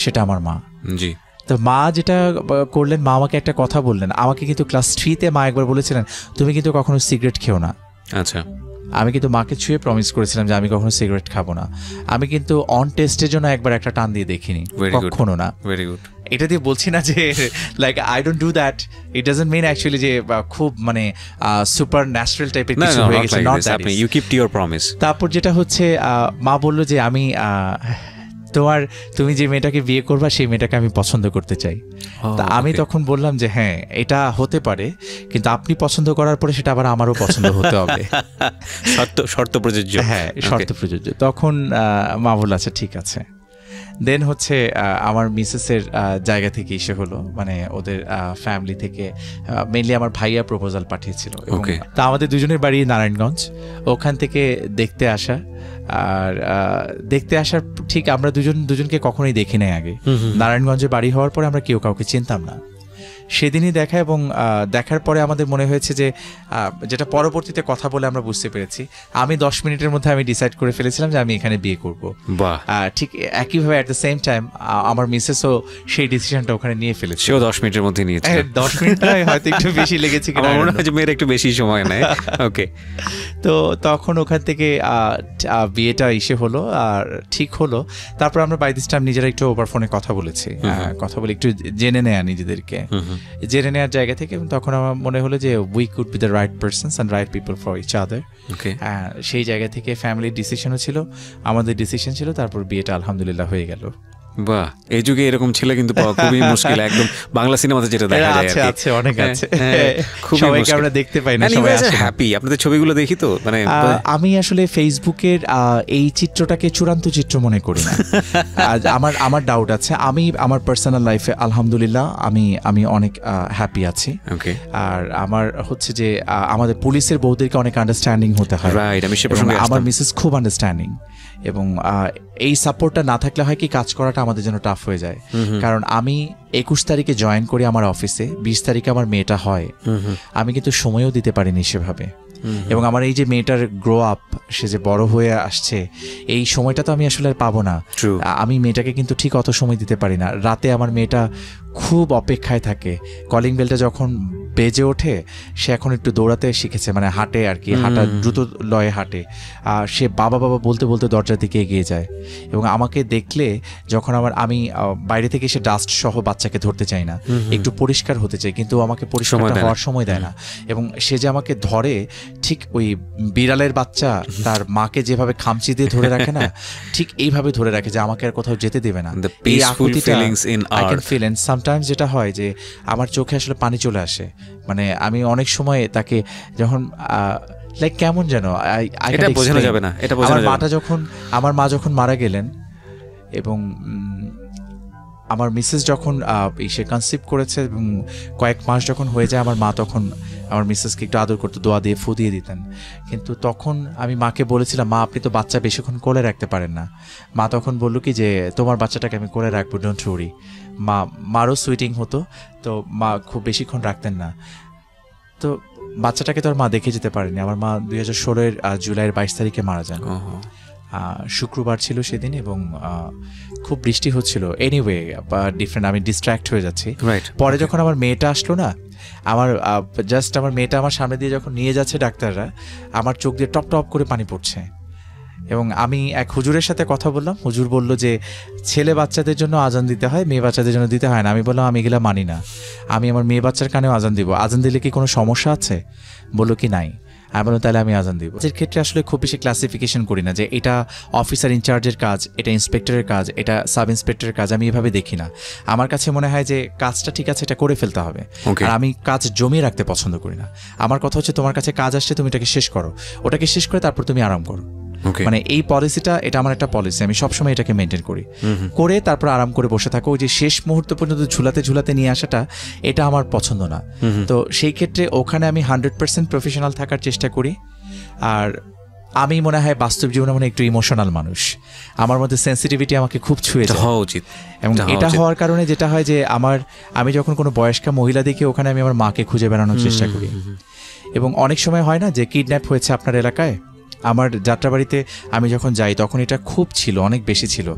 সেটা আমার মা। জি। তো মা যেটা করলেন, মা আমাকে একটা কথা বললেন। আমাকে কিন্তু ক্লাস 3-তে মা একবার বলেছিলেন, তুমি কিন্তু কখনো সিগারেট খেও না। আচ্ছা। আমি কিন্তু মাকে ছুঁয়ে প্রমিস করেছিলাম যে আমি কখনো সিগারেট খাবো না। আমি কিন্তু অন টেস্টের জন্য একবার একটা টান দিয়ে দেখিনি, কখনো না। Very good. এটা দিয়ে বলছি না যে like I don't do that, it doesn't mean actually যে খুব মানে সুপার ন্যাচারাল টাইপের কিছু হয়ে গেছে, not that. You keep to your promise. তারপর যেটা হচ্ছে, মা বললো যে আমি তুমি যে মেয়েটাকে বিয়ে করবা সেই মেয়েটাকে আমি পছন্দ করতে চাই। তা আমি তখন বললাম যে হ্যাঁ, এটা হতে পারে, কিন্তু আপনি পছন্দ করার পরে সেটা আবার আমারও পছন্দ হতে হবে। শর্ত প্রযোজ্য। হ্যাঁ, শর্ত প্রযোজ্য। তখন মা বলল আচ্ছা ঠিক আছে। দেন হচ্ছে আমার মিসেসের জায়গা থেকে এসে হলো, মানে ওদের ফ্যামিলি থেকে মেনলি আমার ভাইয়া প্রপোজাল পাঠিয়েছিল। তা আমাদের দুজনের বাড়ি নারায়ণগঞ্জ, ওখান থেকে দেখতে আসা। আর দেখতে আসার ঠিক আমরা দুজনকে কখনোই দেখি নাই আগে। নারায়ণগঞ্জে বাড়ি হওয়ার পরে আমরা কেউ কাউকে চিনতাম না। সেদিনই দেখা, এবং দেখার পরে আমাদের মনে হয়েছে যে যেটা পরবর্তীতে কথা বলে আমরা বুঝতে পেরেছি, আমি 10 মিনিটের মধ্যে আমি ডিসাইড করে ফেলেছিলাম যে আমি এখানে বিয়ে করব। বাহ। ঠিক একইভাবে অ্যাট দ্য সেম টাইম আমার মিসেসও সেই ডিসিশনটা ওখানে নিয়ে ফেলেছে। সেও 10 মিনিটের মধ্যে নিয়েছে। 10 মিনিটটাই হয়তো একটু বেশি লেগেছে কিনা, আমার মনে হয় যে মেয়ের একটু বেশি সময় নেয়। ওকে। তো তখন ওখান থেকে বিয়েটা এসে হলো আর ঠিক হলো। তারপর আমরা বাই দিস টাইম নিজেরা একটু ওভার ফোনে কথা বলেছি, কথা বলে একটু জেনে নেয়া নিজেদেরকে, জেনে নেওয়ার জায়গা থেকে তখন আমার মনে হলো যে we could be the right persons and right people for each other. সেই জায়গা থেকে ফ্যামিলির ডিসিশনও ছিল, আমাদের ডিসিশন ছিল, তারপর বিয়েটা আলহামদুলিল্লাহ হয়ে গেল। বাহ, এই যুগে এরকম ছেলে কিন্তু পাওয়া খুবই মুশকিল, একদম বাংলা সিনেমাতে যেটা দেখা যায়। আছে অনেক আছে, সবাইকে আমরা দেখতে পাই না, সবাই হ্যাপি। আপনাদের ছবিগুলো দেখি তো, মানে আমি আসলে ফেসবুকের এই চিত্রটাকে চূড়ান্ত চিত্র মনে করি না। আমার ডাউট আছে। আমি আমার পার্সোনাল লাইফে আলহামদুলিল্লাহ আমি অনেক হ্যাপি আছি। আর আমার হচ্ছে যে আমাদের পুলিশের বউদেরকে অনেক আন্ডারস্ট্যান্ডিং হতে হয়। আমার মিসেস খুব আন্ডারস্ট্যান্ডিং, এবং এই সাপোর্টটা না থাকলে হয় কি কাজ করাটা আমাদের জন্য টাফ হয়ে যায়। কারণ আমি 21 তারিখে জয়েন করি আমার অফিসে, 20 তারিখে আমার মেয়েটা হয়, আমি কিন্তু সময়ও দিতে পারিনি সেভাবে। এবং আমার এই যে মেয়েটার গ্রো আপ, সে যে বড় হয়ে আসছে, এই সময়টা তো আমি আসলে আর পাবো না। আমি মেয়েটাকে কিন্তু ঠিক অত সময় দিতে পারি না। রাতে আমার মেয়েটা খুব অপেক্ষায় থাকে, কলিং বেলটা যখন বেজে ওঠে, সে এখন একটু দৌড়াতে শিখেছে, মানে হাঁটে আর কি, হাঁটা দ্রুত লয়ে হাঁটে। সে বাবা বাবা বলতে বলতে দরজার দিকে এগিয়ে যায়, এবং আমাকে দেখলে যখন আমি বাইরে থেকে এসে ডাস্ট সহ বাচ্চাকে ধরতে চাই না, একটু পরিষ্কার হতে চাই, কিন্তু আমাকে পরিষ্কার হওয়ার সময় দেয় না। এবং সে যে আমাকে ধরে, ঠিক ওই বিড়ালের বাচ্চা তার মাকে যেভাবে খামচি দিয়ে ধরে রাখে না, ঠিক এইভাবে ধরে রাখে যে আমাকে আর কোথাও যেতে দেবে না। এই আকুতিটা I can feel. And sometimes যেটা হয় যে আমার চোখে আসলে পানি চলে আসে, মানে আমি অনেক সময় তাকে যখন লাইক কেমন যেন এটা বোঝানো যাবে না, এটা বোঝানো যাবে না। আমার মা যখন মারা গেলেন, এবং আমার মিসেস যখন সে কনসিভ করেছে, এবং কয়েক মাস যখন হয়ে যায়, আমার মা তখন আমার মিসেসকে একটু আদর করতো, দোয়া দিয়ে ফু দিয়ে দিতেন। কিন্তু তখন আমি মাকে বলেছিলাম, মা আপনি তো বাচ্চা বেশিক্ষণ কোলে রাখতে পারেন না। মা তখন বললো কি যে তোমার বাচ্চাটাকে আমি কোলে রাখবো, ডোন্ট ওয়ারি। মারও সুইটিং হতো, তো মা খুব বেশিক্ষণ রাখতেন না। তো বাচ্চাটাকে তো আর মা দেখে যেতে পারেনি। আমার মা 2016 জুলাইয়ের 22 তারিখে মারা যান। শুক্রবার ছিল সেদিন, এবং খুব বৃষ্টি হচ্ছিল। এনিওয়ে ডিফারেন্ট, আমি ডিস্ট্র্যাক্ট হয়ে যাচ্ছি। পরে যখন আমার মেয়েটা আসলো না, আমার মেয়েটা আমার সামনে দিয়ে যখন নিয়ে যাচ্ছে ডাক্তাররা, আমার চোখ দিয়ে টপ টপ করে পানি পড়ছে। এবং আমি এক হুজুরের সাথে কথা বললাম, হুজুর বলল যে ছেলে বাচ্চাদের জন্য আজান দিতে হয়, মেয়ে বাচ্চাদের জন্য দিতে হয় না। আমি বললাম আমি এগুলা মানি না, আমি আমার মেয়ে বাচ্চার কানেও আজান দিব। আজান দিলে কি কোনো সমস্যা আছে? বললো কি নাই। আমি বললাম তাহলে আমি আজান দিব। এর ক্ষেত্রে আসলে খুব বেশি ক্লাসিফিকেশন করি না যে এটা অফিসার ইনচার্জের কাজ, এটা ইন্সপেক্টরের কাজ, এটা সাব ইন্সপেক্টরের কাজ, আমি এভাবে দেখি না। আমার কাছে মনে হয় যে কাজটা ঠিক আছে, এটা করে ফেলতে হবে। আর আমি কাজ জমিয়ে রাখতে পছন্দ করি না। আমার কথা হচ্ছে তোমার কাছে কাজ আসছে, তুমি এটাকে শেষ করো, ওটাকে শেষ করে তারপর তুমি আরাম করো। মানে এই পলিসিটা, এটা আমার একটা পলিসি, আমি সবসময় এটাকে মেনটেন করি। করে তারপর আরাম করে বসে থাকো, ওই যে শেষ মুহূর্ত পর্যন্ত ঝুলাতে ঝুলাতে নিয়ে আসাটা, এটা আমার পছন্দ না। তো সেই ক্ষেত্রে ওখানে আমি 100% প্রফেশনাল থাকার চেষ্টা করি। আর আমি মনে হয় বাস্তব জীবনে মানে একটু ইমোশনাল মানুষ, আমার মধ্যে সেন্সিটিভিটি আমাকে খুব ছুঁয়ে যায়, হওয়া উচিত। এবং এটা হওয়ার কারণে যেটা হয় যে আমি যখন কোনো বয়স্কা মহিলা দেখি, ওখানে আমি আমার মাকে খুঁজে বেড়ানোর চেষ্টা করি। এবং অনেক সময় হয় না যে কিডন্যাপ হয়েছে আপনার এলাকায়, আমার যাত্রাবাড়িতে আমি যখন যাই তখন এটা খুব ছিল, অনেক বেশি ছিল।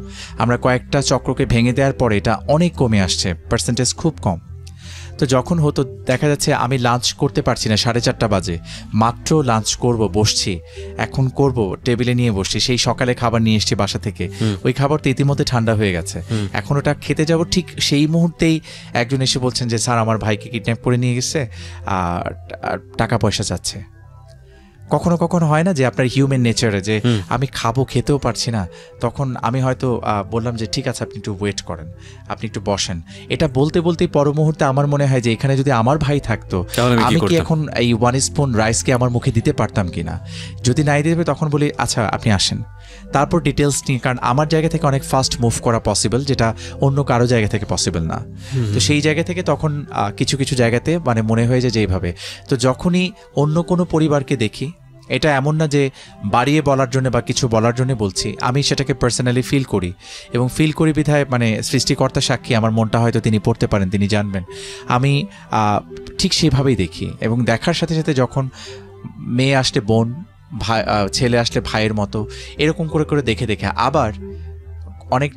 আমরা কয়েকটা চক্রকে ভেঙে দেওয়ার পরে এটা অনেক কমে আসছে, পার্সেন্টেজ খুব কম। তো যখন হতো দেখা যাচ্ছে আমি লাঞ্চ করতে পারছি না, 4:30 বাজে, মাত্র লাঞ্চ করব, বসছি, এখন করব, টেবিলে নিয়ে বসছি, সেই সকালে খাবার নিয়ে এসছি বাসা থেকে, ওই খাবার তো ইতিমধ্যে ঠান্ডা হয়ে গেছে, এখন ওটা খেতে যাব, ঠিক সেই মুহূর্তেই একজন এসে বলছেন যে স্যার আমার ভাইকে কিডন্যাপ করে নিয়ে গেছে আর টাকা পয়সা চাচ্ছে। কখনো কখনো হয় না যে আপনার হিউম্যান নেচারে যে আমি খাবো, খেতেও পারছি না, তখন আমি হয়তো বললাম যে ঠিক আছে আপনি একটু ওয়েট করেন, আপনি একটু বসেন। এটা বলতে বলতেই পর মুহূর্তে আমার মনে হয় যে এখানে যদি আমার ভাই থাকতো, আমি কি এখন এই 1 স্পুন রাইসকে আমার মুখে দিতে পারতাম কিনা? যদি নাই দিতে, তখন বলি আচ্ছা আপনি আসেন, তারপর ডিটেলস নিয়ে, কারণ আমার জায়গা থেকে অনেক ফাস্ট মুভ করা পসিবল, যেটা অন্য কারো জায়গা থেকে পসিবল না। তো সেই জায়গা থেকে তখন কিছু কিছু জায়গাতে মানে মনে হয়ে যায় যে এইভাবে। তো যখনই অন্য কোনো পরিবারকে দেখি, এটা এমন না যে বাড়িয়ে বলার জন্য বা কিছু বলার জন্য বলছি, আমি সেটাকে পার্সোনালি ফিল করি, এবং ফিল করি বিধায় মানে সৃষ্টিকর্তা সাক্ষী আমার মনটা হয়তো তিনি পড়তে পারেন, তিনি জানবেন। আমি ঠিক সেইভাবেই দেখি, এবং দেখার সাথে সাথে যখন মেয়ে আসলে বোন, ভাই, ছেলে আসলে ভাইয়ের মতো, এরকম করে করে দেখে দেখে আবার অনেক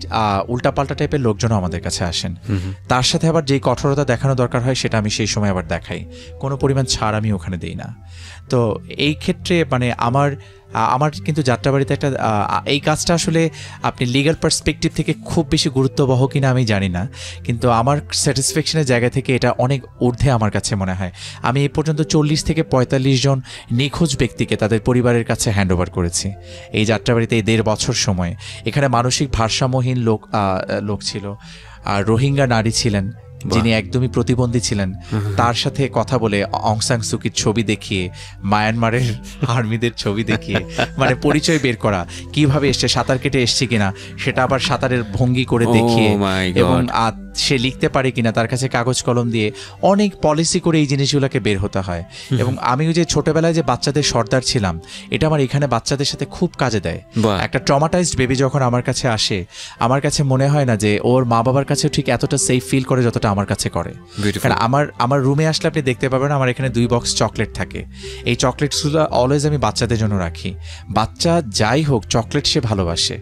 উল্টাপাল্টা টাইপের লোকজনও আমাদের কাছে আসেন। তার সাথে আবার যেই কঠোরতা দেখানো দরকার হয় সেটা আমি সেই সময় আবার দেখাই, কোনো পরিমাণ ছাড় আমি ওখানে দিই না। তো এই ক্ষেত্রে মানে আমার কিন্তু যাত্রাবাড়িতে একটা এই কাজটা আসলে আপনি লিগ্যাল পার্সপেক্টিভ থেকে খুব বেশি গুরুত্ববহ কিনা আমি জানি না, কিন্তু আমার স্যাটিসফ্যাকশনের জায়গা থেকে এটা অনেক ঊর্ধ্বে আমার কাছে মনে হয়। আমি এই পর্যন্ত 40 থেকে 45 জন নিখোঁজ ব্যক্তিকে তাদের পরিবারের কাছে হ্যান্ড ওভার করেছি এই যাত্রাবাড়িতে এই 1.5 বছর সময়ে। এখানে মানসিক ভারসাম্যহীন লোক ছিল, আর রোহিঙ্গা নারী ছিলেন যিনি একদমই প্রতিবন্ধী ছিলেন, তার সাথে কথা বলে অং সান সুকির ছবি দেখিয়ে, মায়ানমারের আর্মিদের ছবি দেখিয়ে মানে পরিচয় বের করা, কিভাবে এসছে, সাঁতার কেটে এসছে কিনা সেটা আবার সাঁতারের ভঙ্গি করে দেখিয়ে, এবং সে লিখতে পারে কিনা তার কাছে কাগজ কলম দিয়ে অনেক পলিসি করে এই জিনিসগুলোকে বের হতে হয়। এবং আমিও যে ছোটবেলায় যে বাচ্চাদের সর্দার ছিলাম, এটা আমার এখানে বাচ্চাদের সাথে খুব কাজে দেয়। একটা ট্রমাটাইজড বেবি যখন আমার কাছে আসে, আমার কাছে মনে হয় না যে ওর মা বাবার কাছেও ঠিক এতটা সেফ ফিল করে যতটা আমার কাছে করে। কারণ আমার রুমে আসলে আপনি দেখতে পাবেন আমার এখানে 2 বক্স চকলেট থাকে। এই চকলেটসগুলো অলওয়েজ আমি বাচ্চাদের জন্য রাখি। বাচ্চা যাই হোক, চকলেট সে ভালোবাসে।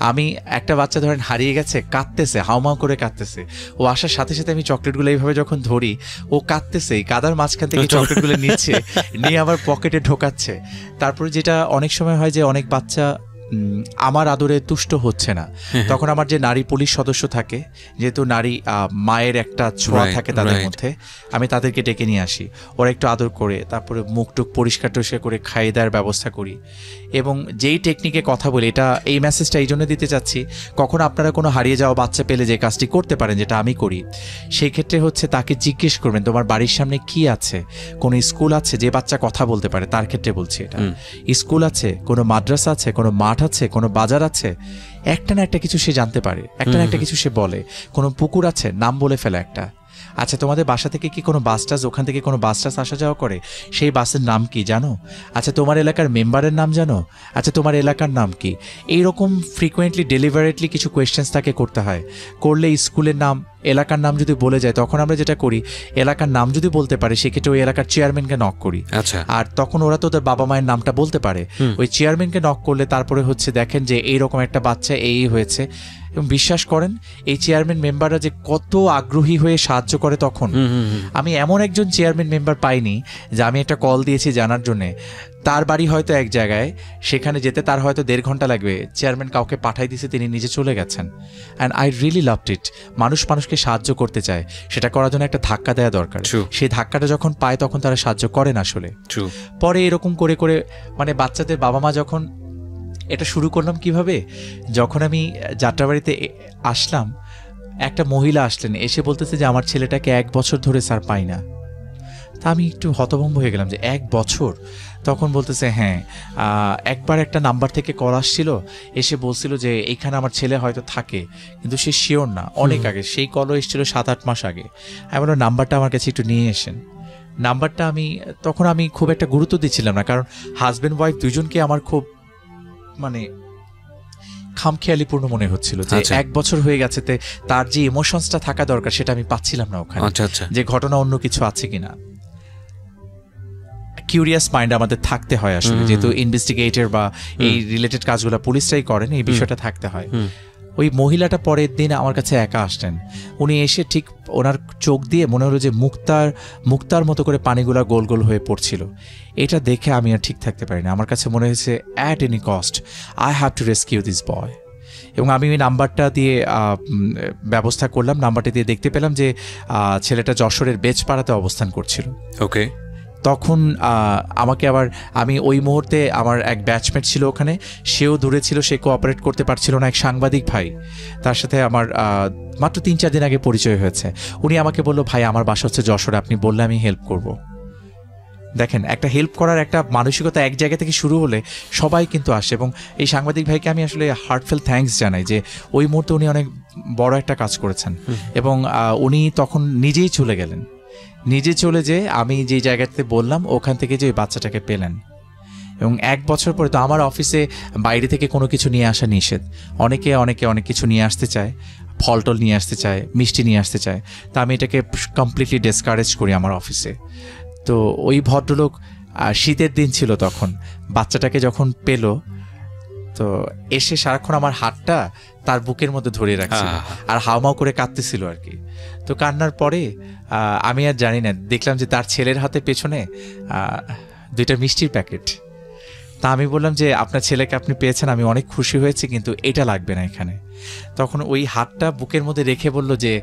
আমি একটা বাচ্চা ধরেন হারিয়ে গেছে, কাঁদতেছে, হাউমাউ করে কাঁদতেছে, ও আসার সাথে সাথে আমি চকলেটগুলো এইভাবে যখন ধরি, ও কাঁদতেছে, কাদার মাঝখান থেকে চকলেটগুলো নিচ্ছে, নিয়ে আবার পকেটে ঢোকাচ্ছে। তারপরে যেটা অনেক সময় হয় যে অনেক বাচ্চা আমার আদরে তুষ্ট হচ্ছে না, তখন আমার যে নারী পুলিশ সদস্য থাকে, যেহেতু নারী মায়ের একটা ছোঁয়া থাকে তাদের মধ্যে, আমি তাদেরকে ডেকে নিয়ে আসি, ওরা একটু আদর করে তারপরে মুখটুক পরিষ্কার টরিষ্কার করে খাইয়ে দেওয়ার ব্যবস্থা করি। এবং যেই টেকনিকে কথা বলি, এই মেসেজটা এই জন্য দিতে চাচ্ছি, কখন আপনারা কোনো হারিয়ে যাওয়া বাচ্চা পেলে যে কাজটি করতে পারেন, যেটা আমি করি, সেই ক্ষেত্রে হচ্ছে তাকে জিজ্ঞেস করবেন তোমার বাড়ির সামনে কি আছে, কোনো স্কুল আছে, যে বাচ্চা কথা বলতে পারে তার ক্ষেত্রে বলছি এটা, স্কুল আছে, কোনো মাদ্রাসা আছে, কোনো মাঠ আছে, কোনো বাজার আছে, একটা না একটা কিছু সে জানতে পারে, একটা না একটা কিছু সে বলে, কোনো পুকুর আছে, নাম বলে ফেলা একটা। আচ্ছা, তোমাদের বাসা থেকে কি কোনো বাস টাস, ওখান থেকে কোনো বাস টাস আসা যাওয়া করে, সেই বাসের নাম কি জানো? আচ্ছা, তোমার এলাকার মেম্বারের নাম জানো? আচ্ছা, তোমার এলাকার নাম কি? এইরকম ফ্রিকোয়েন্টলি ডেলিভারেটলি কিছু কোয়েশ্চেন্স তাকে করতে হয়। করলে স্কুলের নাম, এলাকার নাম যদি বলে যায়, তখন আমরা যেটা করি, এলাকার নাম যদি বলতে পারে সেক্ষেত্রে ওই এলাকার চেয়ারম্যানকে নক করি। আচ্ছা, আর তখন ওরা তো ওদের বাবা মায়ের নামটা বলতে পারে, ওই চেয়ারম্যানকে নক করলে তারপরে হচ্ছে দেখেন যে এইরকম একটা বাচ্চা এই হয়েছে। এবং বিশ্বাস করেন এই চেয়ারম্যান মেম্বাররা যে কত আগ্রহী হয়ে সাহায্য করে। তখন আমি এমন একজন চেয়ারম্যান মেম্বার পাইনি যে আমি একটা কল দিয়েছি জানার জন্যে, তার বাড়ি হয়তো এক জায়গায়, সেখানে যেতে তার হয়তো 1.5 ঘন্টা লাগবে, চেয়ারম্যান কাউকে পাঠাই দিয়েছে, তিনি নিজে চলে গেছেন। And I really loved it. মানুষকে সাহায্য করতে চায়, সেটা করার জন্য একটা ধাক্কা দেওয়া দরকার। সেই ধাক্কাটা যখন পায় তখন তারা সাহায্য করেন আসলে। পরে এরকম করে করে মানে বাচ্চাদের বাবা মা যখন, এটা শুরু করলাম কিভাবে, যখন আমি যাত্রাবাড়িতে আসলাম, একটা মহিলা আসলেন, এসে বলতেছে যে আমার ছেলেটাকে 1 বছর ধরে স্যার পাই না। তা আমি একটু হতভম্ব হয়ে গেলাম যে 1 বছর। তখন বলতেছে হ্যাঁ, একবার একটা নাম্বার থেকে কল আসছিল, এসে বলছিল যে এইখানে আমার ছেলে হয়তো থাকে, কিন্তু সে শিওর না, অনেক আগে, সেই কলও এসেছিল 7-8 মাস আগে। আমি বললাম নাম্বারটা আমার কাছে একটু নিয়ে এসেন। নাম্বারটা তখন আমি খুব একটা গুরুত্ব দিচ্ছিলাম না, কারণ হাজব্যান্ড ওয়াইফ দুজনকে আমার খুব মানে খামখেয়ালিপূর্ণ মনে হচ্ছিল যে 1 বছর হয়ে গেছে, তার যে ইমোশনসটা থাকা দরকার সেটা আমি পাচ্ছিলাম না ওখানে, যে ঘটনা অন্য কিছু আছে কিনা। কিউরিয়াস মাইন্ড আমাদের থাকতে হয় আসলে, যেহেতু ইনভেস্টিগেটর বা এই রিলেটেড কাজগুলো পুলিশরাই করেন, এই বিষয়টা থাকতে হয়। ওই মহিলাটা পরের দিন আমার কাছে একা আসলেন। উনি এসে ঠিক ওনার চোখ দিয়ে মনে হলো যে মুক্তার মতো করে পানিগুলা গোল গোল হয়ে পড়ছিল। এটা দেখে আমি আর ঠিক থাকতে পারিনি। আমার কাছে মনে হয়েছে at any cost I have to rescue this বয়। এবং আমি ওই নাম্বারটা দিয়ে ব্যবস্থা করলাম। নাম্বারটা দিয়ে দেখতে পেলাম যে ছেলেটা যশোরের বেজপাড়াতে অবস্থান করছিল। ওকে। তখন আমাকে আবার, আমি ওই মুহূর্তে আমার এক ব্যাচমেট ছিল ওখানে, সেও দূরে ছিল, সে কোঅপারেট করতে পারছিল না, এক সাংবাদিক ভাই, তার সাথে আমার মাত্র 3-4 দিন আগে পরিচয় হয়েছে। উনি আমাকে বলল, ভাই আমার বাসা হচ্ছে যশোরে, আপনি বললে আমি হেল্প করব। দেখেন, একটা হেল্প করার একটা মানসিকতা এক জায়গা থেকে শুরু হলে সবাই কিন্তু আসে। এবং এই সাংবাদিক ভাইকে আমি আসলে হার্টফেল থ্যাঙ্কস জানাই যে ওই মুহূর্তে উনি অনেক বড় একটা কাজ করেছেন। এবং উনি তখন নিজেই চলে গেলেন, নিজে চলে যেয়ে আমি যে জায়গাতে বললাম ওখান থেকে যে ওই বাচ্চাটাকে পেলেন। এবং 1 বছর পরে তো আমার অফিসে বাইরে থেকে কোনো কিছু নিয়ে আসা নিষেধ। অনেকে অনেক কিছু নিয়ে আসতে চায়, ফলটল নিয়ে আসতে চায়, মিষ্টি নিয়ে আসতে চায়, তা আমি এটাকে কমপ্লিটলি ডিসকারেজ করি আমার অফিসে। তো ওই ভদ্রলোক, শীতের দিন ছিল তখন, বাচ্চাটাকে যখন পেল তো এসে সারাক্ষণ আমার হাতটা তার বুকের মধ্যে ধরে রাখছিল আর হাওমাও করে কাঁদতেছিল আর কি। তো কান্নার পরে আমি আর জানি না, দেখলাম যে তার ছেলের হাতে পেছনে 2টা মিষ্টির প্যাকেট। তা আমি বললাম যে আপনার ছেলেকে আপনি পেয়েছেন, আমি অনেক খুশি হয়েছি, কিন্তু এটা লাগবে না এখানে। তখন ওই হাতটা বুকের মধ্যে রেখে বলল যে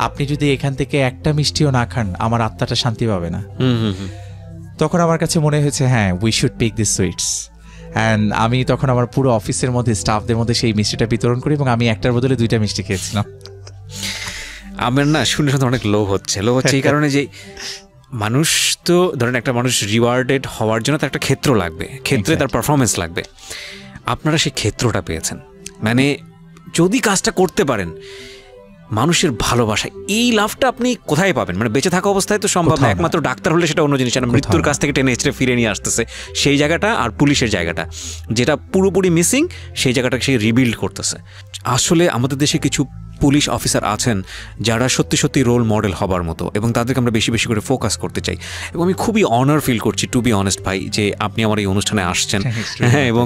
আপনি যদি এখান থেকে একটা মিষ্টিও না খান আমার আত্মাটা শান্তি পাবে না। তখন আমার কাছে মনে হয়েছে হ্যাঁ, we should pick this sweets. And আমি তখন আমার পুরো অফিসের মধ্যে স্টাফদের মধ্যে সেই মিষ্টিটা বিতরণ করি এবং আমি একটার বদলে 2টা মিষ্টি খেয়েছিলাম। আমার না শুনে শুনে অনেক লোভ হচ্ছে এই কারণে যে মানুষ তো ধরেন একটা মানুষ রিওয়ার্ডেড হওয়ার জন্য তার একটা ক্ষেত্র লাগবে, ক্ষেত্রে তার পারফরমেন্স লাগবে। আপনারা সেই ক্ষেত্রটা পেয়েছেন, মানে যদি কাজটা করতে পারেন মানুষের ভালোবাসা, এই লাভটা আপনি কোথায় পাবেন? মানে বেঁচে থাকা অবস্থায় তো সম্ভব না, একমাত্র ডাক্তার হলে সেটা অন্য জিনিস, মৃত্যুর কাছ থেকে টেনে হেঁচড়ে ফিরে নিয়ে আসতেছে সেই জায়গাটা, আর পুলিশের জায়গাটা যেটা পুরোপুরি মিসিং, সেই জায়গাটাকে সে রিবিল্ড করতেছে। আসলে আমাদের দেশে কিছু পুলিশ অফিসার আছেন যারা সত্যি সত্যি রোল মডেল হবার মতো, এবং তাদেরকে আমরা বেশি বেশি করে ফোকাস করতে চাই। এবং আমি খুবই অনার ফিল করছি, টু বি অনেস্ট ভাই, যে আপনি আমার এই অনুষ্ঠানে আসছেন। হ্যাঁ, এবং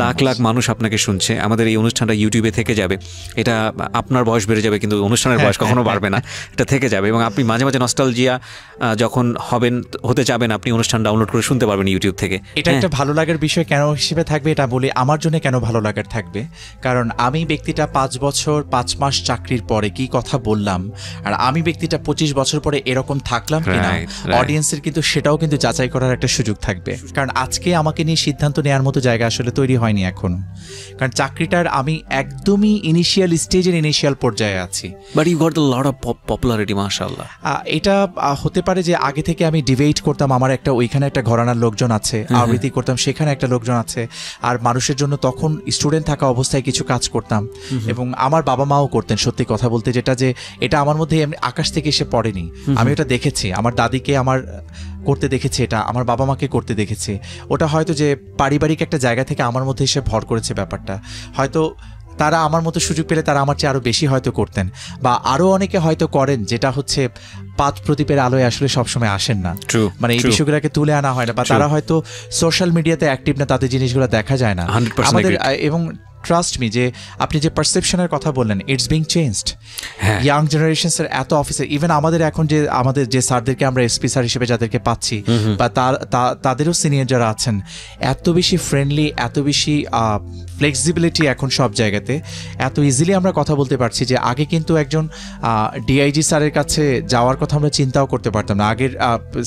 লাখ লাখ মানুষ আপনাকে শুনছে। আমাদের এই অনুষ্ঠানটা ইউটিউবে থেকে যাবে, এটা আপনার বয়স বেড়ে যাবে কিন্তু অনুষ্ঠানের বয়স কখনো বাড়বে না, এটা থেকে যাবে। এবং আপনি মাঝে মাঝে নস্টালজিয়া যখন হতে যাবেন, আপনি অনুষ্ঠান ডাউনলোড করে শুনতে পারবেন ইউটিউব থেকে। এটা একটা ভালো লাগার বিষয় কেন হিসেবে থাকবে এটা বলি, আমার জন্য কেন ভালো লাগার থাকবে, কারণ আমি ব্যক্তিটা 5 বছর 5 মাস চাকরির পরে কি কথা বললাম, আর আমি ব্যক্তিটা 25 বছর পরে এরকম থাকলাম কিনা, অডিয়েন্সের কিন্তু সেটাও কিন্তু যাচাই করার একটা সুযোগ থাকবে। কারণ আজকে আমাকে নিয়ে সিদ্ধান্ত নেওয়ার মতো জায়গা আসলে তৈরি হয়নি এখনো, কারণ চাকরিটার আমি একদমই ইনিশিয়াল স্টেজের ইনিশিয়াল পর্যায়ে আছি। But you got a lot of popularity, মাশাআল্লাহ। এটা হতে পারে যে আগে থেকে আমি ডিবেট করতাম, আমার একটা ওইখানে একটা ঘরানার লোকজন আছে, আবৃত্তি করতাম সেখানে একটা লোকজন আছে, আর মানুষের জন্য তখন স্টুডেন্ট থাকা অবস্থায় কিছু কাজ করতাম, এবং আমার বাবা মাও করতেন সত্যি কথা বলতে, যেটা যে এটা আমার মধ্যে আকাশ থেকে এসে পড়েনি, আমি ওটা দেখেছি, আমার দাদিকে আমার করতে দেখেছি, এটা আমার বাবা মাকে করতে দেখেছি। ওটা হয়তো যে পারিবারিক একটা জায়গা থেকে আমার মধ্যে এসে ভর করেছে ব্যাপারটা। হয়তো তারা আমার মতো সুযোগ পেলে তারা আমার চেয়ে আরও বেশি হয়তো করতেন, বা আরও অনেকে হয়তো করেন, যেটা হচ্ছে পাত প্রদীপের আলোয় আসলে সবসময় আসেন না, মানে এই বিষয়গুলোকে তুলে আনা হয় না, বা তারা হয়তো সোশ্যাল মিডিয়াতে অ্যাক্টিভ না, তাদের জিনিসগুলো দেখা যায় না আমাদের। এবং ট্রাস্ট মি, যে আপনি যে পারসেপশনের কথা বললেন, ইটস বিং চেঞ্জড। ইয়াং জেনারেশনসের এত অফিসার, ইভেন আমাদের এখন যে আমাদের যে স্যারদেরকে আমরা এসপি স্যার হিসেবে যাদেরকে পাচ্ছি, বা তাদেরও সিনিয়র যারা আছেন, এত বেশি ফ্রেন্ডলি, এত বেশি ফ্লেক্সিবিলিটি এখন সব জায়গাতে, এত ইজিলি আমরা কথা বলতে পারছি, যে আগে কিন্তু একজন ডিআইজি স্যারের কাছে যাওয়ার কথা আমরা চিন্তাও করতে পারতাম না আগের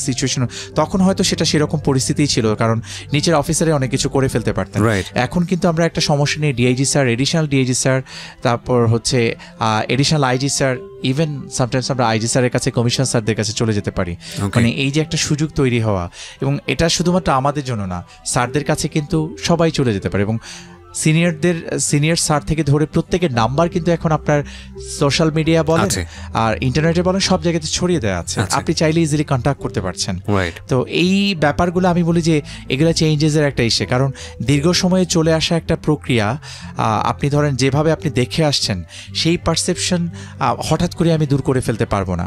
সিচুয়েশন। তখন হয়তো সেটা সেরকম পরিস্থিতিই ছিল, কারণ নিচের অফিসারে অনেক কিছু করে ফেলতে পারতেন। এখন কিন্তু আমরা একটা সমস্যা নিয়ে DIG sir, additional DIG sir, তারপর হচ্ছে additional IG sir, even sometimes আমরা আইজি স্যারের কাছে, কমিশনার স্যারদের কাছে চলে যেতে পারি। মানে এই যে একটা সুযোগ তৈরি হওয়া, এবং এটা শুধুমাত্র আমাদের জন্য না, স্যারদের কাছে কিন্তু সবাই চলে যেতে পারে। এবং সিনিয়র স্যার থেকে ধরে প্রত্যেকের নাম্বার কিন্তু এখন আপনার সোশ্যাল মিডিয়া বলেন আর ইন্টারনেটে বলেন, সব জায়গাতে ছড়িয়ে দেওয়া আছে, আপনি চাইলে ইজিলি কন্ট্যাক্ট করতে পারছেন। তো এই ব্যাপারগুলো আমি বলি যে এগুলো চেঞ্জেসের একটা ইস্যু, কারণ দীর্ঘ সময়ে চলে আসা একটা প্রক্রিয়া, আপনি ধরেন যেভাবে আপনি দেখে আসছেন সেই পারসেপশন হঠাৎ করে আমি দূর করে ফেলতে পারবো না।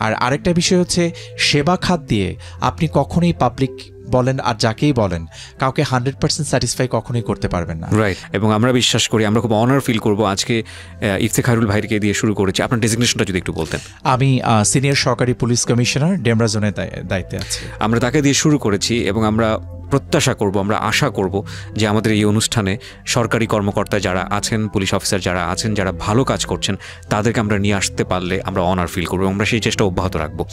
আর আরেকটা বিষয় হচ্ছে, সেবা খাত দিয়ে আপনি কখনোই পাবলিক বলেন আর যাকেই বলেন, কাউকে 100% স্যাটিসফাই কখনোই করতে পারবেন না। রাইট। এবং আমরা বিশ্বাস করি, আমরা খুব অনার ফিল করবো আজকে ইফতেখারুল ভাইকে দিয়ে শুরু করেছি। আপনার ডেজিগনেশনটা যদি একটু বলতেন। আমি সিনিয়র সহকারী পুলিশ কমিশনার, ডেমরা জোনের দায়িত্বে আছি। আমরা তাকে দিয়ে শুরু করেছি, এবং আমরা প্রত্যাশা করব, আমরা আশা করব যে আমাদের এই অনুষ্ঠানে সরকারি কর্মকর্তা যারা আছেন, পুলিশ অফিসার যারা আছেন, যারা ভালো কাজ করছেন, তাদেরকে আমরা নিয়ে আসতে পারলে আমরা অনার ফিল করবো। আমরা সেই চেষ্টা অব্যাহত রাখবো।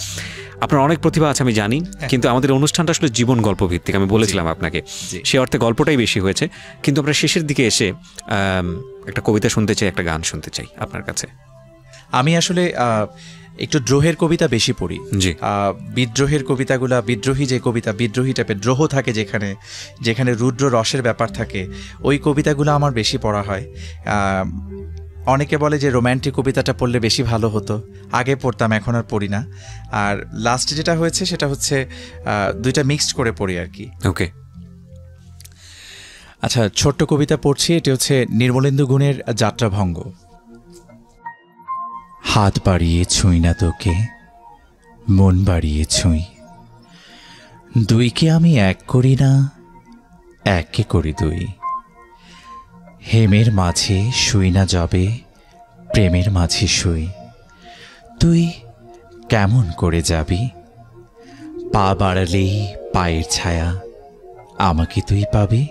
আপনার অনেক প্রতিভা আছে আমি জানি, কিন্তু আমাদের অনুষ্ঠানটা আসলে জীবন গল্প ভিত্তিক। আমি বলেছিলাম আপনাকে, সে অর্থে গল্পটাই বেশি হয়েছে। কিন্তু আমরা শেষের দিকে এসে একটা কবিতা শুনতে চাই, একটা গান শুনতে চাই আপনার কাছে। আমি আসলে একটু দ্রোহের কবিতা বেশি পড়ি। বিদ্রোহের কবিতাগুলা, বিদ্রোহী যে কবিতা, বিদ্রোহী টাইপের দ্রোহ থাকে, যেখানে রুদ্র রসের ব্যাপার থাকে, ওই কবিতাগুলো আমার বেশি পড়া হয়। অনেকে বলে যে রোম্যান্টিক কবিতাটা পড়লে বেশি ভালো হতো, আগে পড়তাম, এখন আর পড়ি না। আর লাস্টে যেটা হয়েছে সেটা হচ্ছে দুইটা মিক্সড করে পড়ি আর কি। ওকে। আচ্ছা, ছোট্ট কবিতা পড়ছি। এটি হচ্ছে নির্মলেন্দু গুণের যাত্রাভঙ্গ। হাত বাড়িয়ে ছুঁই না তোকে, মন বাড়িয়ে ছুঁই। দুইকে আমি এক করি না, এককে করি দুই। হেমের মাঝে শুই না যবে, প্রেমের মাঝে শুই। তুই কেমন করে যাবি? পা বাড়ালেই পায়ের ছায়া, আমাকে তুই পাবি,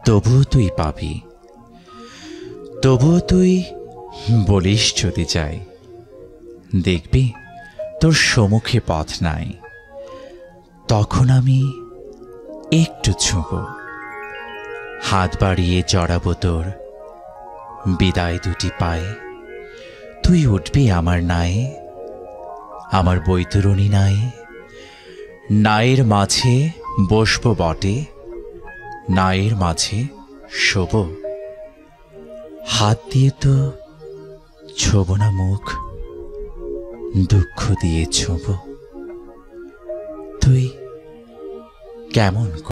তবুও তুই পাবি। তবুও তুই বলিস যদি যাই, দেখবি তোর সম্মুখে পথ নাই। তখন আমি একটু ছুঁব, হাত বাড়িয়ে জড়াবো তোর বিদায় দুটি পায়ে। তুই উঠবি আমার নায়ে, আমার বৈতরণী নায়ে। নায়ের মাঝে বসবো বটে, নায়ের মাঝে শোব। হাত দিয়ে তো ছোব না মুখ, দুঃখ দিয়ে ছোব। তুই কেমন